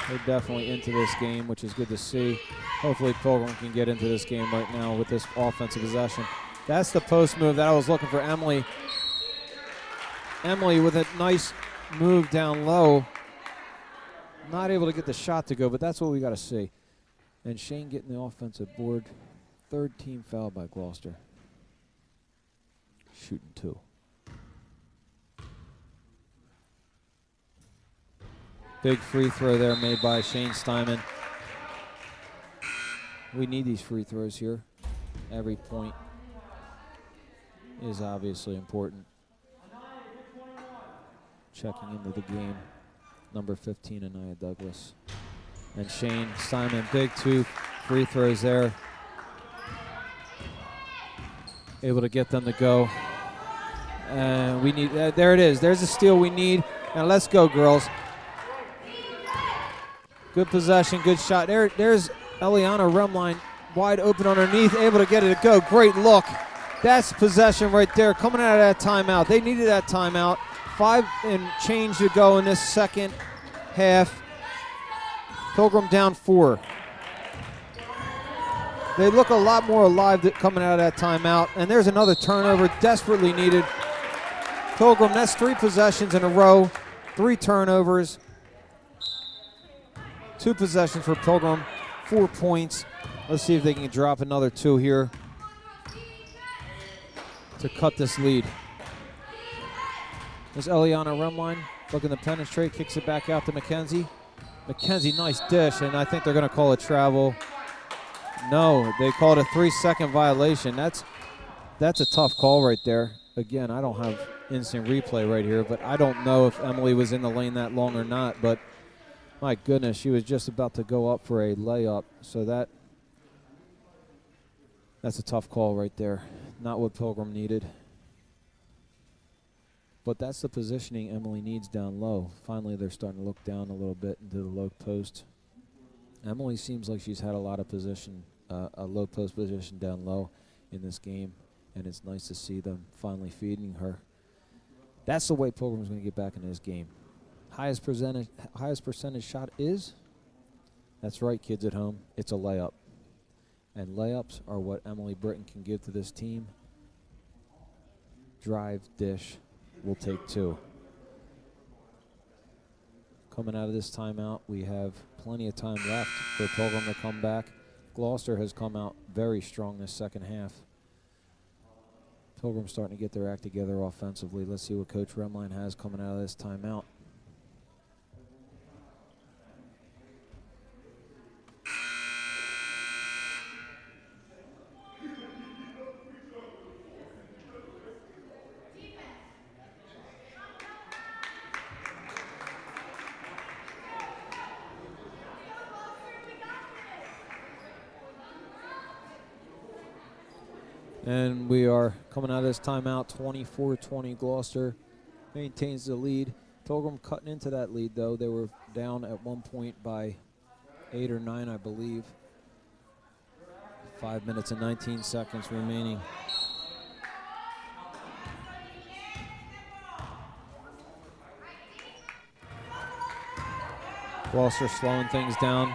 Speaker 5: They're definitely into this game, which is good to see. Hopefully Pilgrim can get into this game right now with this offensive possession. That's the post move that I was looking for Emily. Emily with a nice move down low. Not able to get the shot to go, but that's what we got to see. And Shane getting the offensive board. Third team foul by Gloucester. Shooting 2. Big free throw there made by Shane Steinman. We need these free throws here. Every point is obviously important. Checking into the game, number 15, Anaya Douglas. And Shane Steinman, big 2 free throws there. Able to get them to go. And we need, there it is. There's a steal we need. Now let's go, girls. Good possession, good shot. There's Eliana Remline wide open underneath, able to get it to go. Great look. That's possession right there coming out of that timeout. They needed that timeout. 5 and change to go in this second half. Pilgrim down 4. They look a lot more alive coming out of that timeout. And there's another turnover desperately needed. Pilgrim, that's 3 possessions in a row. 3 turnovers, 2 possessions for Pilgrim, 4 points. Let's see if they can drop another 2 here to cut this lead. There's Eliana Remline looking to penetrate, kicks it back out to McKenzie. McKenzie, nice dish, and I think they're going to call a travel. No, they called a 3-second violation. That's a tough call right there. Again, I don't have instant replay right here, but I don't know if Emily was in the lane that long or not, but my goodness, she was just about to go up for a layup, so that's a tough call right there. Not what Pilgrim needed. But that's the positioning Emily needs down low. Finally, they're starting to look down a little bit into the low post. Emily seems like she's had a lot of position, a low post position down low in this game, and it's nice to see them finally feeding her. That's the way Pilgrim's going to get back into this game. Highest percentage shot is, that's right, kids at home, it's a layup. And layups are what Emily Britton can give to this team. Drive, dish, we'll take 2. Coming out of this timeout, we have plenty of time left for Pilgrim to come back. Gloucester has come out very strong this second half. Pilgrim's starting to get their act together offensively. Let's see what Coach Remline has coming out of this timeout. And we are coming out of this timeout, 24-20. Gloucester maintains the lead. Pilgrim cutting into that lead, though. They were down at one point by 8 or 9, I believe. 5 minutes and 19 seconds remaining. Gloucester slowing things down.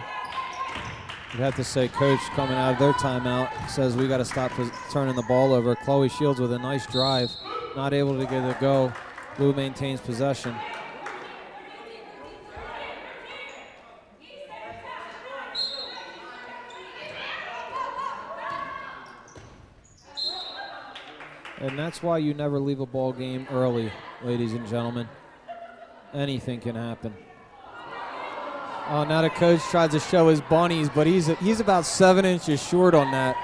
Speaker 5: You'd have to say Coach coming out of their timeout says we got to stop turning the ball over. Chloe Shields with a nice drive, not able to get it to go. Blue maintains possession. And that's why you never leave a ball game early, ladies and gentlemen. Anything can happen. Oh, now the coach tries to show his bunnies, but he's about 7 inches short on that.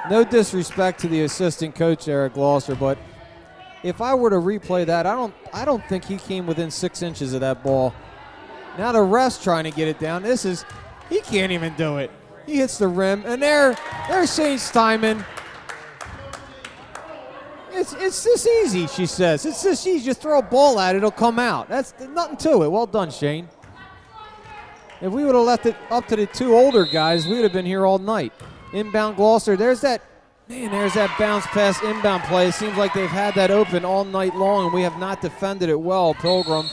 Speaker 5: No disrespect to the assistant coach there at Gloucester, but if I were to replay that, I don't think he came within 6 inches of that ball. Now the ref's trying to get it down. He can't even do it. He hits the rim, and there's Shane Steinman. It's this easy, she says. It's this easy. Just throw a ball at it, it'll come out. That's nothing to it. Well done, Shane. If we would have left it up to the 2 older guys, we would have been here all night. Inbound Gloucester. There's that bounce pass inbound play. It seems like they've had that open all night long, and we have not defended it well, Pilgrim.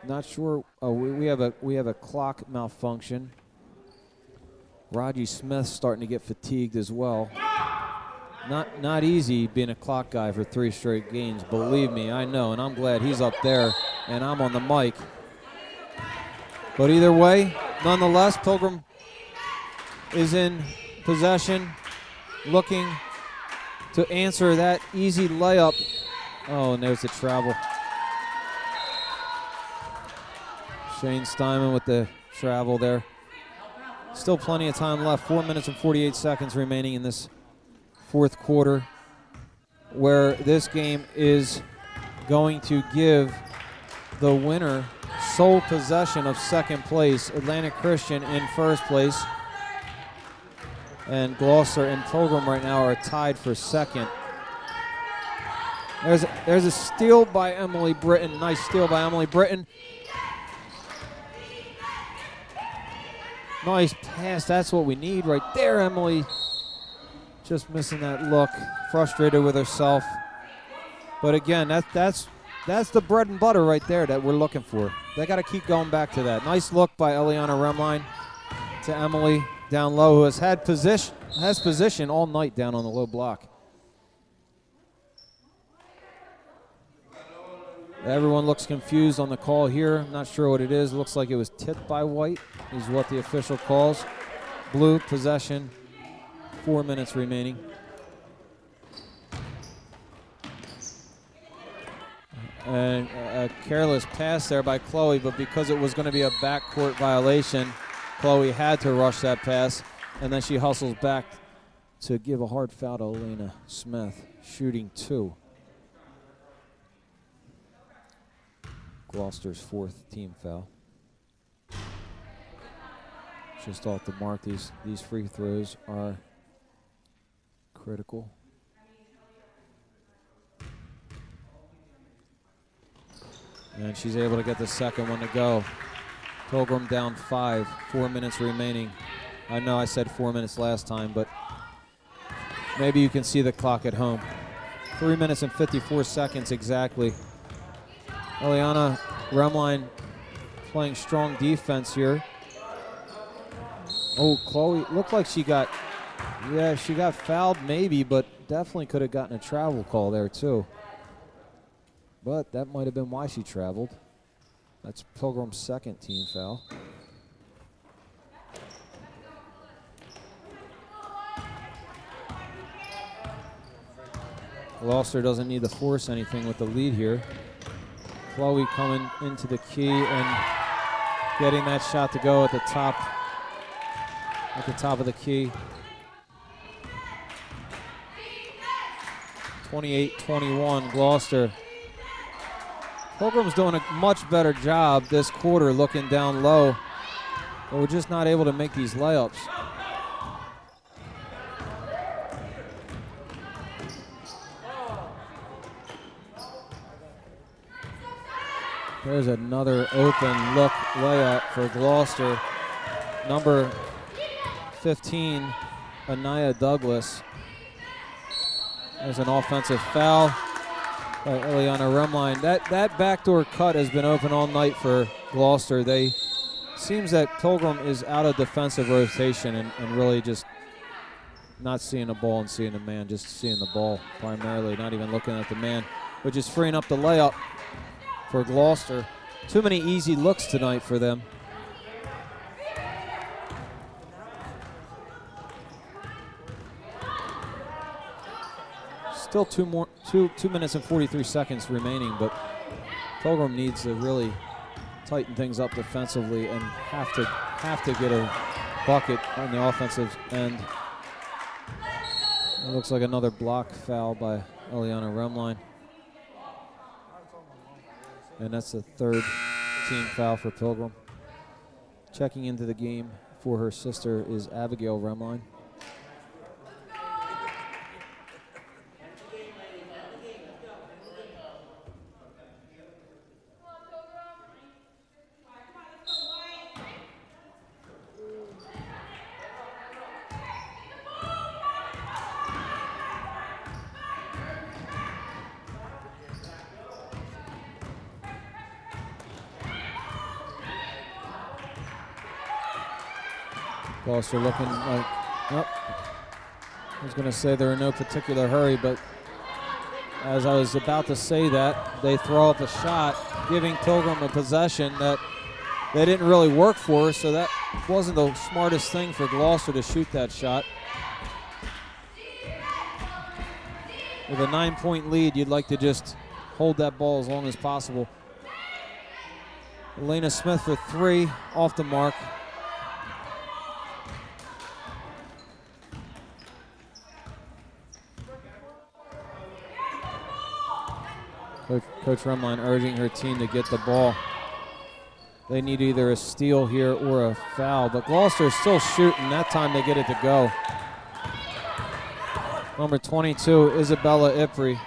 Speaker 5: Not sure. Oh, we have a clock malfunction. Raji Smith's starting to get fatigued as well. Not easy being a clock guy for 3 straight games. Believe me, I know, and I'm glad he's up there and I'm on the mic. But either way, nonetheless, Pilgrim is in possession, looking to answer that easy layup. Oh, and there's the travel. Shane Steinman with the travel there. Still plenty of time left. 4 minutes and 48 seconds remaining in this fourth quarter, where this game is going to give the winner sole possession of second place. Atlantic Christian in first place, and Gloucester and Pilgrim right now are tied for second. There's a steal by Emily Britton. Nice steal by Emily Britton. Nice pass. That's what we need right there, Emily. Just missing that look. Frustrated with herself. But again, that's the bread and butter right there that we're looking for. They got to keep going back to that. Nice look by Eliana Remline to Emily down low, who has position all night down on the low block. Everyone looks confused on the call here. I'm not sure what it is. Looks like it was tipped by white is what the official calls. Blue possession, 4 minutes remaining. And a careless pass there by Chloe, but because it was going to be a backcourt violation, Chloe had to rush that pass, and then she hustles back to give a hard foul to Elena Smith, shooting 2. Gloucester's 4th team foul. Just off the mark, these free throws are critical. And she's able to get the second one to go. Pilgrim down 5, 4 minutes remaining. I know I said 4 minutes last time, but maybe you can see the clock at home. 3 minutes and 54 seconds exactly. Eliana Remline playing strong defense here. Oh, Chloe, looked like she got fouled maybe, but definitely could have gotten a travel call there too. But that might have been why she traveled. That's Pilgrim's 2nd team foul. Gloucester doesn't need to force anything with the lead here. Chloe coming into the key and getting that shot to go at the top of the key. 28-21 Gloucester. Pilgrim's doing a much better job this quarter looking down low, but we're just not able to make these layups. There's another open look layup for Gloucester. Number 15, Anaya Douglas. There's an offensive foul by Eliana Remline. That backdoor cut has been open all night for Gloucester. Seems that Pilgrim is out of defensive rotation and really just not seeing the ball and seeing the man, just seeing the ball primarily, not even looking at the man, which is freeing up the layup for Gloucester. Too many easy looks tonight for them. Still 2 minutes and 43 seconds remaining, but Pilgrim needs to really tighten things up defensively and have to get a bucket on the offensive end. It looks like another block foul by Eliana Remline. And that's the 3rd team foul for Pilgrim. Checking into the game for her sister is Abigail Remline. Gloucester looking like, I was going to say they're in no particular hurry, but as I was about to say that, they throw up a shot, giving Pilgrim a possession that they didn't really work for, so that wasn't the smartest thing for Gloucester to shoot that shot. With a 9-point lead, you'd like to just hold that ball as long as possible. Elena Smith for 3, off the mark. Coach Remline urging her team to get the ball. They need either a steal here or a foul, but Gloucester is still shooting. That time they get it to go. Number 22, Isabella Ipri.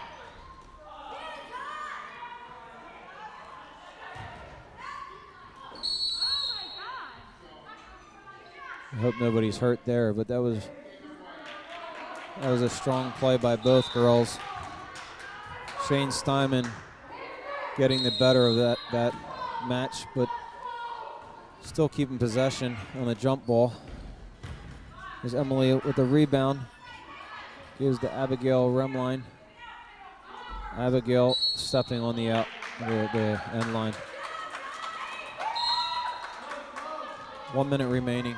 Speaker 5: I hope nobody's hurt there, but that was a strong play by both girls. Shane Steinman getting the better of that match, but still keeping possession on a jump ball. There's Emily with the rebound. Gives to Abigail Remline. Abigail stepping on the the end line. 1 minute remaining.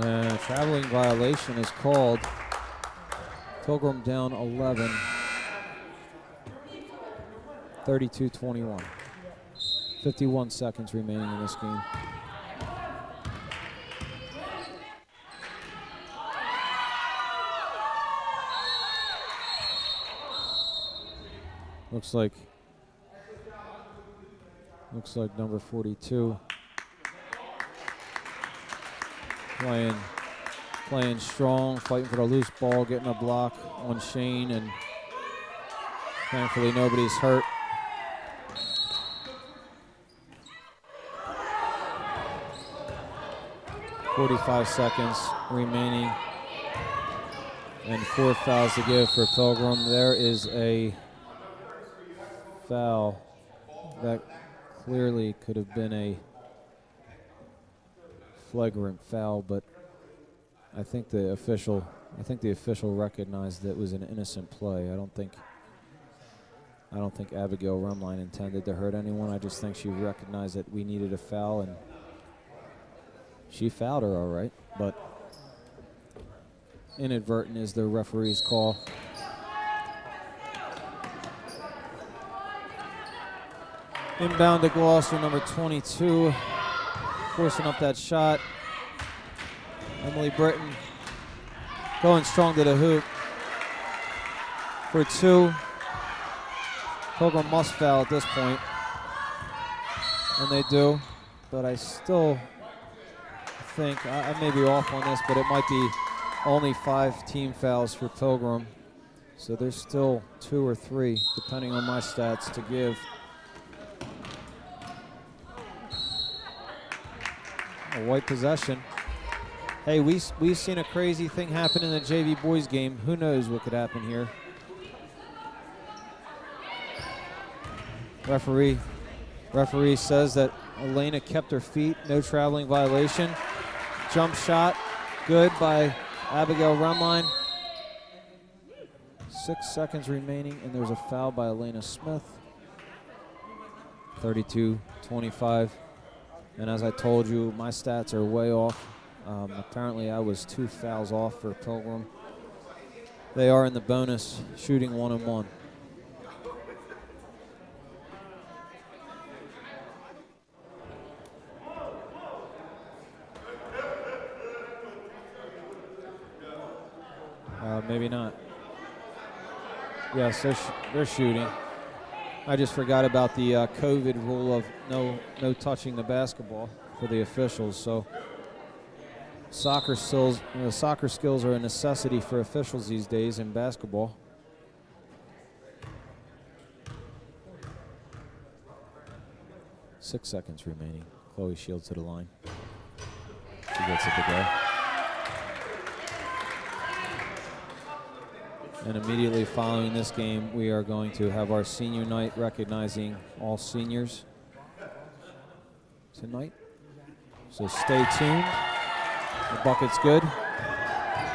Speaker 5: And traveling violation is called. Pilgrim down 11. 32-21. 51 seconds remaining in this game. Looks like number 42 playing strong, fighting for the loose ball, getting a block on Shane, and thankfully nobody's hurt. .45 seconds remaining and 4 fouls to give for Pilgrim. There is a foul that clearly could have been a flagrant foul, but I think the official recognized that it was an innocent play. I don't think Abigail Rumline intended to hurt anyone. I just think she recognized that we needed a foul, and she fouled her all right, but inadvertent is the referee's call. Inbound to Gloucester, number 22, forcing up that shot. Emily Britton going strong to the hoop for 2. Pilgrim must foul at this point, and they do, but I still think, I may be off on this, but it might be only 5 team fouls for Pilgrim, so there's still 2 or 3, depending on my stats, to give. A white possession. Hey, we've seen a crazy thing happen in the JV boys game. Who knows what could happen here? Referee says that Elena kept her feet. No traveling violation. Jump shot, good by Abigail Rumline. 6 seconds remaining, and there's a foul by Elena Smith. 32-25. And as I told you, my stats are way off. Apparently I was 2 fouls off for Pilgrim. They are in the bonus, shooting 1-and-1. Maybe not. Yes, they're shooting. I just forgot about the COVID rule of no touching the basketball for the officials. So soccer skills are a necessity for officials these days in basketball. Six seconds remaining. Chloe Shields to the line. She gets it to go. And immediately following this game, we are going to have our senior night recognizing all seniors tonight. So stay tuned. The bucket's good.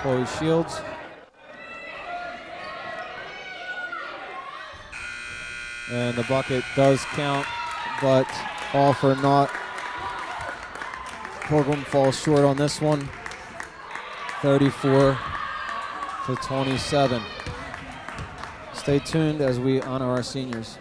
Speaker 5: Chloe Shields. And the bucket does count, but all for naught. Pilgrim falls short on this one. 34-27. Stay tuned as we honor our seniors.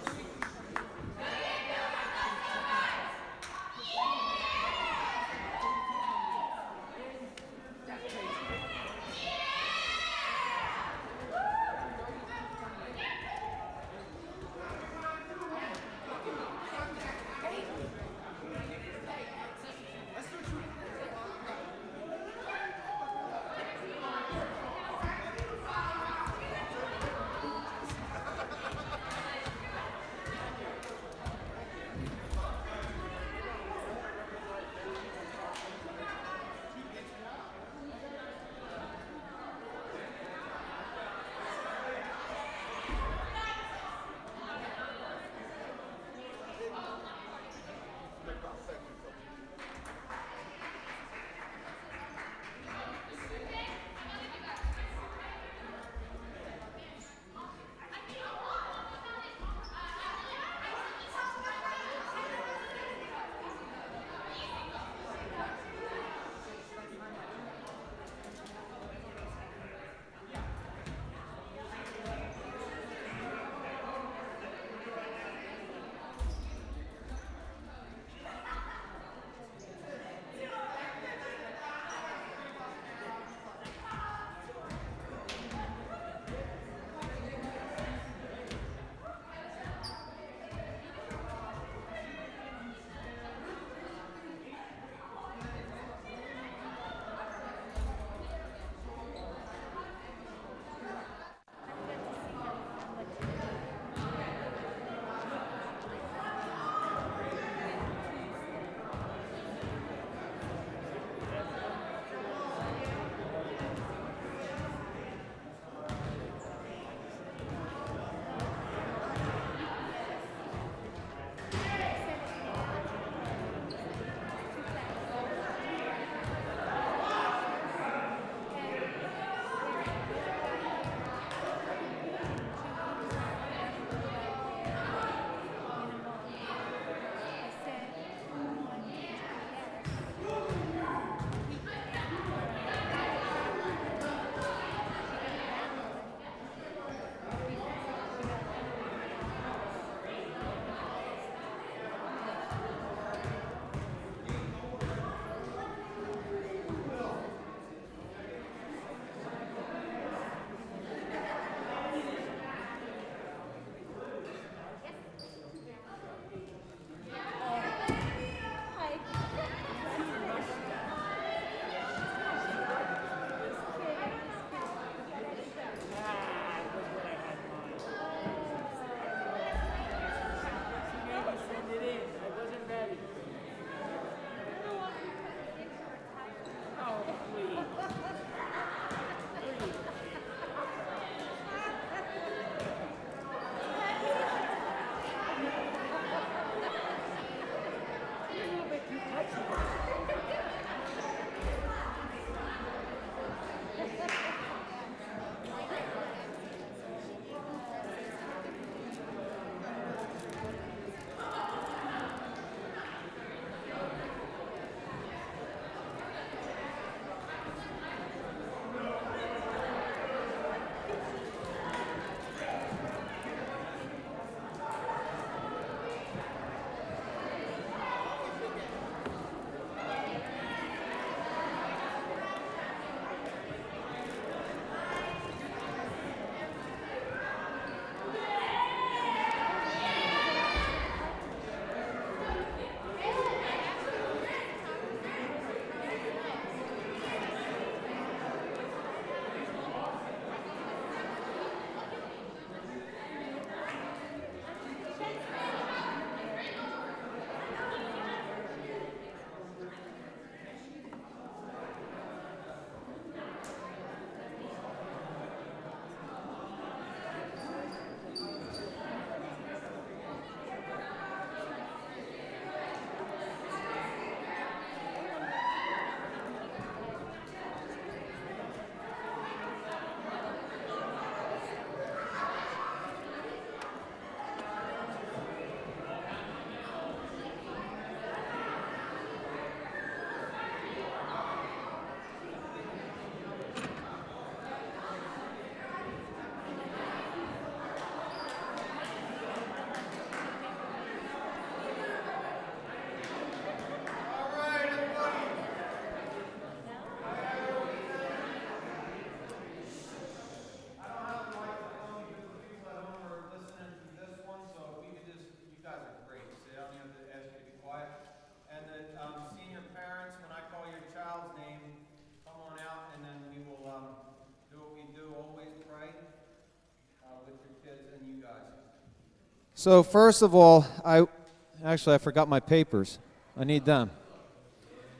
Speaker 5: So first of all, I forgot my papers. I need them.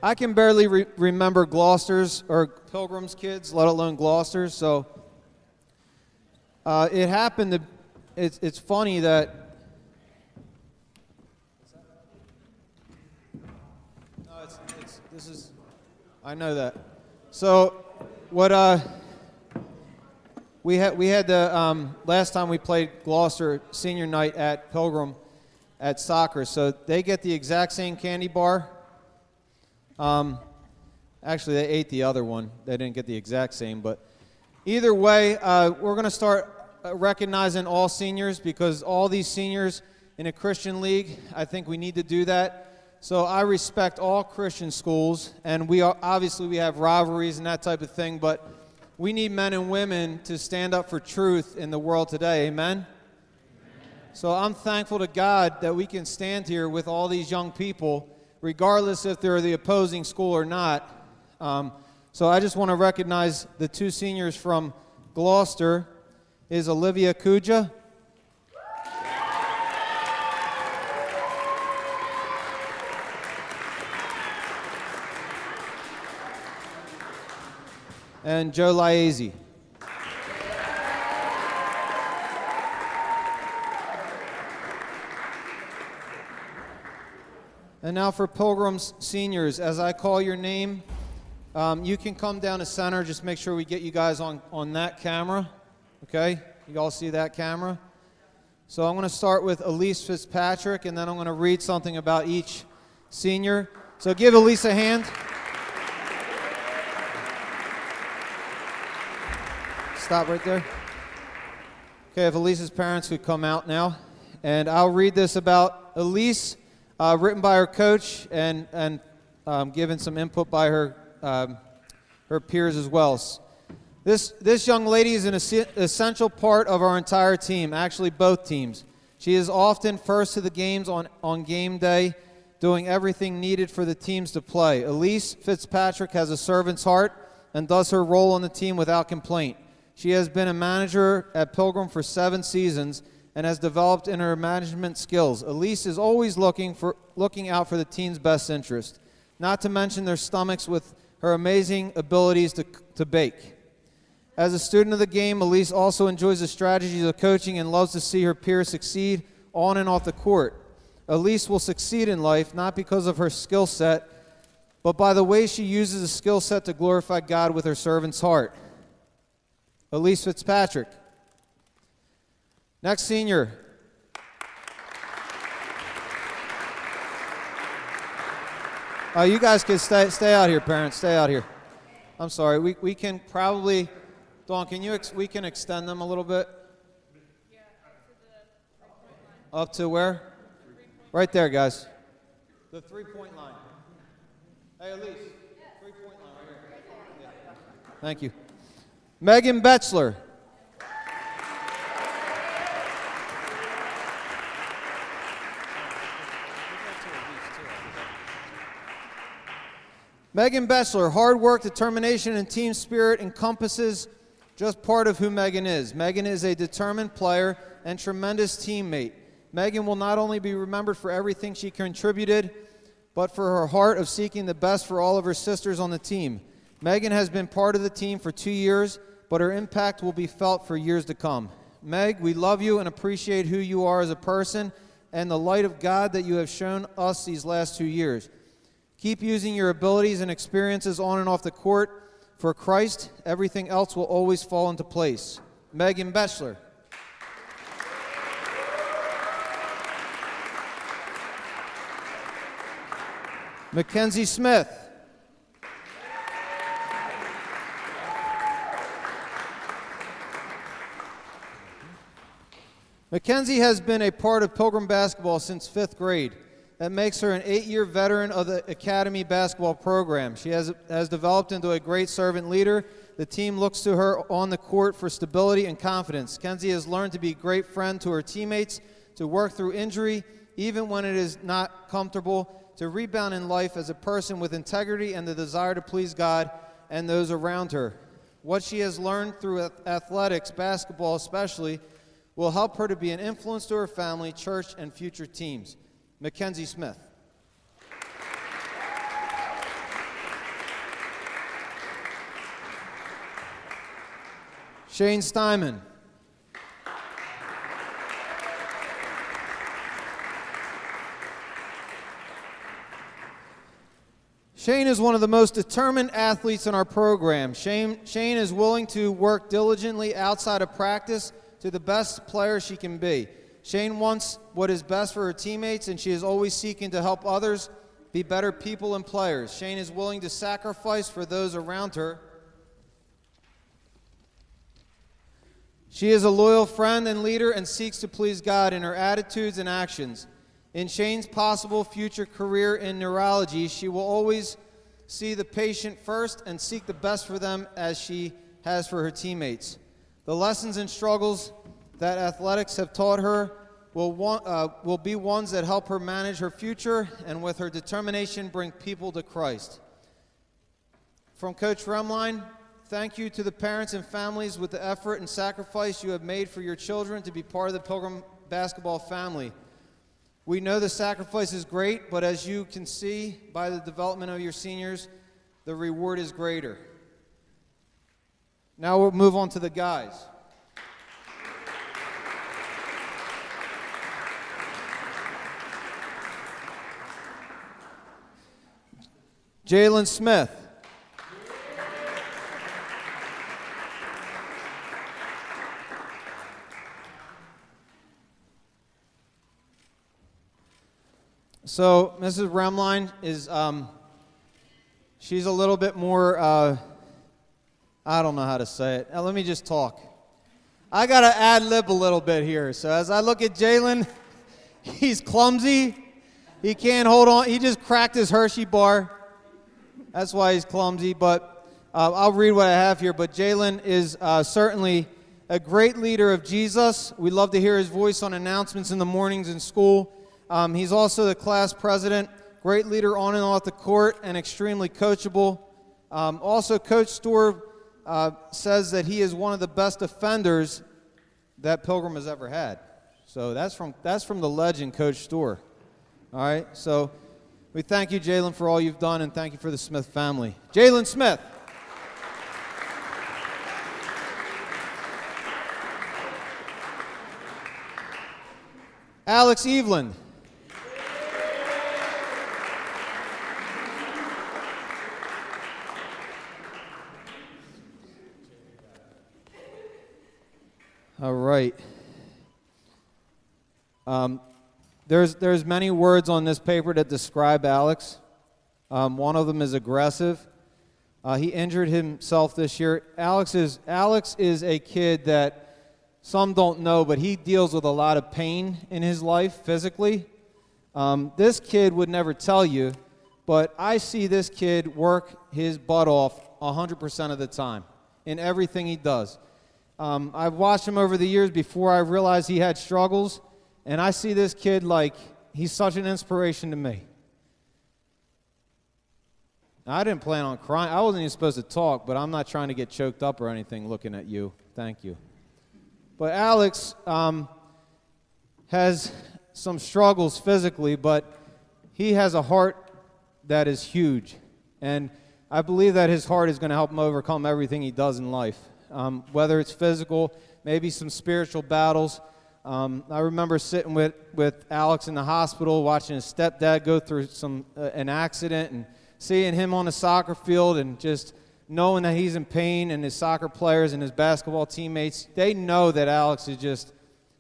Speaker 5: I can barely remember Gloucester's or Pilgrim's kids, let alone Gloucester's. So it happened to. It's funny that. No, this is. I know that. So what we had the last time we played Gloucester senior night at Pilgrim at soccer. So they get the exact same candy bar. Actually, they ate the other one. They didn't get the exact same, but either way, we're going to start recognizing all seniors because all these seniors in a Christian league, I think we need to do that. So I respect all Christian schools, and we have rivalries and that type of thing, but we need men and women to stand up for truth in the world today. Amen? So I'm thankful to God that we can stand here with all these young people, regardless if they're the opposing school or not. So I just want to recognize the two seniors from Gloucester is Olivia Kuja. And Joe Liazy. And now for Pilgrim's seniors, as I call your name, you can come down to center. Just make sure we get you guys on that camera. Okay? You all see that camera? So I'm going to start with Elise Fitzpatrick, and then I'm going to read something about each senior. So give Elise a hand. Stop right there. Okay, if Elise's parents could come out now. And I'll read this about Elise, written by her coach and given some input by her peers as well. This young lady is an essential part of our entire team, actually both teams. She is often first to the games on game day, doing everything needed for the teams to play. Elise Fitzpatrick has a servant's heart and does her role on the team without complaint. She has been a manager at Pilgrim for 7 seasons and has developed in her management skills. Elise is always looking out for the team's best interest, not to mention their stomachs with her amazing abilities to bake. As a student of the game, Elise also enjoys the strategies of coaching and loves to see her peers succeed on and off the court. Elise will succeed in life not because of her skill set, but by the way she uses the skill set to glorify God with her servant's heart. Elise Fitzpatrick. Next senior. You guys can stay out here, parents. Stay out here. I'm sorry. We can probably, Dawn, we can extend them a little bit? Yeah, up to where? Right there, guys. The 3-point line. Hey, Elise. 3-point line right here. Yeah. Thank you. Megan Betzler. Megan Betzler, hard work, determination, and team spirit encompasses just part of who Megan is. Megan is a determined player and tremendous teammate. Megan will not only be remembered for everything she contributed, but for her heart of seeking the best for all of her sisters on the team. Megan has been part of the team for 2 years, but her impact will be felt for years to come. Meg, we love you and appreciate who you are as a person and the light of God that you have shown us these last 2 years. Keep using your abilities and experiences on and off the court for Christ. Everything else will always fall into place. Megan Betzler. Mackenzie Smith. Mackenzie has been a part of Pilgrim basketball since 5th grade. That makes her an 8-year veteran of the Academy basketball program. She has developed into a great servant leader. The team looks to her on the court for stability and confidence. Kenzie has learned to be a great friend to her teammates, to work through injury, even when it is not comfortable, to rebound in life as a person with integrity and the desire to please God and those around her. What she has learned through athletics, basketball especially, will help her to be an influence to her family, church, and future teams. Mackenzie Smith. Shane Steinman. Shane is one of the most determined athletes in our program. Shane is willing to work diligently outside of practice to the best player she can be. Shane wants what is best for her teammates, and she is always seeking to help others be better people and players. Shane is willing to sacrifice for those around her. She is a loyal friend and leader and seeks to please God in her attitudes and actions. In Shane's possible future career in neurology, she will always see the patient first and seek the best for them as she has for her teammates. The lessons and struggles that athletics have taught her will be ones that help her manage her future and with her determination bring people to Christ. From Coach Remline, thank you to the parents and families with the effort and sacrifice you have made for your children to be part of the Pilgrim basketball family. We know the sacrifice is great, but as you can see by the development of your seniors, the reward is greater. Now we'll move on to the guys. Jalen Smith. So Mrs. Remline is, she's a little bit more, I don't know how to say it. Let me just talk. I got to ad-lib a little bit here. So as I look at Jalen, he's clumsy. He can't hold on. He just cracked his Hershey bar. That's why he's clumsy. But I'll read what I have here. But Jalen is certainly a great leader of Jesus. We love to hear his voice on announcements in the mornings in school. He's also the class president, great leader on and off the court, and extremely coachable. Also, Coach Storr says that he is one of the best defenders that Pilgrim has ever had. So that's from the legend, Coach Storr. All right, so we thank you, Jalen, for all you've done, and thank you for the Smith family. Jalen Smith. Alex Eveland. All right. There's many words on this paper that describe Alex. One of them is aggressive. He injured himself this year. Alex is a kid that some don't know, but he deals with a lot of pain in his life physically. This kid would never tell you, but I see this kid work his butt off 100% of the time in everything he does. I've watched him over the years before I realized he had struggles, and I see this kid like he's such an inspiration to me. Now, I didn't plan on crying. I wasn't even supposed to talk, but I'm not trying to get choked up or anything looking at you. Thank you. But Alex has some struggles physically, but he has a heart that is huge, and I believe that his heart is going to help him overcome everything he does in life. Whether it's physical, maybe some spiritual battles. I remember sitting with Alex in the hospital, watching his stepdad go through an accident and seeing him on the soccer field and just knowing that he's in pain, and his soccer players and his basketball teammates, they know that Alex is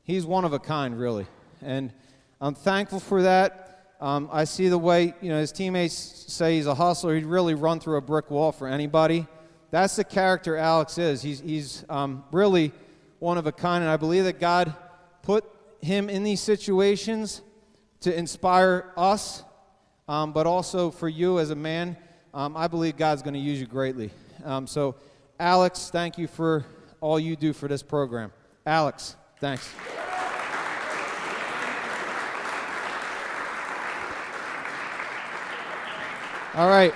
Speaker 5: he's one of a kind, really. And I'm thankful for that. I see the way, his teammates say he's a hustler. He'd really run through a brick wall for anybody. That's the character Alex is. He's really one of a kind, and I believe that God put him in these situations to inspire us, but also for you as a man. I believe God's going to use you greatly. So, Alex, thank you for all you do for this program. Alex, thanks. All right.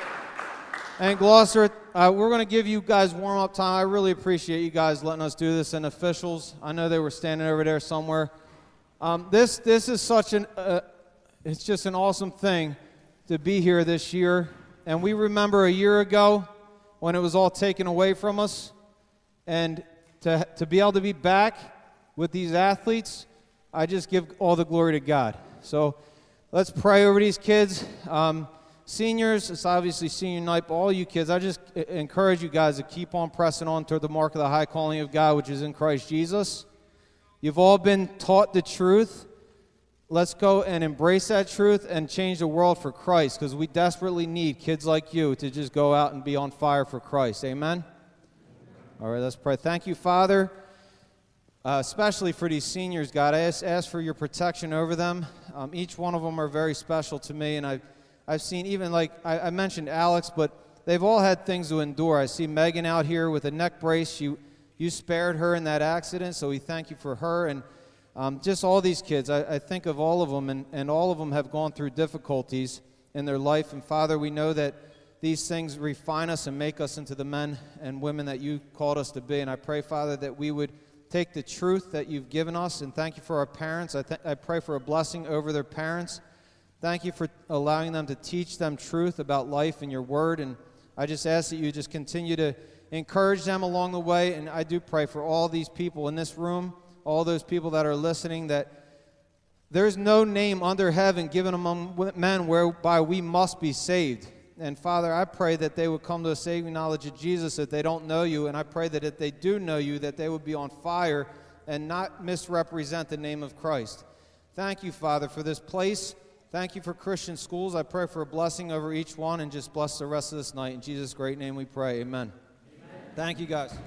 Speaker 5: And Gloucester, we're going to give you guys warm-up time. I really appreciate you guys letting us do this. And officials, I know they were standing over there somewhere. This is such it's just an awesome thing to be here this year. And we remember a year ago when it was all taken away from us. And to be able to be back with these athletes, I just give all the glory to God. So let's pray over these kids. Seniors, it's obviously senior night, but all you kids, I just encourage you guys to keep on pressing on toward the mark of the high calling of God, which is in Christ Jesus. You've all been taught the truth. Let's go and embrace that truth and change the world for Christ, because we desperately need kids like you to just go out and be on fire for Christ. Amen? All right, let's pray. Thank you, Father, especially for these seniors, God. I ask for your protection over them. Each one of them are very special to me, and I've seen even, like, I mentioned Alex, but they've all had things to endure. I see Megan out here with a neck brace. You spared her in that accident, so we thank you for her. And just all these kids, I think of all of them, and all of them have gone through difficulties in their life. And, Father, we know that these things refine us and make us into the men and women that you called us to be. And I pray, Father, that we would take the truth that you've given us, and thank you for our parents. I pray for a blessing over their parents. Thank you for allowing them to teach them truth about life and your word. And I just ask that you just continue to encourage them along the way. And I do pray for all these people in this room, all those people that are listening, that there's no name under heaven given among men whereby we must be saved. And Father, I pray that they would come to a saving knowledge of Jesus if they don't know you. And I pray that if they do know you, that they would be on fire and not misrepresent the name of Christ. Thank you, Father, for this place. Thank you for Christian schools. I pray for a blessing over each one, and just bless the rest of this night. In Jesus' great name we pray. Amen. Thank you, guys.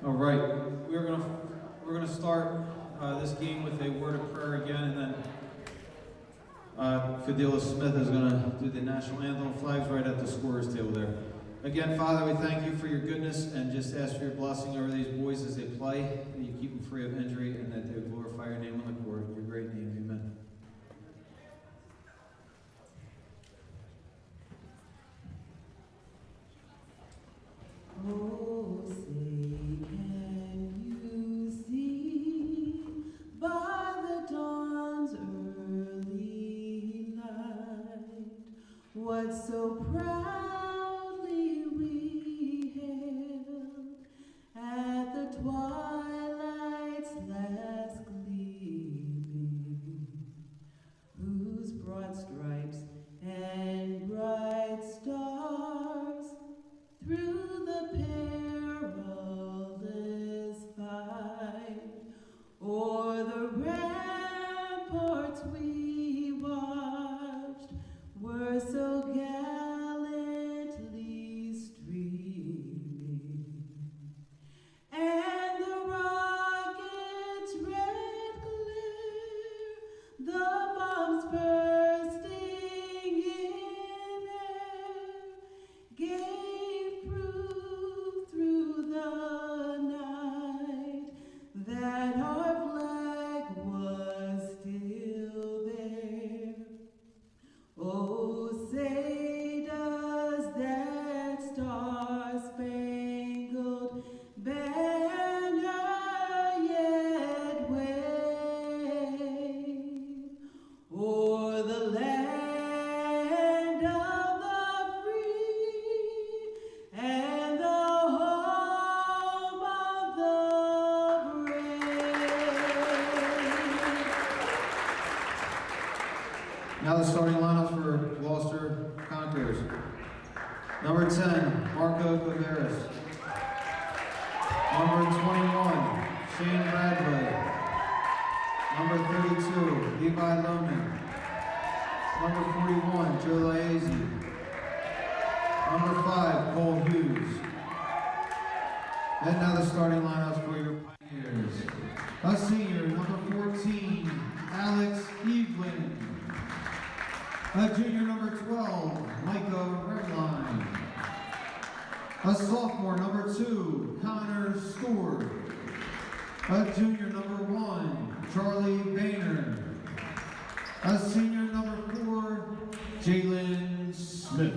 Speaker 1: All right, we're gonna start this game with a word of prayer again, and then Fadila Smith is gonna do the national anthem. Flags right at the scorer's table there. Again, Father, we thank you for your goodness and just ask for your blessing over these boys as they play, that you keep them free of injury, and that they glorify your name on the court. Your great name, amen.
Speaker 10: Oh, say can you see by the dawn's early light what so proudly we hailed at the twilight's last gleaming, whose broad stripes and bright stars through the perilous fight, o'er the ramparts we watched, were so gallantly streaming, and the rocket's red glare, the bombs bursting in air, gave proof through the night that our flag was still there. Oh, say does that star-spangled banner yet wave o'er the land of the free and the home of the brave?
Speaker 1: Now the starting lineups for Gloucester Conquerors. Number 10, Marco Caveras. Number 21, Shane Bradley. Number 32, Levi Lohman. Number 41, Joe Laezi. Number 5, Cole Hughes. And now the starting lineups for your Pioneers. A senior, number 14, Alex Evelyn. A junior, number 12, Micah Redline. A sophomore, number 2, Connor Stewart. A junior, number 1, Charlie Boehner. A senior, number 4, Jalen Smith.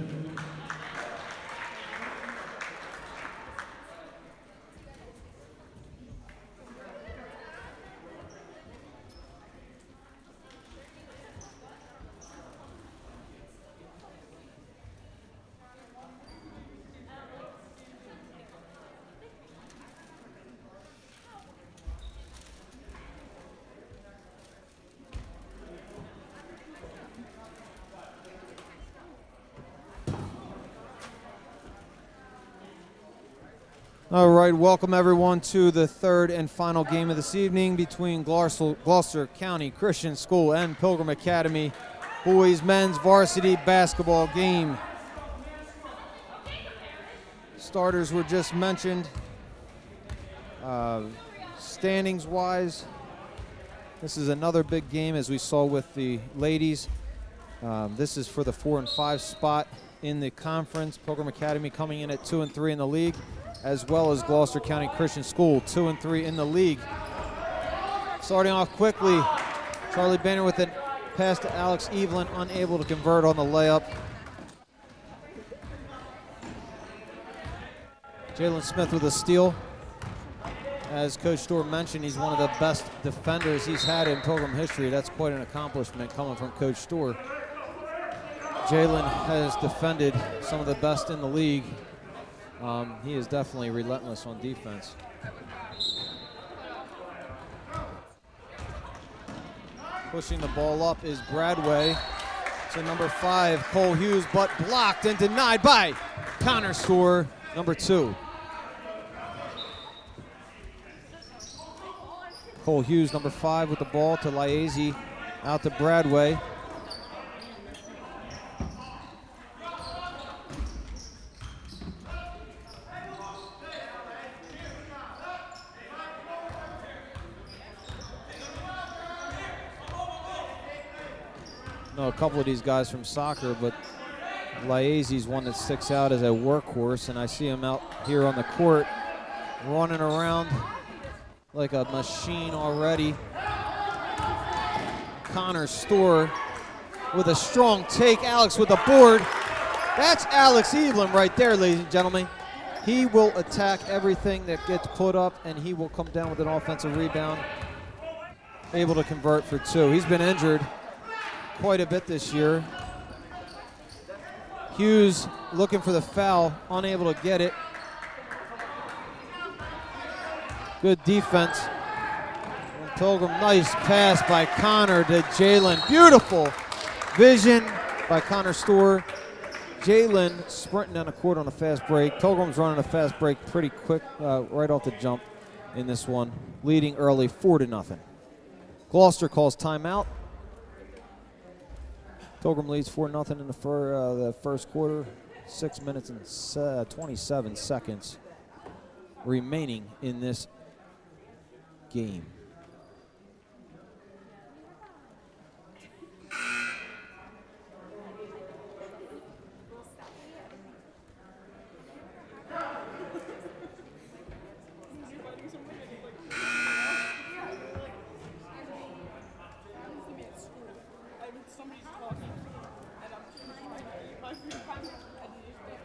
Speaker 5: All right, welcome everyone to the third and final game of this evening between Gloucester County Christian School and Pilgrim Academy boys men's varsity basketball game. Starters were just mentioned. Standings wise, this is another big game as we saw with the ladies. This is for the 4 and 5 spot in the conference. Pilgrim Academy coming in at 2 and 3 in the league, as well as Gloucester County Christian School, 2 and 3 in the league. Starting off quickly, Charlie Boehner with a pass to Alex Evelyn, unable to convert on the layup. Jalen Smith with a steal. As Coach Storr mentioned, he's one of the best defenders he's had in Pilgrim history. That's quite an accomplishment coming from Coach Storr. Jalen has defended some of the best in the league. He is definitely relentless on defense. Pushing the ball up is Bradway to number 5, Cole Hughes, but blocked and denied by Connor Storr, number 2. Cole Hughes, number 5, with the ball to Laezi, out to Bradway. know a couple of these guys from soccer, but Laezi's one that sticks out as a workhorse, and I see him out here on the court running around like a machine already. Connor Storr with a strong take. Alex with the board. That's Alex Evelyn right there, ladies and gentlemen. He will attack everything that gets put up, and he will come down with an offensive rebound, able to convert for 2. He's been injured quite a bit this year. Hughes looking for the foul, unable to get it. Good defense. And Pilgrim, nice pass by Connor to Jalen. Beautiful vision by Connor Storr. Jalen sprinting down the court on a fast break. Pilgrim's running a fast break pretty quick right off the jump in this one, leading early 4-0. Gloucester calls timeout. Pilgrim leads 4-0 in the first quarter. 6 minutes and 27 seconds remaining in this game.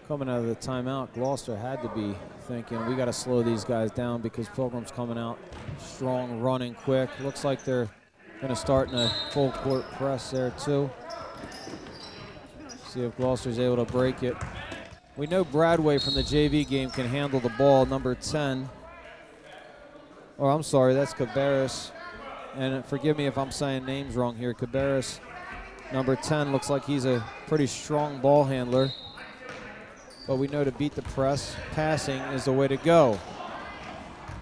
Speaker 5: Coming out of the timeout, Gloucester had to be thinking, we got to slow these guys down because Pilgrim's coming out strong, running quick. Looks like they're going to start in a full court press there too. See if Gloucester's able to break it. We know Bradway from the JV game can handle the ball, number 10. Or I'm sorry, that's Cabarrus. And forgive me if I'm saying names wrong here. Cabarrus, number 10, looks like he's a pretty strong ball handler. But we know to beat the press, passing is the way to go.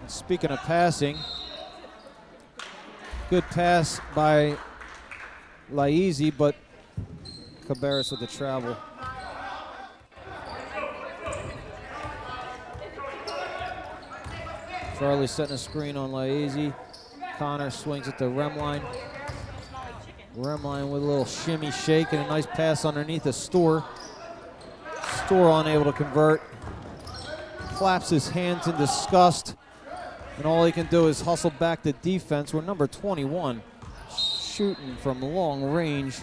Speaker 5: And speaking of passing, good pass by Laezi, but Cabarrus with the travel. Charlie setting a screen on Laezi. Connor swings at the rim line. Rim line with a little shimmy shake and a nice pass underneath the Storr. Storr unable to convert. Claps his hands in disgust. And all he can do is hustle back to defense. We're number 21 shooting from long range.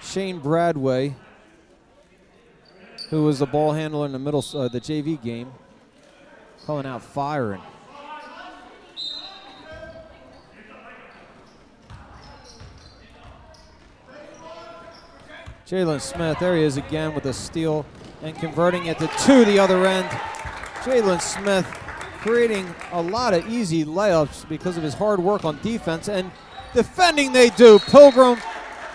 Speaker 5: Shane Bradway, who was the ball handler in the the JV game, coming out firing. Jalen Smith, there he is again with a steal and converting it to 2 the other end. Jalen Smith creating a lot of easy layups because of his hard work on defense, and defending they do. Pilgrim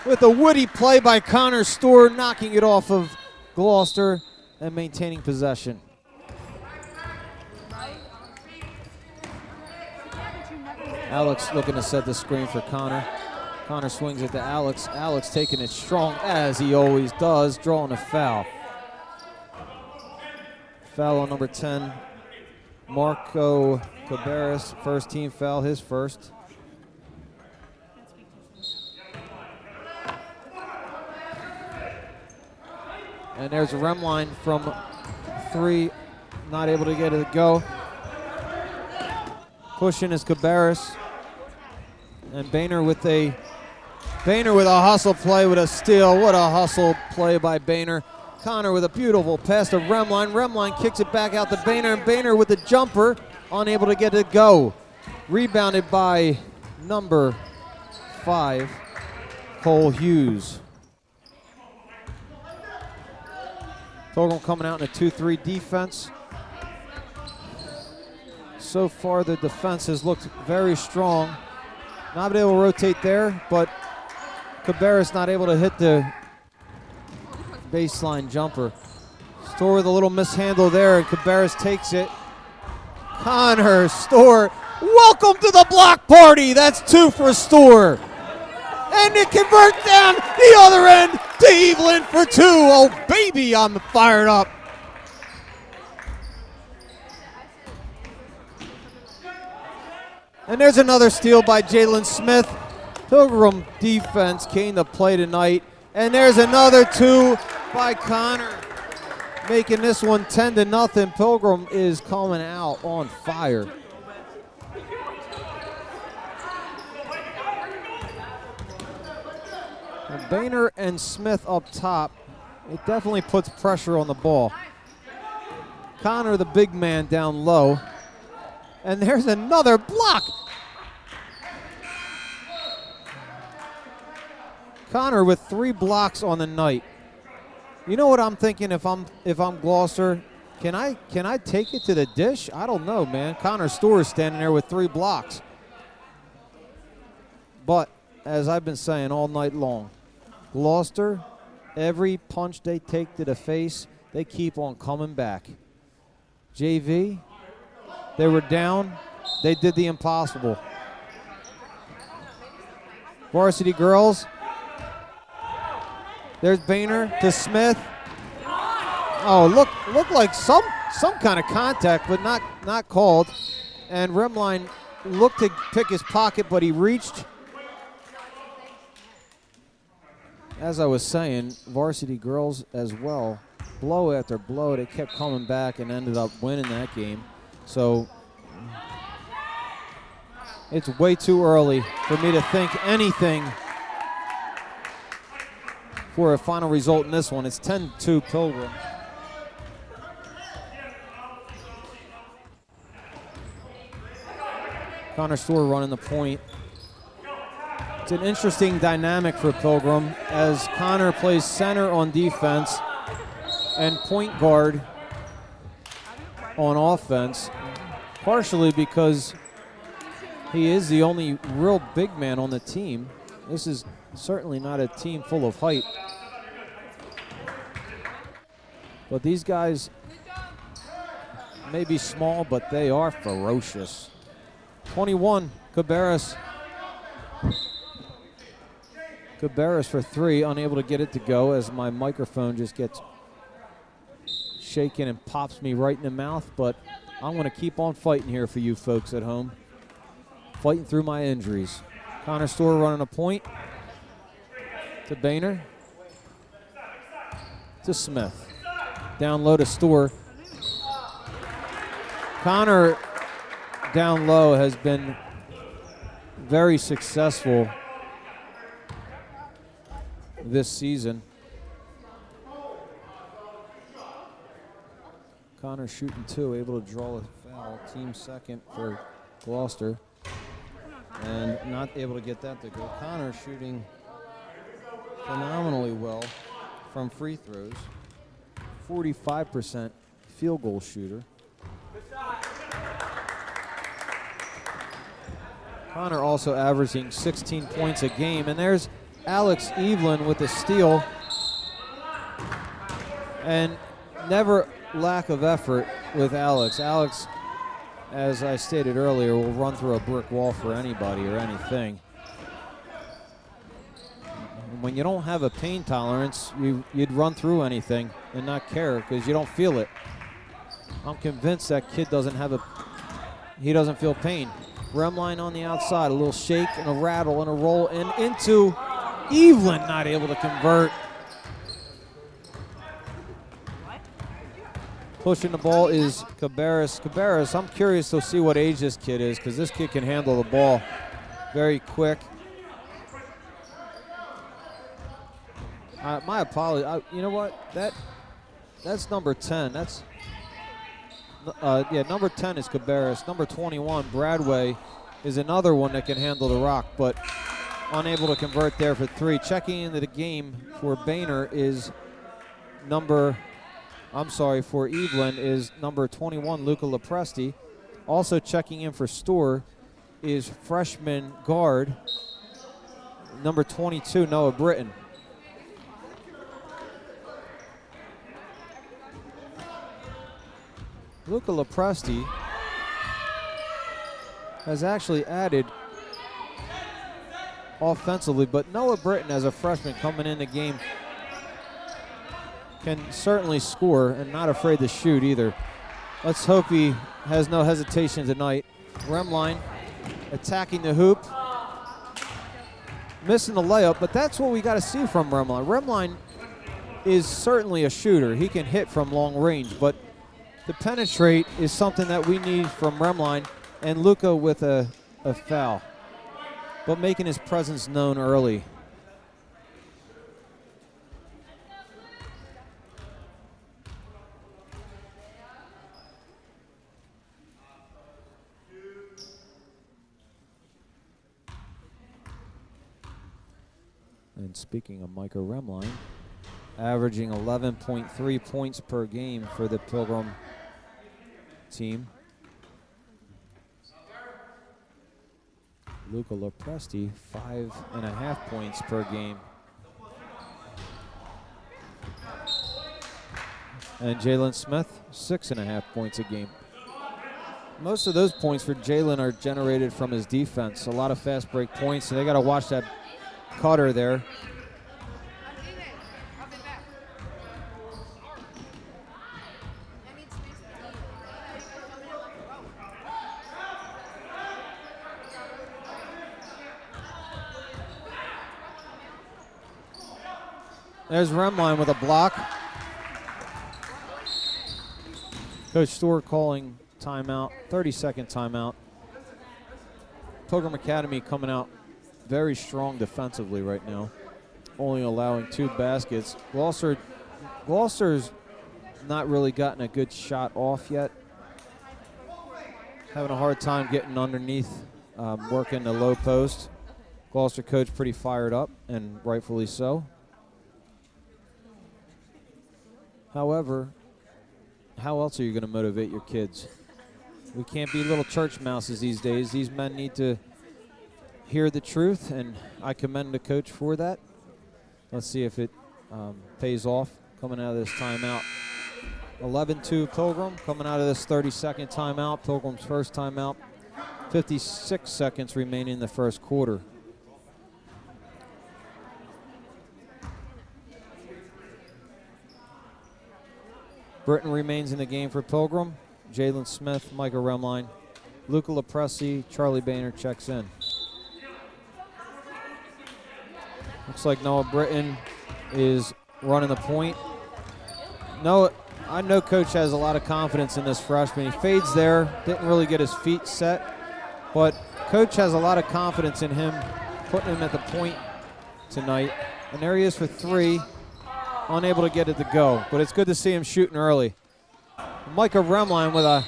Speaker 5: with a witty play by Connor Storr, knocking it off of Gloucester and maintaining possession. Alex looking to set the screen for Connor. Connor swings it to Alex. Alex taking it strong, as he always does, drawing a foul. Foul on number 10, Marco Cabarrus. First team foul, his first. And there's a rim line from 3, not able to get it to go. Pushing is Cabarrus. And Boehner with a hustle play with a steal. What a hustle play by Boehner. Connor with a beautiful pass to Remline. Remline kicks it back out to Boehner, and Boehner with the jumper, unable to get it to go. Rebounded by number 5, Cole Hughes. Pilgrim coming out in a 2-3 defense. So far the defense has looked very strong. Not been able to rotate there, but Cabarrus not able to hit the baseline jumper. Storr with a little mishandle there, and Cabarrus takes it. Connor Storr, welcome to the block party. That's 2 for Storr. And it converts down the other end to Evelyn for 2. Oh, baby, I'm fired up. And there's another steal by Jalen Smith. Pilgrim defense came to play tonight. And there's another 2 by Connor, making this one 10-0. Pilgrim is coming out on fire. And Boehner and Smith up top. It definitely puts pressure on the ball. Connor, the big man, down low. And there's another block. Connor with 3 blocks on the night. You know what I'm thinking if I'm Gloucester? Can I take it to the dish? I don't know, man. Connor Storr is standing there with 3 blocks. But as I've been saying all night long, Gloucester, every punch they take to the face, they keep on coming back. JV, they were down. They did the impossible. Varsity Girls. There's Boehner to Smith. Oh, look like some kind of contact, but not called. And Remline looked to pick his pocket, but he reached. As I was saying, Varsity Girls as well, blow after blow, they kept coming back and ended up winning that game. So it's way too early for me to think anything for a final result in this one. It's 10-2 Pilgrim. Connor Storr running the point. It's an interesting dynamic for Pilgrim as Connor plays center on defense and point guard on offense, partially because he is the only real big man on the team. This is certainly not a team full of height. But these guys may be small, but they are ferocious. 21, Cabarrus. Cabarrus for 3, unable to get it to go as my microphone just gets shaken and pops me right in the mouth, but I'm going to keep on fighting here for you folks at home. Fighting through my injuries. Connor Storr running a point to Boehner. To Smith. Down low to Storr. Connor down low has been very successful this season. Connor shooting 2, able to draw a foul. Team second for Gloucester. And not able to get that to go. Connor shooting phenomenally well from free throws. 45% field goal shooter. Connor also averaging 16 points a game. And there's Alex Evelyn with the steal. And never lack of effort with Alex. Alex, as I stated earlier, will run through a brick wall for anybody or anything. When you don't have a pain tolerance, you'd run through anything and not care because you don't feel it. I'm convinced that kid doesn't feel pain. Remline on the outside, a little shake and a rattle and a roll and into Evelyn, not able to convert. Pushing the ball is Cabarrus. Cabarrus, I'm curious to see what age this kid is because this kid can handle the ball very quick. My apologies. You know what? That's number 10. That's number 10 is Cabarrus. Number 21, Bradway, is another one that can handle the rock, but unable to convert there for 3. Checking into the game for Boehner is for Evelyn is number 21, Luca Lopresti. Also checking in for Storr is freshman guard, number 22, Noah Britton. Luca Lopresti has actually added offensively, but Noah Britton as a freshman coming in the game can certainly score and not afraid to shoot either. Let's hope he has no hesitation tonight. Remline attacking the hoop. missing the layup, but that's what we got to see from Remline. Remline is certainly a shooter. He can hit from long range, but to penetrate is something that we need from Remline, and Luca with a foul, but making his presence known early. And speaking of Micah Remline, averaging 11.3 points per game for the Pilgrim team. Luca Lopresti, 5.5 points per game. And Jalen Smith, 6.5 points a game. Most of those points for Jalen are generated from his defense. A lot of fast break points, so they got to watch that cutter there. There's Remline with a block. Coach Stewart calling timeout, 30-second timeout. Pilgrim Academy coming out very strong defensively right now, only allowing 2 baskets. Gloucester's not really gotten a good shot off yet. Having a hard time getting underneath, working the low post. Gloucester coach pretty fired up, and rightfully so. However, how else are you going to motivate your kids? We can't be little church mouses these days. These men need to hear the truth, and I commend the coach for that. Let's see if it pays off coming out of this timeout. 11-2 Pilgrim coming out of this 30-second timeout. Pilgrim's first timeout. 56 seconds remaining in the first quarter. Britton remains in the game for Pilgrim. Jalen Smith, Micah Remline, Luca Lopresti, Charlie Boehner checks in. Looks like Noah Britton is running the point. I know Coach has a lot of confidence in this freshman. He fades there, didn't really get his feet set, but Coach has a lot of confidence in him, putting him at the point tonight. And there he is for 3. Unable to get it to go, but it's good to see him shooting early. Micah Remline with a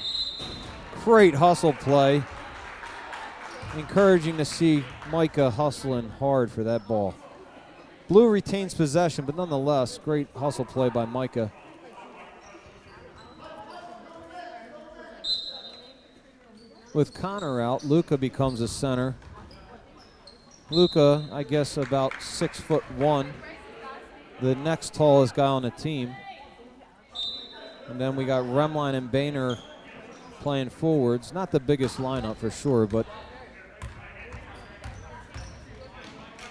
Speaker 5: great hustle play. Encouraging to see Micah hustling hard for that ball. Blue retains possession, but nonetheless, great hustle play by Micah. With Connor out, Luca becomes a center. Luca, I guess about 6'1", the next tallest guy on the team. And then we got Remline and Boehner playing forwards. Not the biggest lineup for sure, but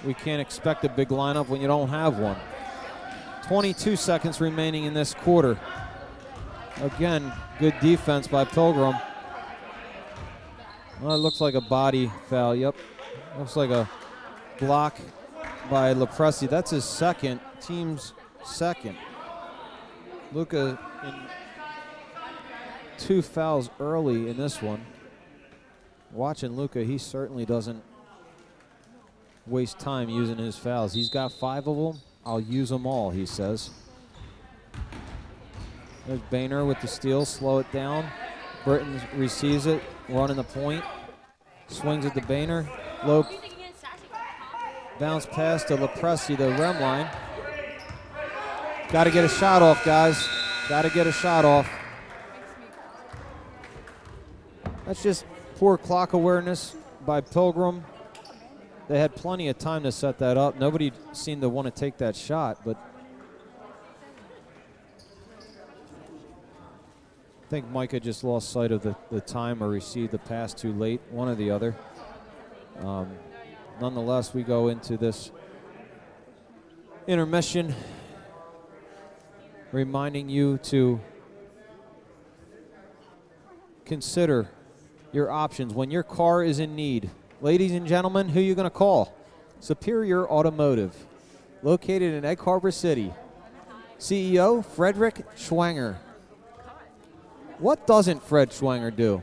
Speaker 5: we can't expect a big lineup when you don't have one. 22 seconds remaining in this quarter. Again, good defense by Pilgrim. Well, it looks like a body foul. Yep, looks like a block by Lopresti. That's his second, team's second. Luca in 2 fouls early in this one. Watching Luca, he certainly doesn't waste time using his fouls. He's got 5 of them. I'll use them all, he says. There's Boehner with the steal, slow it down. Britton receives it, running the point. Swings it to Boehner. Low bounce pass to Lopresti, the Remline. Got to get a shot off, guys. Got to get a shot off. That's just poor clock awareness by Pilgrim. They had plenty of time to set that up. Nobody seemed to want to take that shot, but I think Micah just lost sight of the time or received the pass too late, one or the other. Nonetheless, we go into this intermission reminding you to consider your options when your car is in need. Ladies and gentlemen, who are you going to call? Superior Automotive, located in Egg Harbor City. CEO, Frederick Schwanger. What doesn't Fred Schwanger do?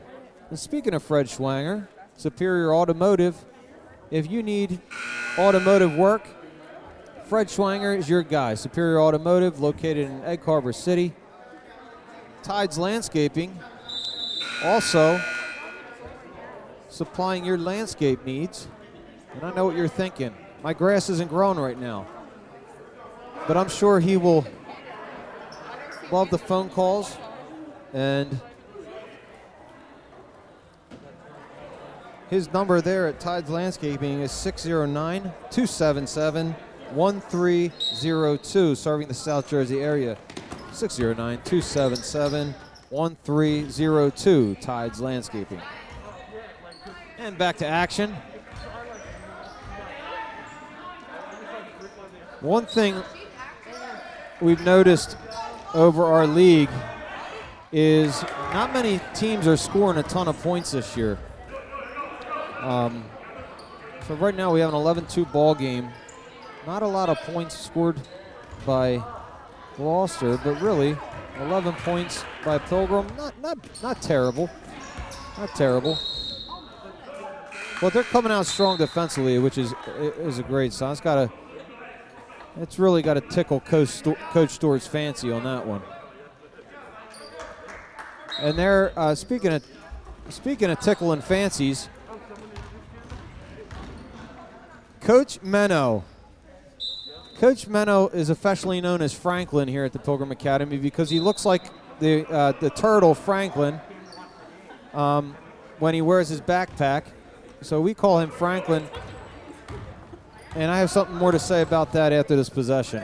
Speaker 5: And speaking of Fred Schwanger, Superior Automotive, if you need automotive work, Fred Schwanger is your guy. Superior Automotive, located in Egg Harbor City. Tides Landscaping, also supplying your landscape needs. And I know what you're thinking. My grass isn't growing right now. But I'm sure he will love the phone calls. And his number there at Tides Landscaping is 609-277-1302, serving the South Jersey area. 609-277-1302, Tides Landscaping. And back to action. One thing we've noticed over our league is not many teams are scoring a ton of points this year. So right now we have an 11-2 ball game. Not a lot of points scored by Gloucester, but really 11 points by Pilgrim. Not terrible. Not terrible. But they're coming out strong defensively, which is a great sign. It's really got to tickle Coach Stewart's fancy on that one. And they're speaking of tickling fancies, Coach Menno. Coach Menno is affectionately known as Franklin here at the Pilgrim Academy because he looks like the turtle Franklin when he wears his backpack. So we call him Franklin. And I have something more to say about that after this possession.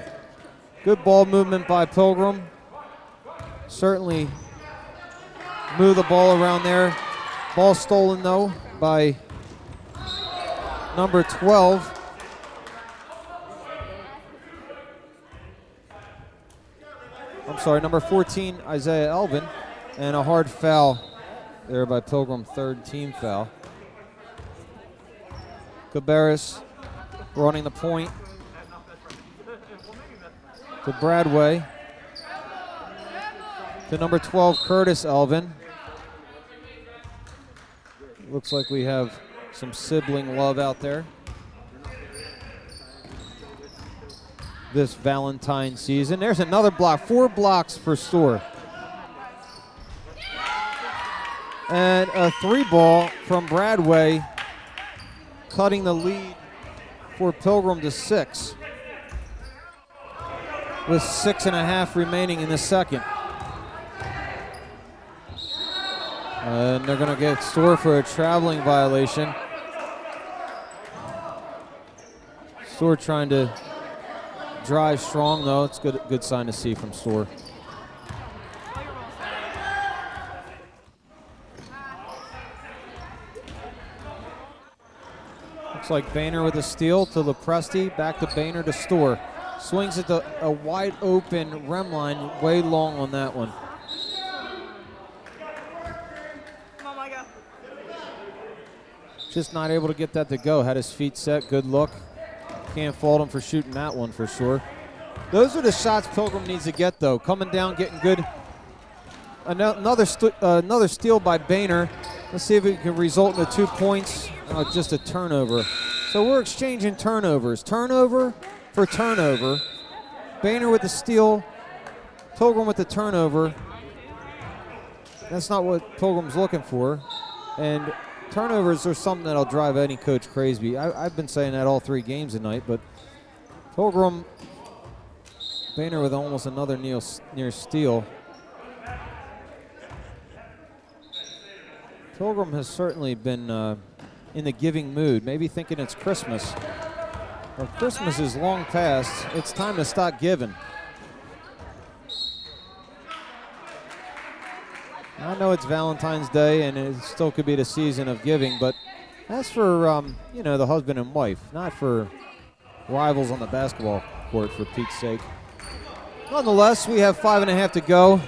Speaker 5: Good ball movement by Pilgrim. Certainly move the ball around there. Ball stolen, though, by number 12. I'm sorry, number 14, Isaiah Elvin. And a hard foul there by Pilgrim, third team foul. Cabarrus running the point to Bradway. To number 12, Curtis Elvin. Looks like we have some sibling love out there this Valentine season. There's another block, 4 blocks per store. And a 3-ball from Bradway, cutting the lead for Pilgrim to 6, with 6.5 remaining in the second. And they're going to get Store for a traveling violation. Store trying to drive strong, though. It's good sign to see from Store. Looks like Boehner with a steal to Lepresti. Back to Boehner to Store. Swings at a wide open rem line. Way long on that one. Just not able to get that to go. Had his feet set. Good look. Can't fault him for shooting that one for sure. Those are the shots Pilgrim needs to get, though. Coming down, getting good. Another steal by Boehner. Let's see if it can result in the 2 points. Just a turnover. So we're exchanging turnovers. Turnover for turnover. Boehner with the steal. Pilgrim with the turnover. That's not what Pilgrim's looking for. And turnovers are something that'll drive any coach crazy. I've been saying that all 3 games tonight, but Pilgrim, Boehner with almost another near steal. Pilgrim has certainly been in the giving mood, maybe thinking it's Christmas. Well, Christmas is long past. It's time to stop giving. I know it's Valentine's Day and it still could be the season of giving, but that's for, the husband and wife, not for rivals on the basketball court, for Pete's sake. Nonetheless, we have 5.5 to go.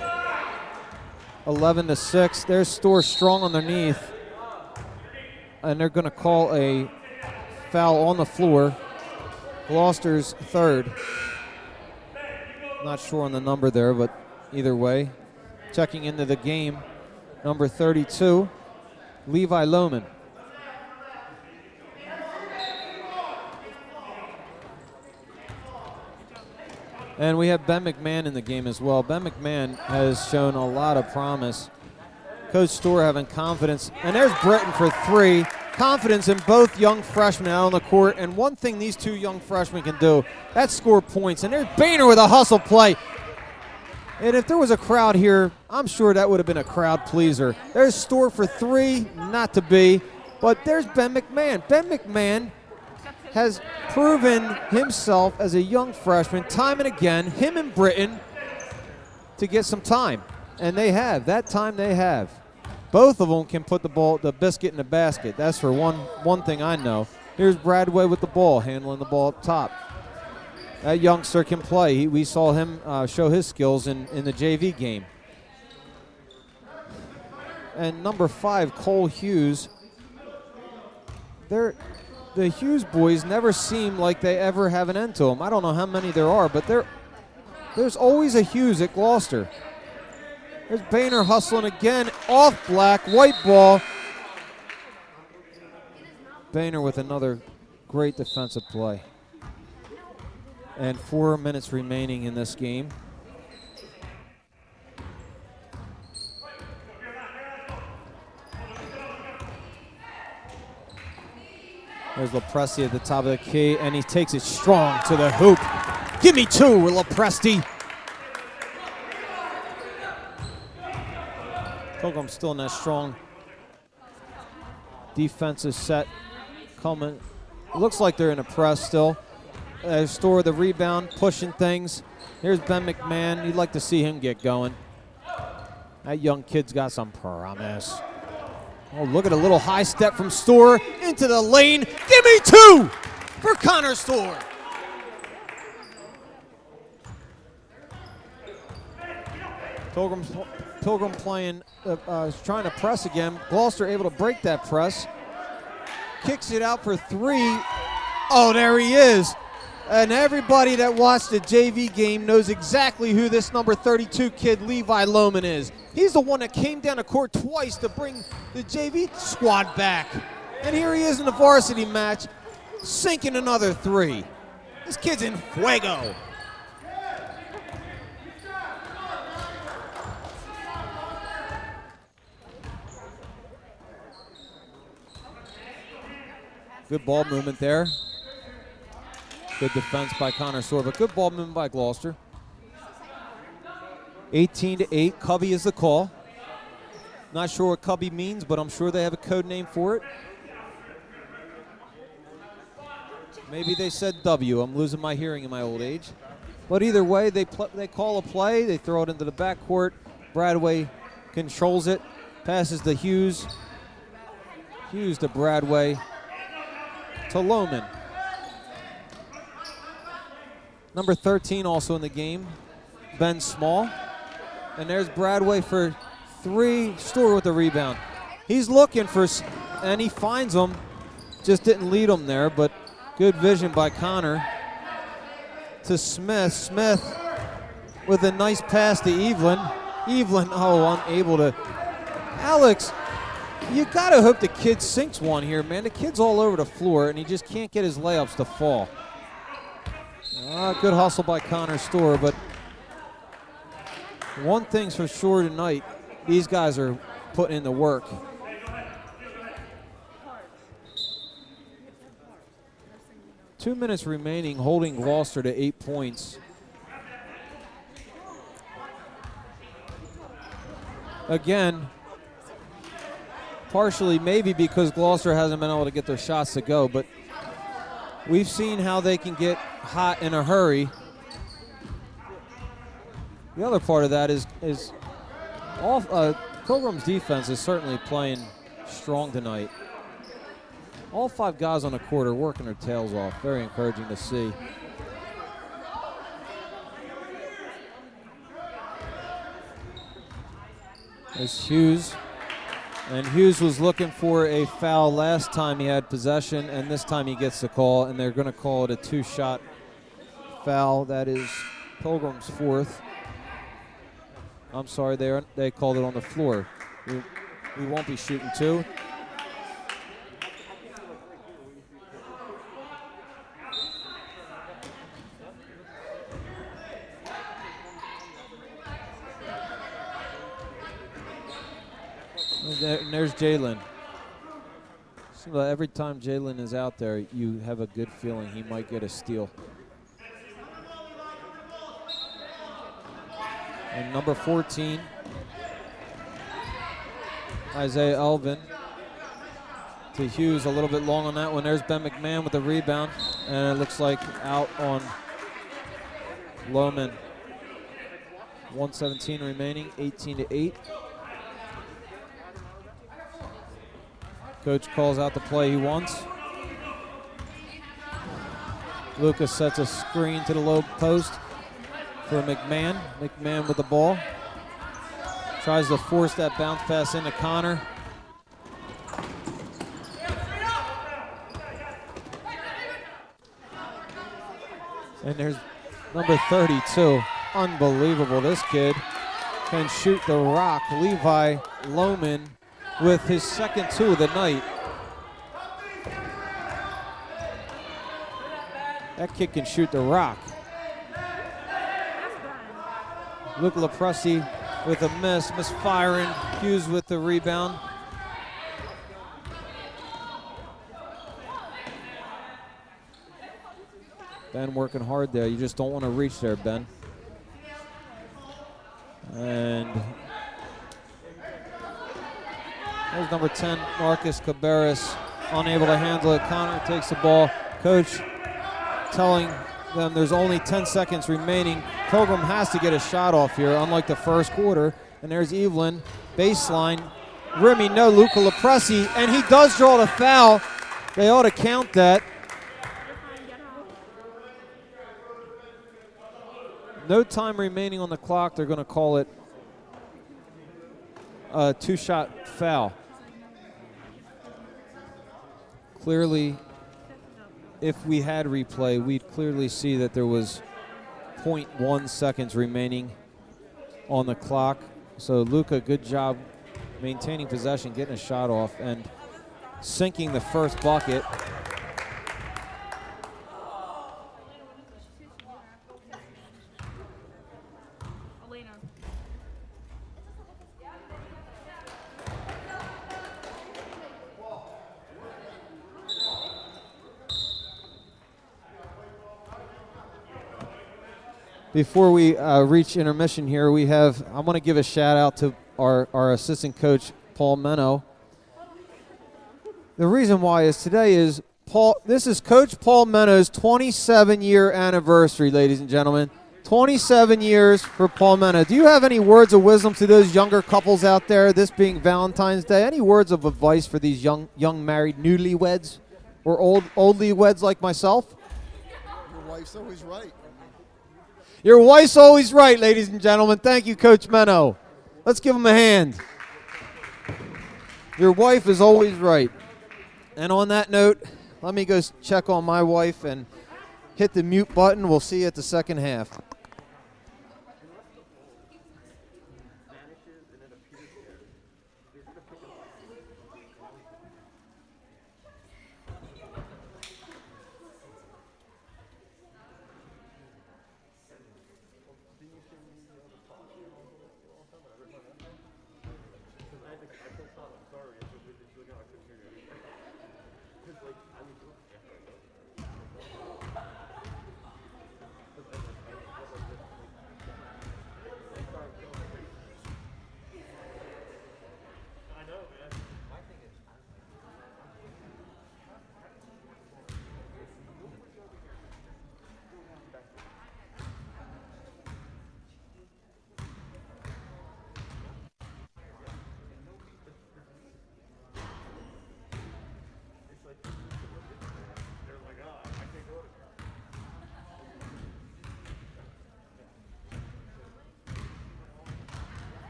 Speaker 5: 11-6. There's Store strong underneath. And they're going to call a foul on the floor. Gloucester's third. Not sure on the number there, but either way. Checking into the game, number 32, Levi Lohman. And we have Ben McMahon in the game as well. Ben McMahon has shown a lot of promise. Coach Storr having confidence. And there's Britton for three. Confidence in both young freshmen out on the court. And one thing these two young freshmen can do, that's score points. And there's Boehner with a hustle play. And if there was a crowd here, I'm sure that would have been a crowd pleaser. There's Storr for three, not to be. But there's Ben McMahon. Ben McMahon has proven himself as a young freshman time and again, him and Britton, to get some time. And they have. That time they have. Both of them can put the biscuit in the basket. That's for one thing I know. Here's Bradway with the ball, handling the ball up top. That youngster can play. We saw him show his skills in the JV game. And number 5, Cole Hughes. The Hughes boys never seem like they ever have an end to them. I don't know how many there are, but there's always a Hughes at Gloucester. There's Boehner hustling again, off black, white ball. Boehner with another great defensive play. And 4 minutes remaining in this game. There's Lopresti at the top of the key, and he takes it strong to the hoop. Give me 2, Lopresti. Pilgrim still in that strong defensive set. Coming. It looks like they're in a press still. Storr the rebound, pushing things. Here's Ben McMahon. You'd like to see him get going. That young kid's got some promise. Oh, look at a little high step from Storr into the lane. Give me 2 for Connor Storr. Pilgrim playing, trying to press again. Gloucester able to break that press. Kicks it out for 3. Oh, there he is. And everybody that watched the JV game knows exactly who this number 32 kid, Levi Lohman, is. He's the one that came down the court twice to bring the JV squad back. And here he is in the varsity match, sinking another 3. This kid's in fuego. Good ball movement there. Good defense by Connor Storr, but good ball movement by Gloucester. 18-8, Cubby is the call. Not sure what Cubby means, but I'm sure they have a code name for it. Maybe they said W. I'm losing my hearing in my old age. But either way, they call a play. They throw it into the backcourt. Bradway controls it. Passes to Hughes. Hughes to Bradway. To Lohman. Number 13 also in the game, Ben Small. And there's Bradway for 3. Storr with the rebound. He's looking for, and he finds them. Just didn't lead him there, but good vision by Connor. To Smith. Smith with a nice pass to Evelyn. Evelyn, oh, unable to. Alex, you gotta hope the kid sinks one here, man. The kid's all over the floor, and he just can't get his layups to fall. Good hustle by Connor Storr, but one thing's for sure tonight, these guys are putting in the work. Two minutes remaining, holding Gloucester to 8 points. Again, partially maybe because Gloucester hasn't been able to get their shots to go, but we've seen how they can get hot in a hurry. The other part of that is Pilgrim's defense is certainly playing strong tonight. All 5 guys on the court are working their tails off. Very encouraging to see. There's Hughes. And Hughes was looking for a foul last time he had possession, and this time he gets the call, and they're going to call it a two-shot foul. That is Pilgrim's fourth. I'm sorry, they called it on the floor. We won't be shooting two. And there's Jalen. So every time Jalen is out there, you have a good feeling he might get a steal. And number 14, Isaiah Elvin. To Hughes, a little bit long on that one. There's Ben McMahon with the rebound, and it looks like out on Lohman. 1:17 remaining, 18-8. Coach calls out the play he wants. Lucas sets a screen to the low post for McMahon. McMahon with the ball. Tries to force that bounce pass into Connor. And there's number 32. Unbelievable. This kid can shoot the rock. Levi Lohman with his second two of the night. That kid can shoot the rock. Luke Lepresti with a misfiring. Hughes with the rebound. Ben working hard there. You just don't want to reach there, Ben. And there's number 10, Marcus Cabarrus, unable to handle it. Connor takes the ball. Coach telling them there's only 10 seconds remaining. Pilgrim has to get a shot off here, unlike the first quarter. And there's Evelyn, baseline. Remy, no, Luca Lepresti, and he does draw the foul. They ought to count that. No time remaining on the clock. They're going to call it a two-shot foul. Clearly, if we had replay, we'd clearly see that there was 0.1 seconds remaining on the clock. So Luca, good job maintaining possession, getting a shot off, and sinking the first bucket. Before we reach intermission here, I want to give a shout out to our assistant coach, Paul Meno. The reason why is today is this is Coach Paul Meno's 27-year anniversary, ladies and gentlemen. 27 years for Paul Meno. Do you have any words of wisdom to those younger couples out there, this being Valentine's Day? Any words of advice for these young married newlyweds or oldlyweds like myself?
Speaker 11: Your wife's always right.
Speaker 5: Your wife's always right, ladies and gentlemen. Thank you, Coach Meno. Let's give him a hand. Your wife is always right. And on that note, let me go check on my wife and hit the mute button. We'll see you at the second half.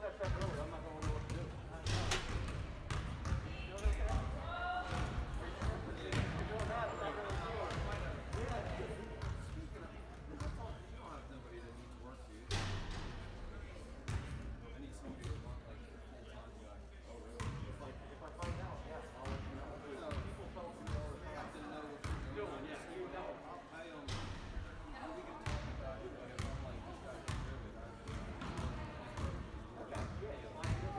Speaker 7: Okay, yeah,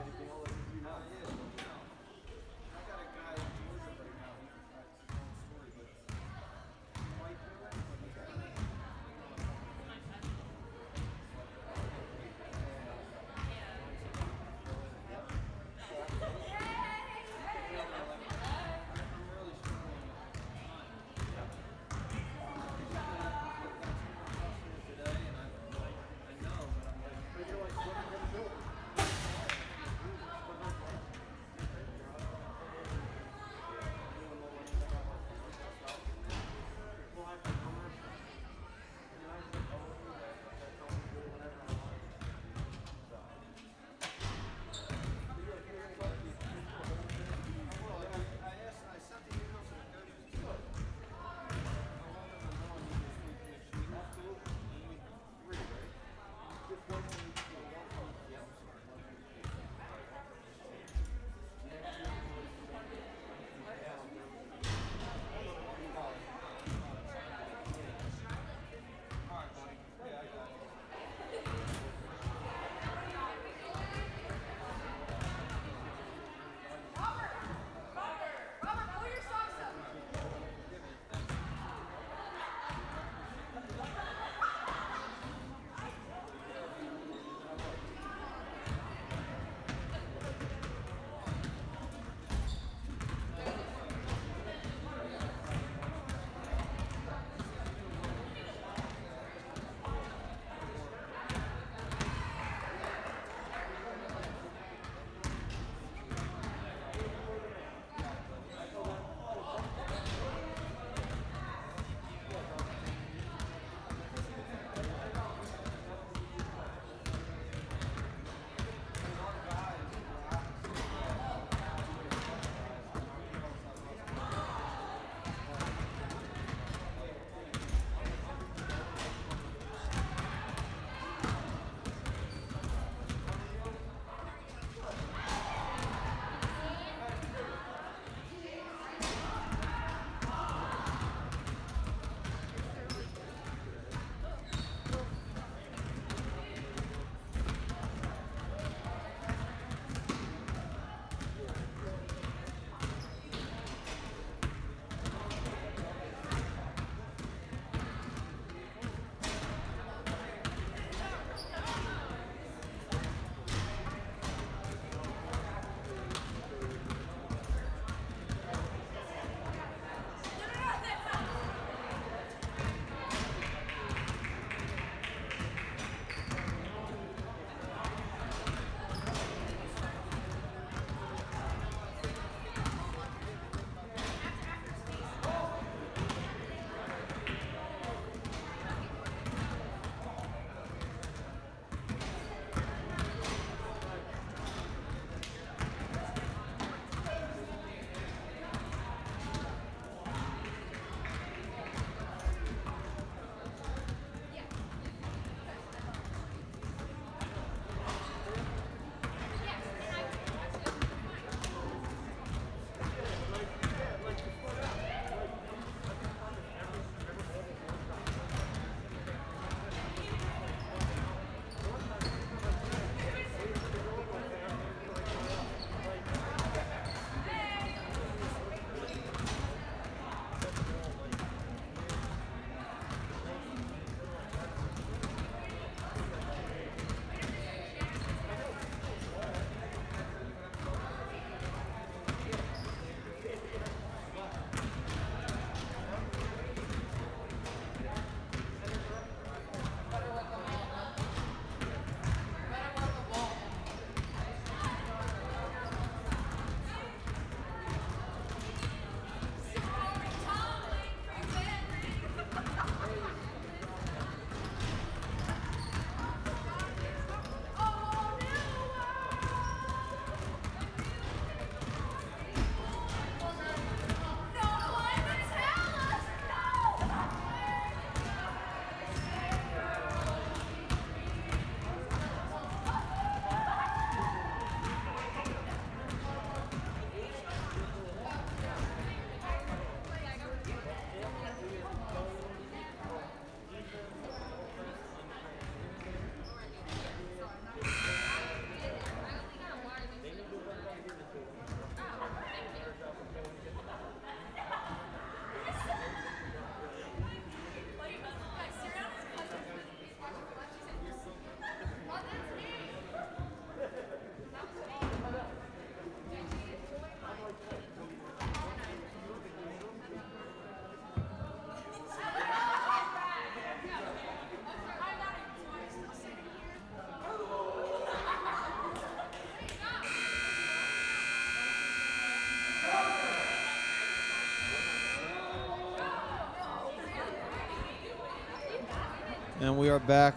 Speaker 5: And we are back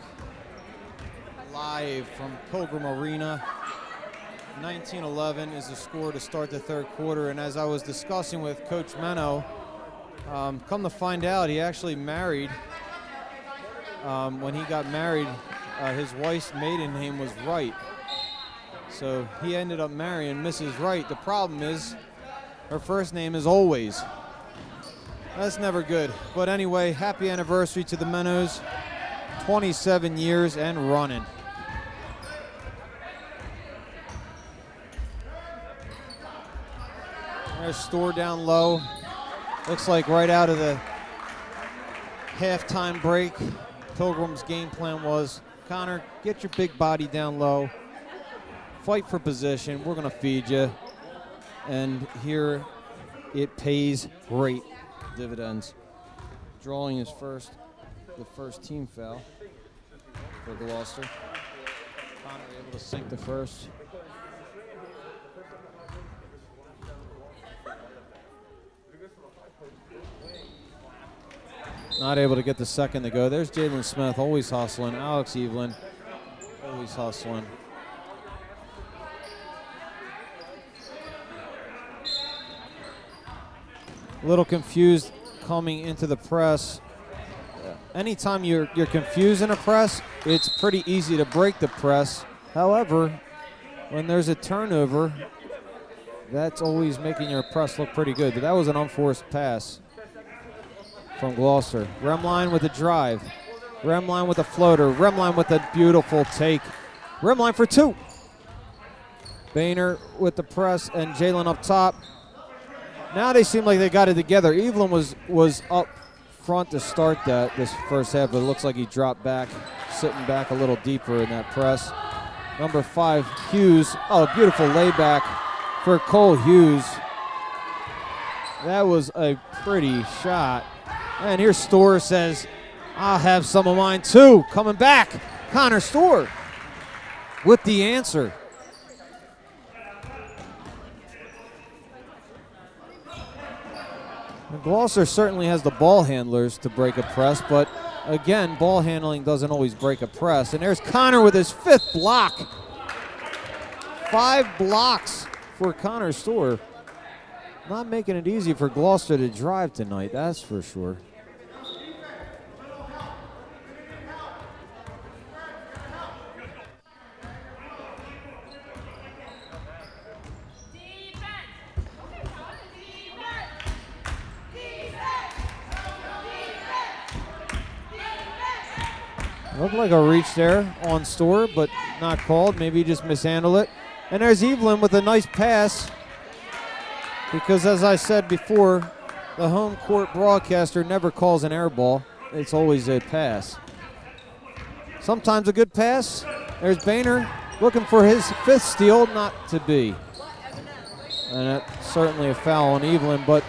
Speaker 5: live from Pilgrim Arena. 19-11 is the score to start the third quarter. And as I was discussing with Coach Meno, come to find out, he actually married. When he got married, his wife's maiden name was Wright. So he ended up marrying Mrs. Wright. The problem is her first name is Always. That's never good. But anyway, happy anniversary to the Menos. 27 years and running. There's Storr down low. Looks like right out of the halftime break, Pilgrim's game plan was, Connor, get your big body down low. Fight for position. We're going to feed you. And here it pays great dividends. Drawing his the first team foul for Gloucester. Connor able to sink the first. Not able to get the second to go. There's Jalen Smith, always hustling. Alex Evelyn, always hustling. A little confused coming into the press. Anytime you're confused in a press, it's pretty easy to break the press. However, when there's a turnover, that's always making your press look pretty good. But that was an unforced pass from Gloucester. Remline with a drive. Remline with a floater. Remline with a beautiful take. Remline for two. Boehner with the press and Jalen up top. Now they seem like they got it together. Evelyn was up front to start this first half, but it looks like he dropped back, sitting back a little deeper in that press. Number 5, Hughes. Oh, beautiful layback for Cole Hughes. That was a pretty shot. And here Storr says, I'll have some of mine too. Coming back, Connor Storr with the answer. And Gloucester certainly has the ball handlers to break a press, but again, ball handling doesn't always break a press. And there's Connor with his 5th block. 5 blocks for Connor Storr. Not making it easy for Gloucester to drive tonight, that's for sure. Looked like a reach there on Storr, but not called. Maybe he just mishandled it. And there's Evelyn with a nice pass. Because as I said before, the home court broadcaster never calls an air ball. It's always a pass. Sometimes a good pass. There's Boehner looking for his 5th steal, not to be. And that's certainly a foul on Evelyn, but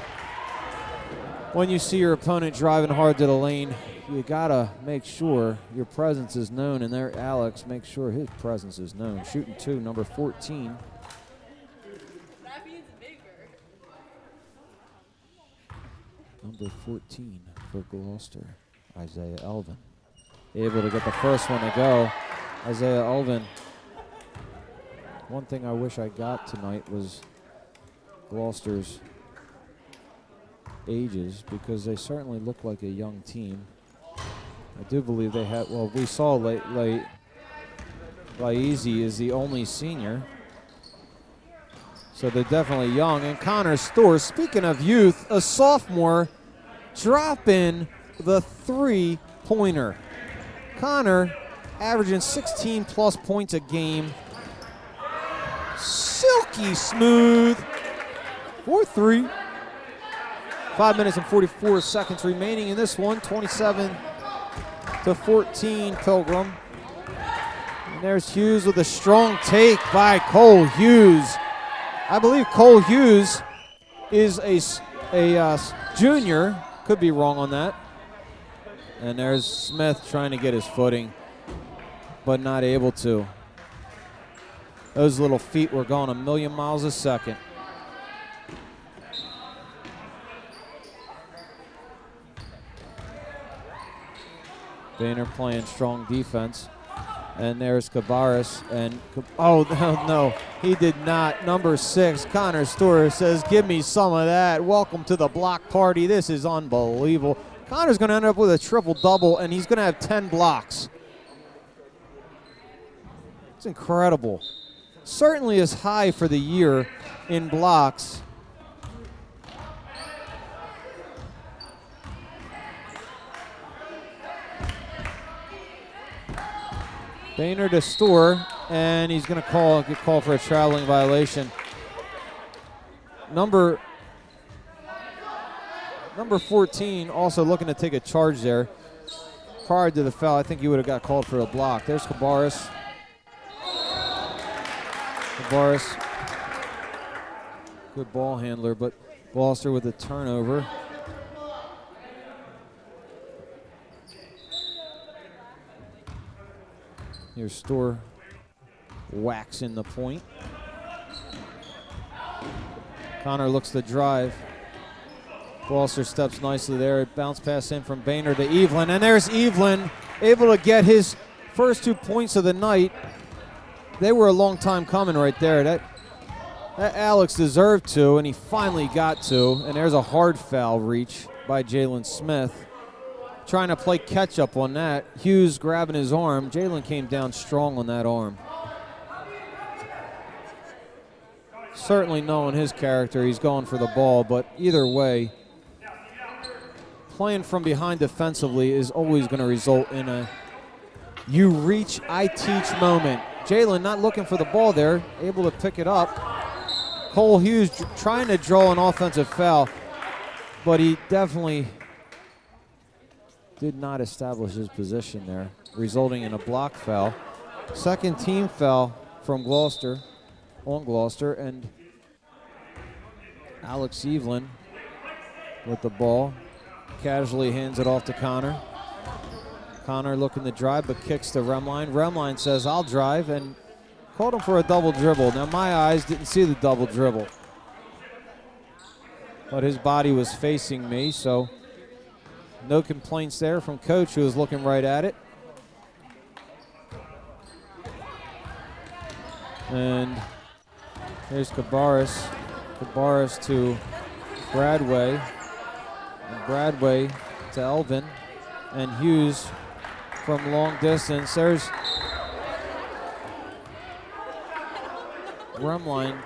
Speaker 5: when you see your opponent driving hard to the lane, you gotta make sure your presence is known, and there Alex makes sure his presence is known. Shooting 2, number 14. Number 14 for Gloucester, Isaiah Elvin. Able to get the first one to go. Isaiah Elvin. One thing I wish I got tonight was Gloucester's ages, because they certainly look like a young team. I do believe they had, well, we saw Laizi is the only senior. So they're definitely young. And Connor Storr, speaking of youth, a sophomore, dropping the 3-pointer. Connor averaging 16+ points a game. Silky smooth. 4-3. 5 minutes and 44 seconds remaining in this one. 27-14 Pilgrim. And there's Hughes with a strong take by Cole Hughes. I believe Cole Hughes is a junior. Could be wrong on that. And there's Smith trying to get his footing, but not able to. Those little feet were going a million miles a second. Boehner playing strong defense. And there's Cabarrus. And, oh, no, he did not. Number 6, Connor Storer says, give me some of that. Welcome to the block party. This is unbelievable. Connor's going to end up with a triple-double, and he's going to have 10 blocks. It's incredible. Certainly is high for the year in blocks. Boehner to Storer, and he's going to get called for a traveling violation. Number 14 also looking to take a charge there. Prior to the foul, I think he would have got called for a block. There's Cabarrus. Good ball handler, but Gloucester with a turnover. Here's Storer waxing the point. Connor looks to drive. Gloucester steps nicely there. It bounce pass in from Boehner to Evelyn, and there's Evelyn able to get his first 2 points of the night. They were a long time coming right there. That Alex deserved to, and he finally got to. And there's a hard foul reach by Jalen Smith. Trying to play catch up on that. Hughes grabbing his arm. Jalen came down strong on that arm. Certainly knowing his character, he's going for the ball, but either way, playing from behind defensively is always going to result in a you reach, I teach moment. Jalen not looking for the ball there, able to pick it up. Cole Hughes trying to draw an offensive foul, but he definitely did not establish his position there, resulting in a block foul. Second team foul from Gloucester, on Gloucester, and Alex Evelyn with the ball. Casually hands it off to Connor. Connor looking to drive, but kicks to Remline. Remline says, I'll drive, and called him for a double dribble. Now, my eyes didn't see the double dribble, but his body was facing me, so no complaints there from Coach, who was looking right at it. And here's Cabarrus. Cabarrus to Bradway. And Bradway to Elvin. And Hughes from long distance. There's Remline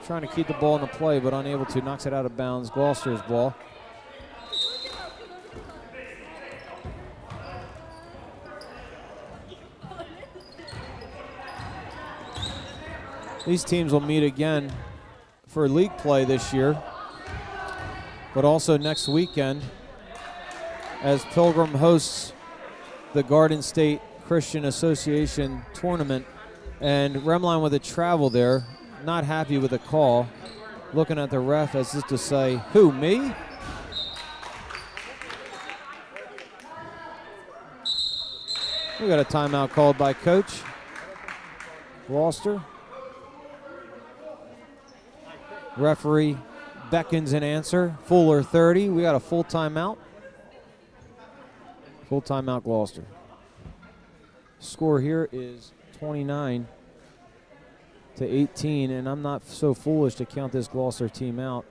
Speaker 5: trying to keep the ball in the play, but unable to. Knocks it out of bounds. Gloucester's ball. These teams will meet again for league play this year, but also next weekend as Pilgrim hosts the Garden State Christian Association tournament. And Remline with a travel there, not happy with the call, looking at the ref as if to say, who, me? We got a timeout called by Coach Gloucester. Referee beckons an answer. Fuller 30. We got a full timeout. Full timeout, Gloucester. Score here is 29-18, and I'm not so foolish to count this Gloucester team out.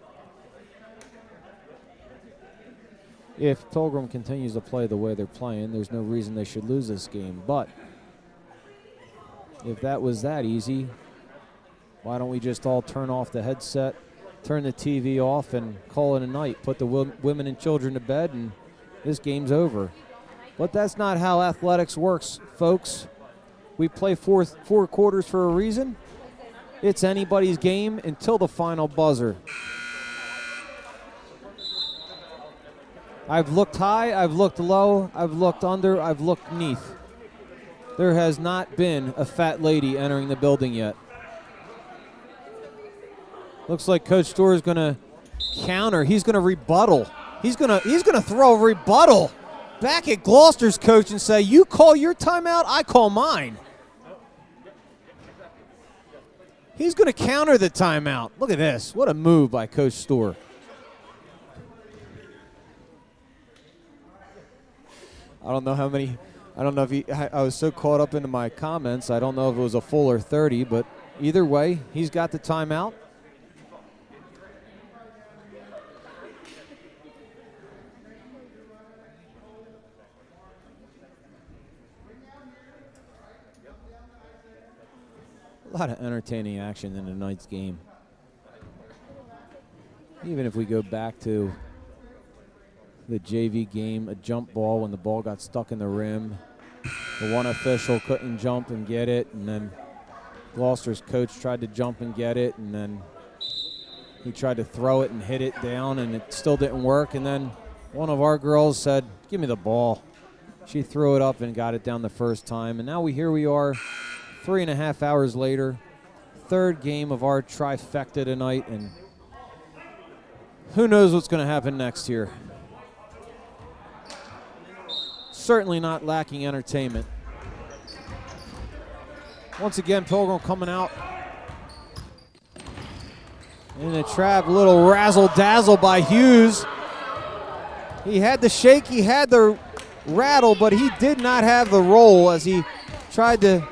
Speaker 5: If Pilgrim continues to play the way they're playing, there's no reason they should lose this game. But if that was that easy, why don't we just all turn off the headset, turn the TV off, and call it a night? Put the women and children to bed, and this game's over. But that's not how athletics works, folks. We play four quarters for a reason. It's anybody's game until the final buzzer. I've looked high, I've looked low, I've looked under, I've looked neath. There has not been a fat lady entering the building yet. Looks like Coach Storer is going to counter. He's going to rebuttal. He's going to throw a rebuttal back at Gloucester's coach and say, you call your timeout, I call mine. He's going to counter the timeout. Look at this. What a move by Coach Storer. I don't know how many. I don't know if I was so caught up into my comments. I don't know if it was a full or 30, but either way, he's got the timeout. A lot of entertaining action in tonight's game. Even if we go back to the JV game, a jump ball when the ball got stuck in the rim. The one official couldn't jump and get it, and then Gloucester's coach tried to jump and get it, and then he tried to throw it and hit it down, and it still didn't work. And then one of our girls said, "Give me the ball." She threw it up and got it down the first time, and now here we are 3.5 hours later, third game of our trifecta tonight, and who knows what's going to happen next here. Certainly not lacking entertainment. Once again, Pilgrim coming out in a trap, little razzle-dazzle by Hughes. He had the shake, he had the rattle, but he did not have the roll as he tried to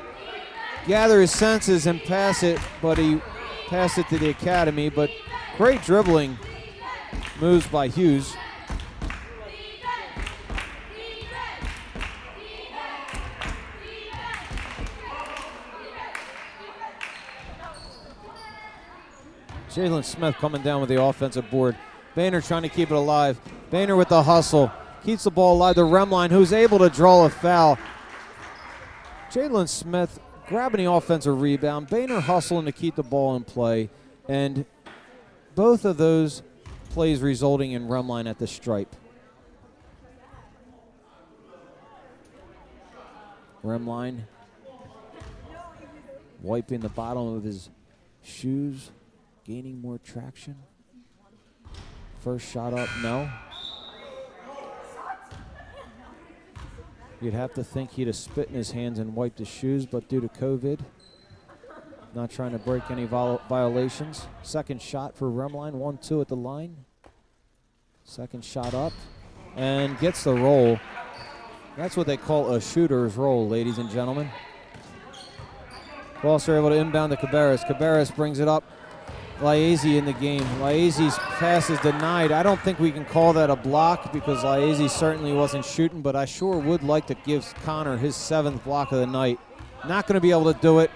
Speaker 5: gather his senses and pass it, but he passed it to the academy. But great dribbling moves by Hughes. Jalen Smith coming down with the offensive board. Boehner trying to keep it alive. Boehner with the hustle. Keeps the ball alive to Remline, who's able to draw a foul. Jalen Smith grabbing the offensive rebound. Boehner hustling to keep the ball in play. And both of those plays resulting in Remline at the stripe. Remline wiping the bottom of his shoes. Gaining more traction. First shot up, no. You'd have to think he'd have spit in his hands and wiped his shoes, but due to COVID, not trying to break any violations. Second shot for Remline, 1-2 at the line. Second shot up, and gets the roll. That's what they call a shooter's roll, ladies and gentlemen. Gloucester able to inbound to Cabarrus. Cabarrus brings it up. Liazy in the game. Liazy's pass is denied. I don't think we can call that a block because Liazy certainly wasn't shooting, but I sure would like to give Connor his 7th block of the night. Not going to be able to do it.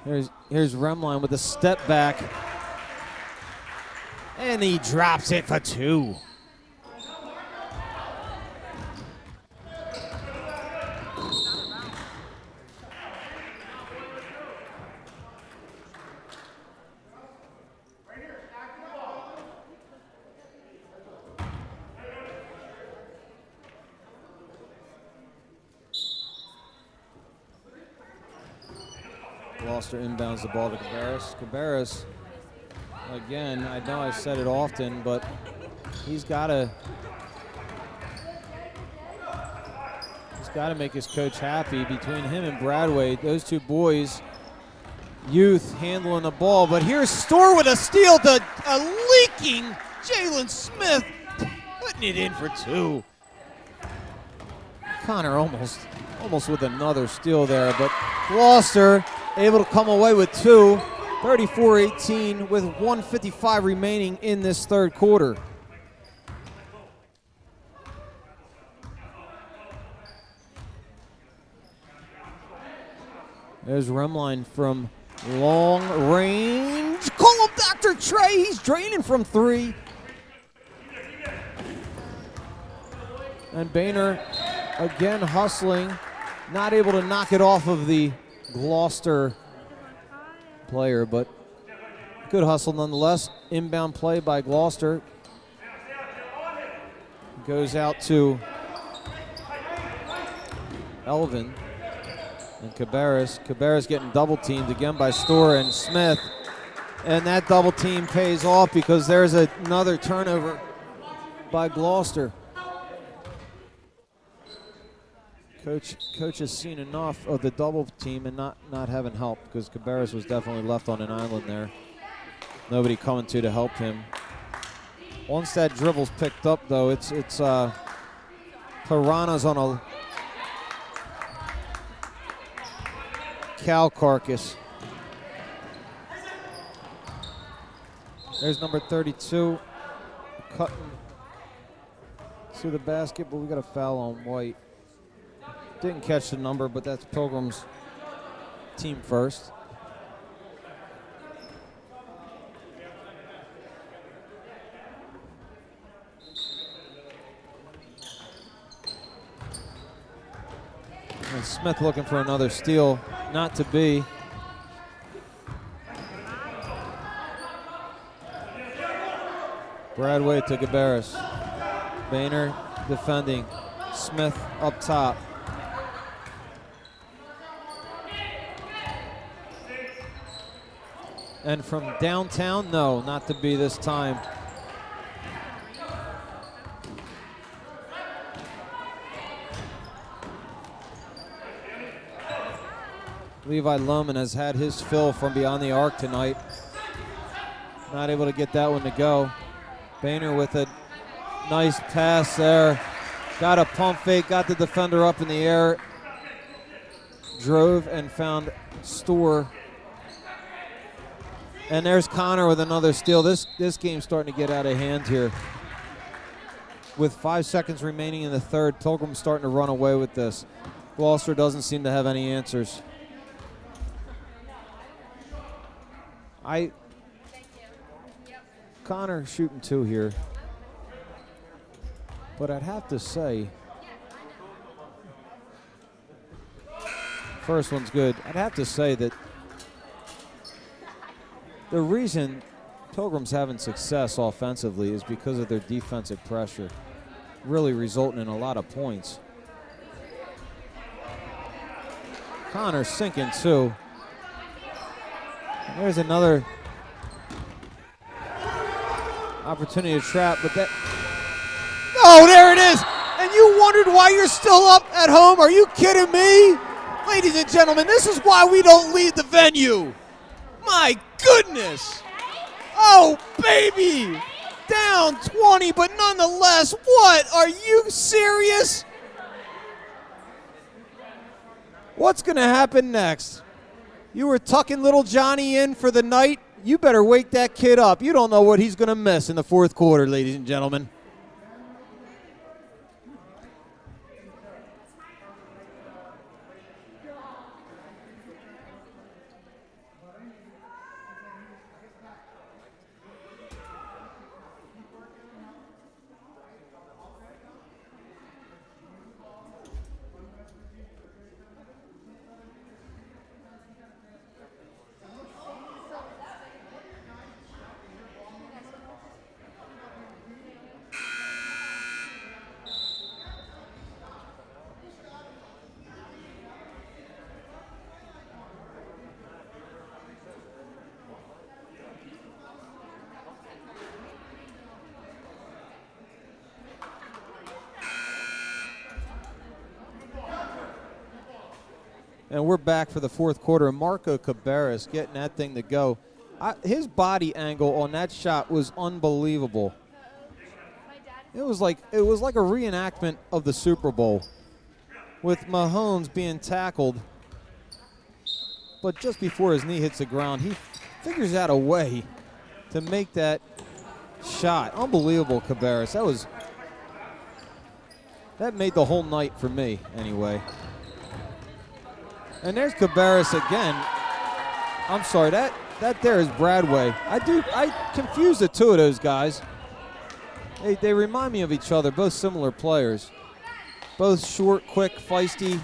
Speaker 5: Here's Remline with a step back. And he drops it for 2. Gloucester inbounds the ball to Cabarrus. Cabarrus, again, I know I've said it often, but he's got to make his coach happy. Between him and Bradway, those two boys, youth handling the ball. But here's Storr with a steal to a leaking Jalen Smith, putting it in for 2. Connor almost with another steal there, but Gloucester able to come away with 2, 34-18 with 1:55 remaining in this third quarter. There's Remline from long range. Call him Dr. Trey. He's draining from 3. And Boehner again hustling, not able to knock it off of the Gloucester player, but good hustle nonetheless. Inbound play by Gloucester. Goes out to Elvin and Cabarrus. Cabarrus getting double teamed again by Storr and Smith. And that double team pays off because there's another turnover by Gloucester. Coach has seen enough of the double team and not having help because Cabarrus was definitely left on an island there. Nobody coming to help him. Once that dribble's picked up, though, it's piranhas on a cow carcass. There's number 32 cutting to the basket, but we got a foul on White. Didn't catch the number, but that's Pilgrim's team first. And Smith looking for another steal, not to be. Bradway to Gabaris. Boehner defending. Smith up top. And from downtown, no, not to be this time. Levi Lohman has had his fill from beyond the arc tonight. Not able to get that one to go. Boehner with a nice pass there. Got a pump fake, got the defender up in the air. Drove and found Storr. And there's Connor with another steal. This game's starting to get out of hand here. With 5 seconds remaining in the third, Pilgrim's starting to run away with this. Gloucester doesn't seem to have any answers. Connor shooting 2 here. But I'd have to say, first one's good. I'd have to say that the reason Pilgrim's having success offensively is because of their defensive pressure, really resulting in a lot of points. Connor sinking 2. There's another opportunity to trap, but that... Oh, there it is! And you wondered why you're still up at home? Are you kidding me? Ladies and gentlemen, this is why we don't leave the venue. My goodness! Oh, baby! Down 20, but nonetheless, what? Are you serious? What's going to happen next? You were tucking little Johnny in for the night. You better wake that kid up. You don't know what he's going to miss in the fourth quarter, ladies and gentlemen. And we're back for the fourth quarter. Marco Cabarrus getting that thing to go. His body angle on that shot was unbelievable. It was like a reenactment of the Super Bowl with Mahomes being tackled. But just before his knee hits the ground, he figures out a way to make that shot. Unbelievable, Cabarrus. That made the whole night for me, anyway. And there's Cabarrus again. I'm sorry, that there is Bradway. I confuse the two of those guys. They remind me of each other, both similar players. Both short, quick, feisty,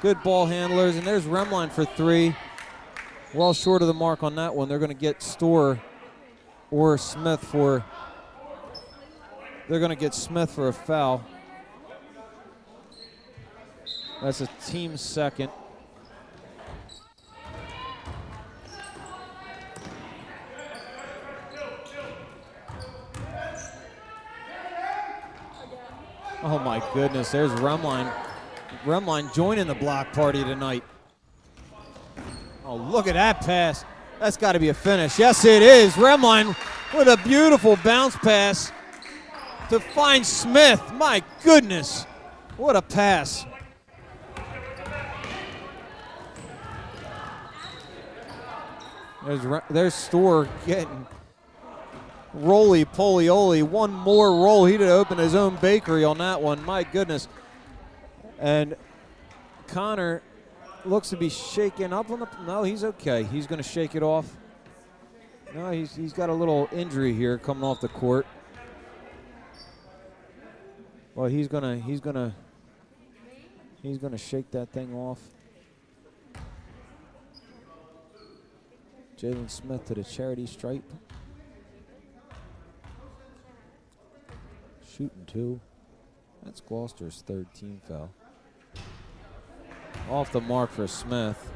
Speaker 5: good ball handlers. And there's Remline for 3. Well short of the mark on that one. They're going to get Storr or Smith for, they're going to get Smith for a foul. That's a team second. Oh my goodness, there's Remline. Remline joining the block party tonight. Oh, look at that pass. That's got to be a finish. Yes, it is. Remline with a beautiful bounce pass to find Smith. My goodness, what a pass. There's Storr getting roly-poly-oly. One more roll. He'd have opened his own bakery on that one. My goodness. And Connor looks to be shaken up on the. No, he's okay. He's going to shake it off. No, he's got a little injury here coming off the court. Well, he's gonna shake that thing off. Jalen Smith to the charity stripe. Shooting 2. That's Gloucester's 3rd team foul. Off the mark for Smith.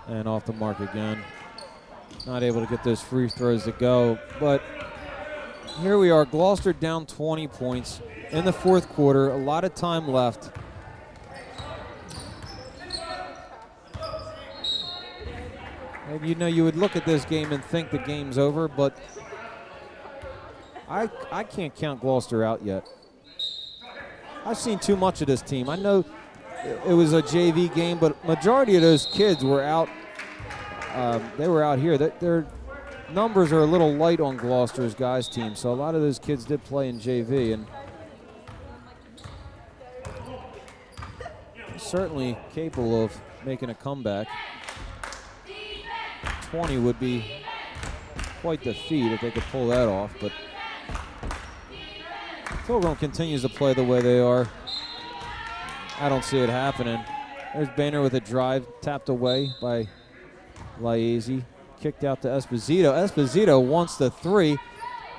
Speaker 5: And off the mark again. Not able to get those free throws to go. But here we are, Gloucester down 20 points in the 4th quarter. A lot of time left. And you know, you would look at this game and think the game's over, but I can't count Gloucester out yet. I've seen too much of this team. I know it was a JV game, but majority of those kids were out. They were out here. Their numbers are a little light on Gloucester's guys team, so a lot of those kids did play in JV, and certainly capable of making a comeback. 20 would be quite the feat if they could pull that off, but Pilgrim continues to play the way they are. I don't see it happening. There's Boehner with a drive, tapped away by Liazzi. Kicked out to Esposito. Esposito wants the 3.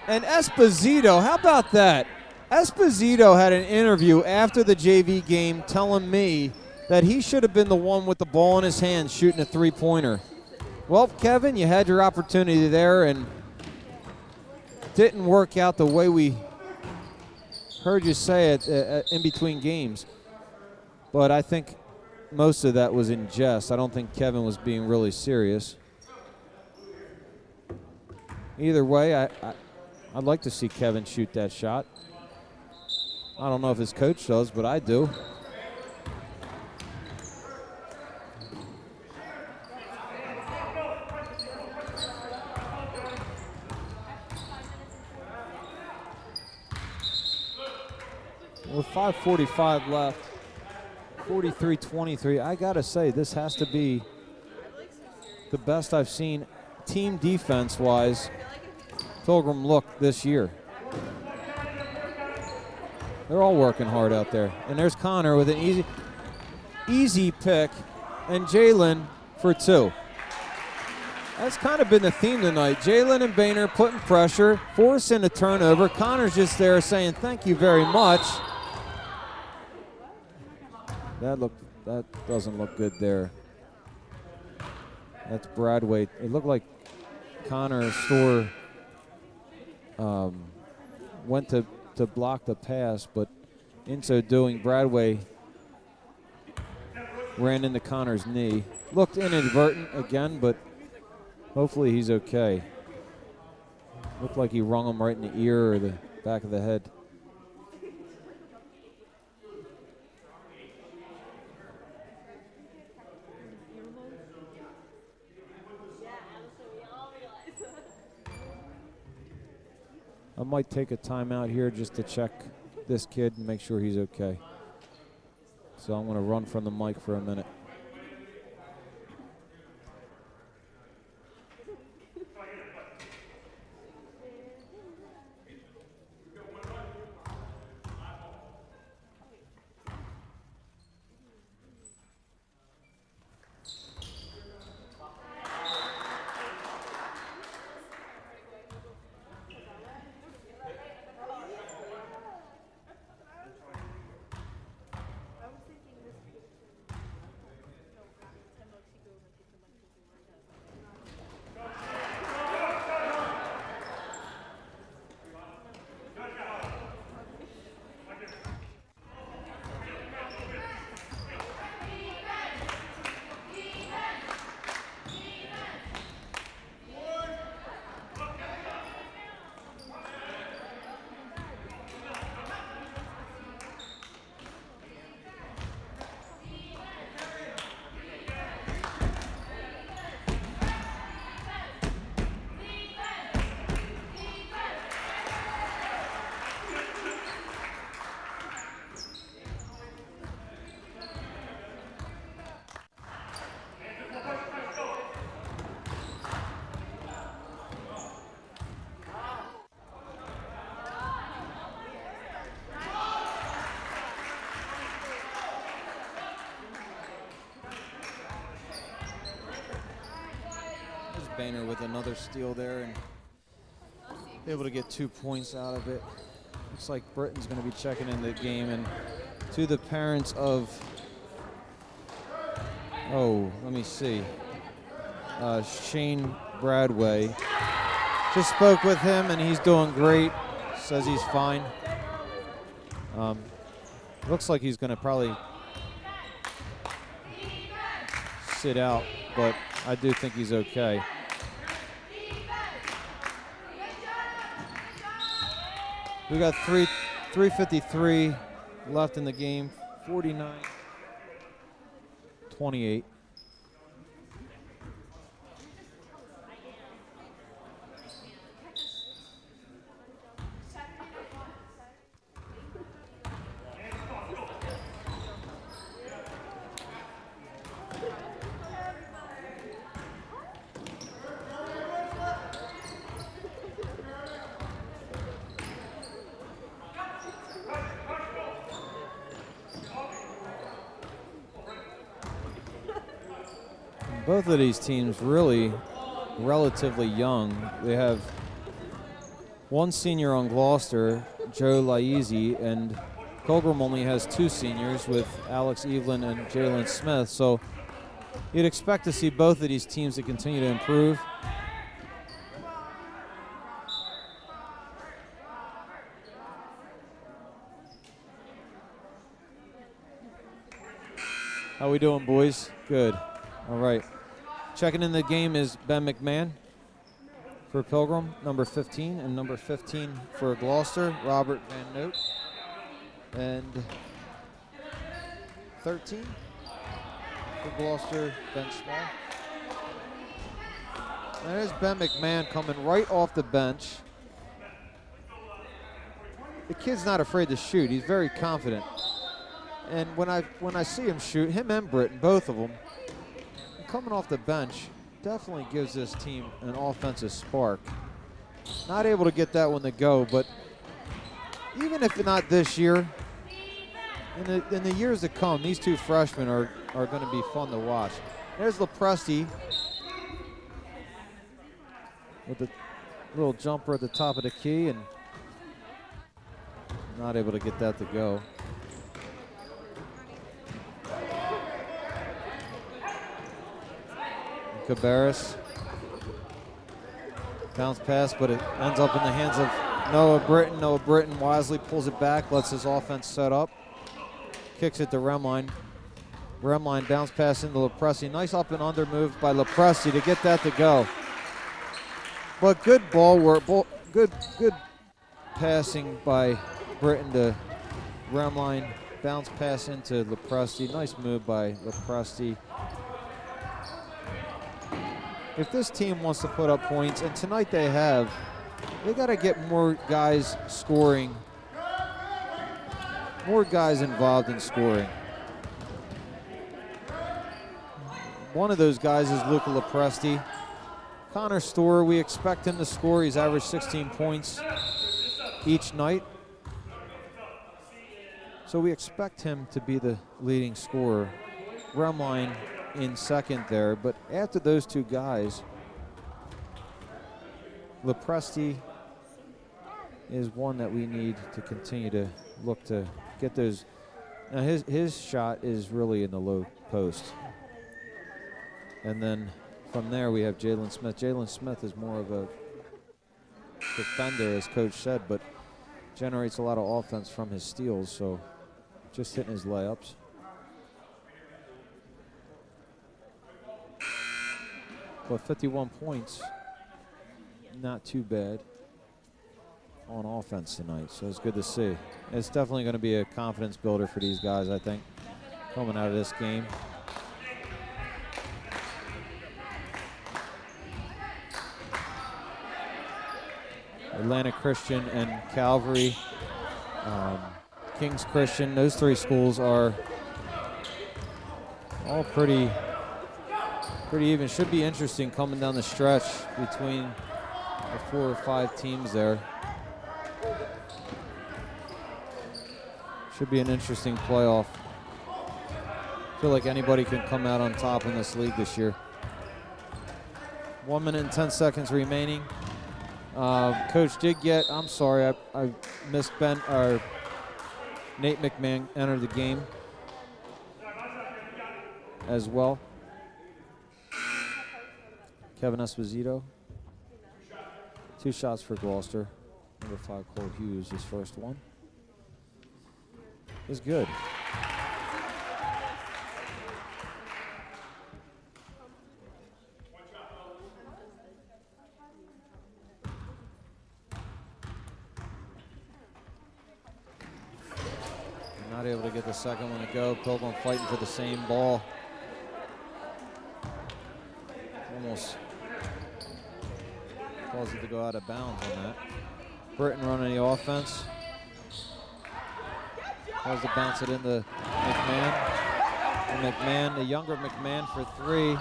Speaker 5: And Esposito, how about that? Esposito had an interview after the JV game telling me that he should have been the one with the ball in his hand shooting a 3-pointer. Well, Kevin, you had your opportunity there and didn't work out the way we heard you say it in between games. But I think most of that was in jest. I don't think Kevin was being really serious. Either way, I'd like to see Kevin shoot that shot. I don't know if his coach does, but I do. With 5:45 left, 43-23, I gotta say, this has to be the best I've seen team defense-wise Pilgrim look this year. They're all working hard out there. And there's Connor with an easy pick, and Jalen for 2. That's kind of been the theme tonight. Jalen and Boehner putting pressure, forcing a turnover. Connor's just there saying thank you very much. That doesn't look good there. That's Bradway. It looked like Connor Storr went to block the pass, but in so doing, Bradway ran into Connor's knee. Looked inadvertent again, but hopefully he's okay. Looked like he rung him right in the ear or the back of the head. I might take a timeout here just to check this kid and make sure he's okay. So I'm going to run from the mic for a minute. Painter with another steal there and able to get 2 points out of it. Looks like Britain's going to be checking in the game. And to the parents of, let me see, Shane Bradway. Just spoke with him and he's doing great. Says he's fine. Looks like he's going to probably sit out, but I do think he's okay. We got 3:53 left in the game, 49-28. Both of these teams really relatively young. They have one senior on Gloucester, Joe Laizy, and Pilgrim only has 2 seniors with Alex Evelyn and Jalen Smith. So you'd expect to see both of these teams to continue to improve. How we doing, boys? Good. All right. Checking in the game is Ben McMahon for Pilgrim, number 15, and number 15 for Gloucester, Robert Van Noot. And 13 for Gloucester, Ben Small. And there's Ben McMahon coming right off the bench. The kid's not afraid to shoot. He's very confident. And when I see him shoot, him and Britton, both of them, coming off the bench definitely gives this team an offensive spark. Not able to get that one to go, but even if not this year, in the years to come, these 2 freshmen are going to be fun to watch. There's Lepresti with the little jumper at the top of the key and not able to get that to go. Cabarrus. Bounce pass, but it ends up in the hands of Noah Britton. Noah Britton wisely pulls it back, lets his offense set up. Kicks it to Remline. Remline bounce pass into Lepresti. Nice up and under move by Lepresti to get that to go. But good ball work, good passing by Britton to Remline. Bounce pass into Lepresti. Nice move by Lepresti. If this team wants to put up points, and tonight they have, they got to get more guys scoring, more guys involved in scoring. One of those guys is Luca Lepresti. Connor Storer, we expect him to score. He's averaged 16 points each night. So we expect him to be the leading scorer. Remline in second there, but after those 2 guys, Lepresti is one that we need to continue to look to get those. Now his shot is really in the low post. And then from there we have Jalen Smith. Jalen Smith is more of a defender, as coach said, but generates a lot of offense from his steals, so just hitting his layups. But 51 points, not too bad on offense tonight, so it's good to see. It's definitely going to be a confidence builder for these guys, I think, coming out of this game. Atlantic Christian and Calvary, King's Christian, those 3 schools are all pretty even. Should be interesting coming down the stretch between the 4 or 5 teams there. Should be an interesting playoff. Feel like anybody can come out on top in this league this year. 1 minute and 10 seconds remaining. Coach did get, I'm sorry, I missed Nate McMahon entered the game as well. Kevin Esposito. 2 shots for Gloucester. Number 5, Cole Hughes, his first one. Is good. Not able to get the second one to go. Pilgrim fighting for the same ball. Almost caused it to go out of bounds on that. Britton running the offense. Tries to bounce it into McMahon. And McMahon, the younger McMahon for 3.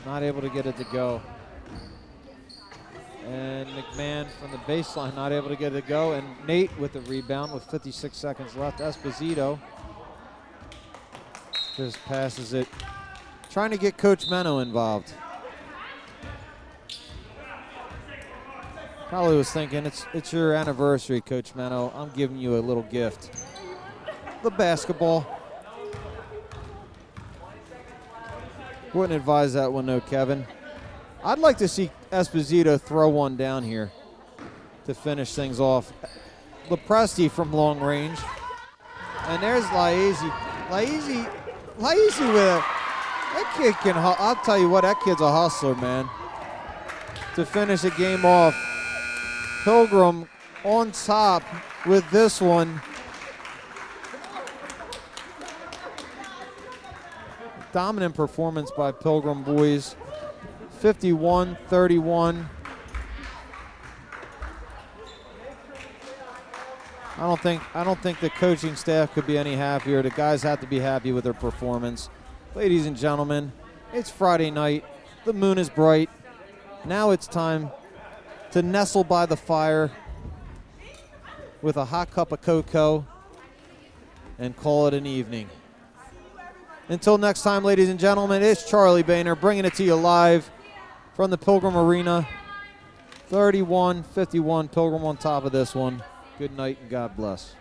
Speaker 5: Not able to get it to go. And McMahon from the baseline not able to get it to go. And Nate with the rebound with 56 seconds left. Esposito just passes it. Trying to get Coach Meno involved. Probably was thinking, it's your anniversary, Coach Meno. I'm giving you a little gift. The basketball. Wouldn't advise that one, though, Kevin. I'd like to see Esposito throw one down here to finish things off. Lepresti from long range. And there's Laezi. Laezi with a... That kid can... I'll tell you what, that kid's a hustler, man. To finish the game off. Pilgrim on top with this one. Dominant performance by Pilgrim boys. 51-31. I don't think the coaching staff could be any happier. The guys have to be happy with their performance. Ladies and gentlemen, it's Friday night. The moon is bright. Now it's time to nestle by the fire with a hot cup of cocoa and call it an evening. Until next time, ladies and gentlemen, it's Charlie Boehner bringing it to you live from the Pilgrim Arena. 31-51, Pilgrim on top of this one. Good night and God bless.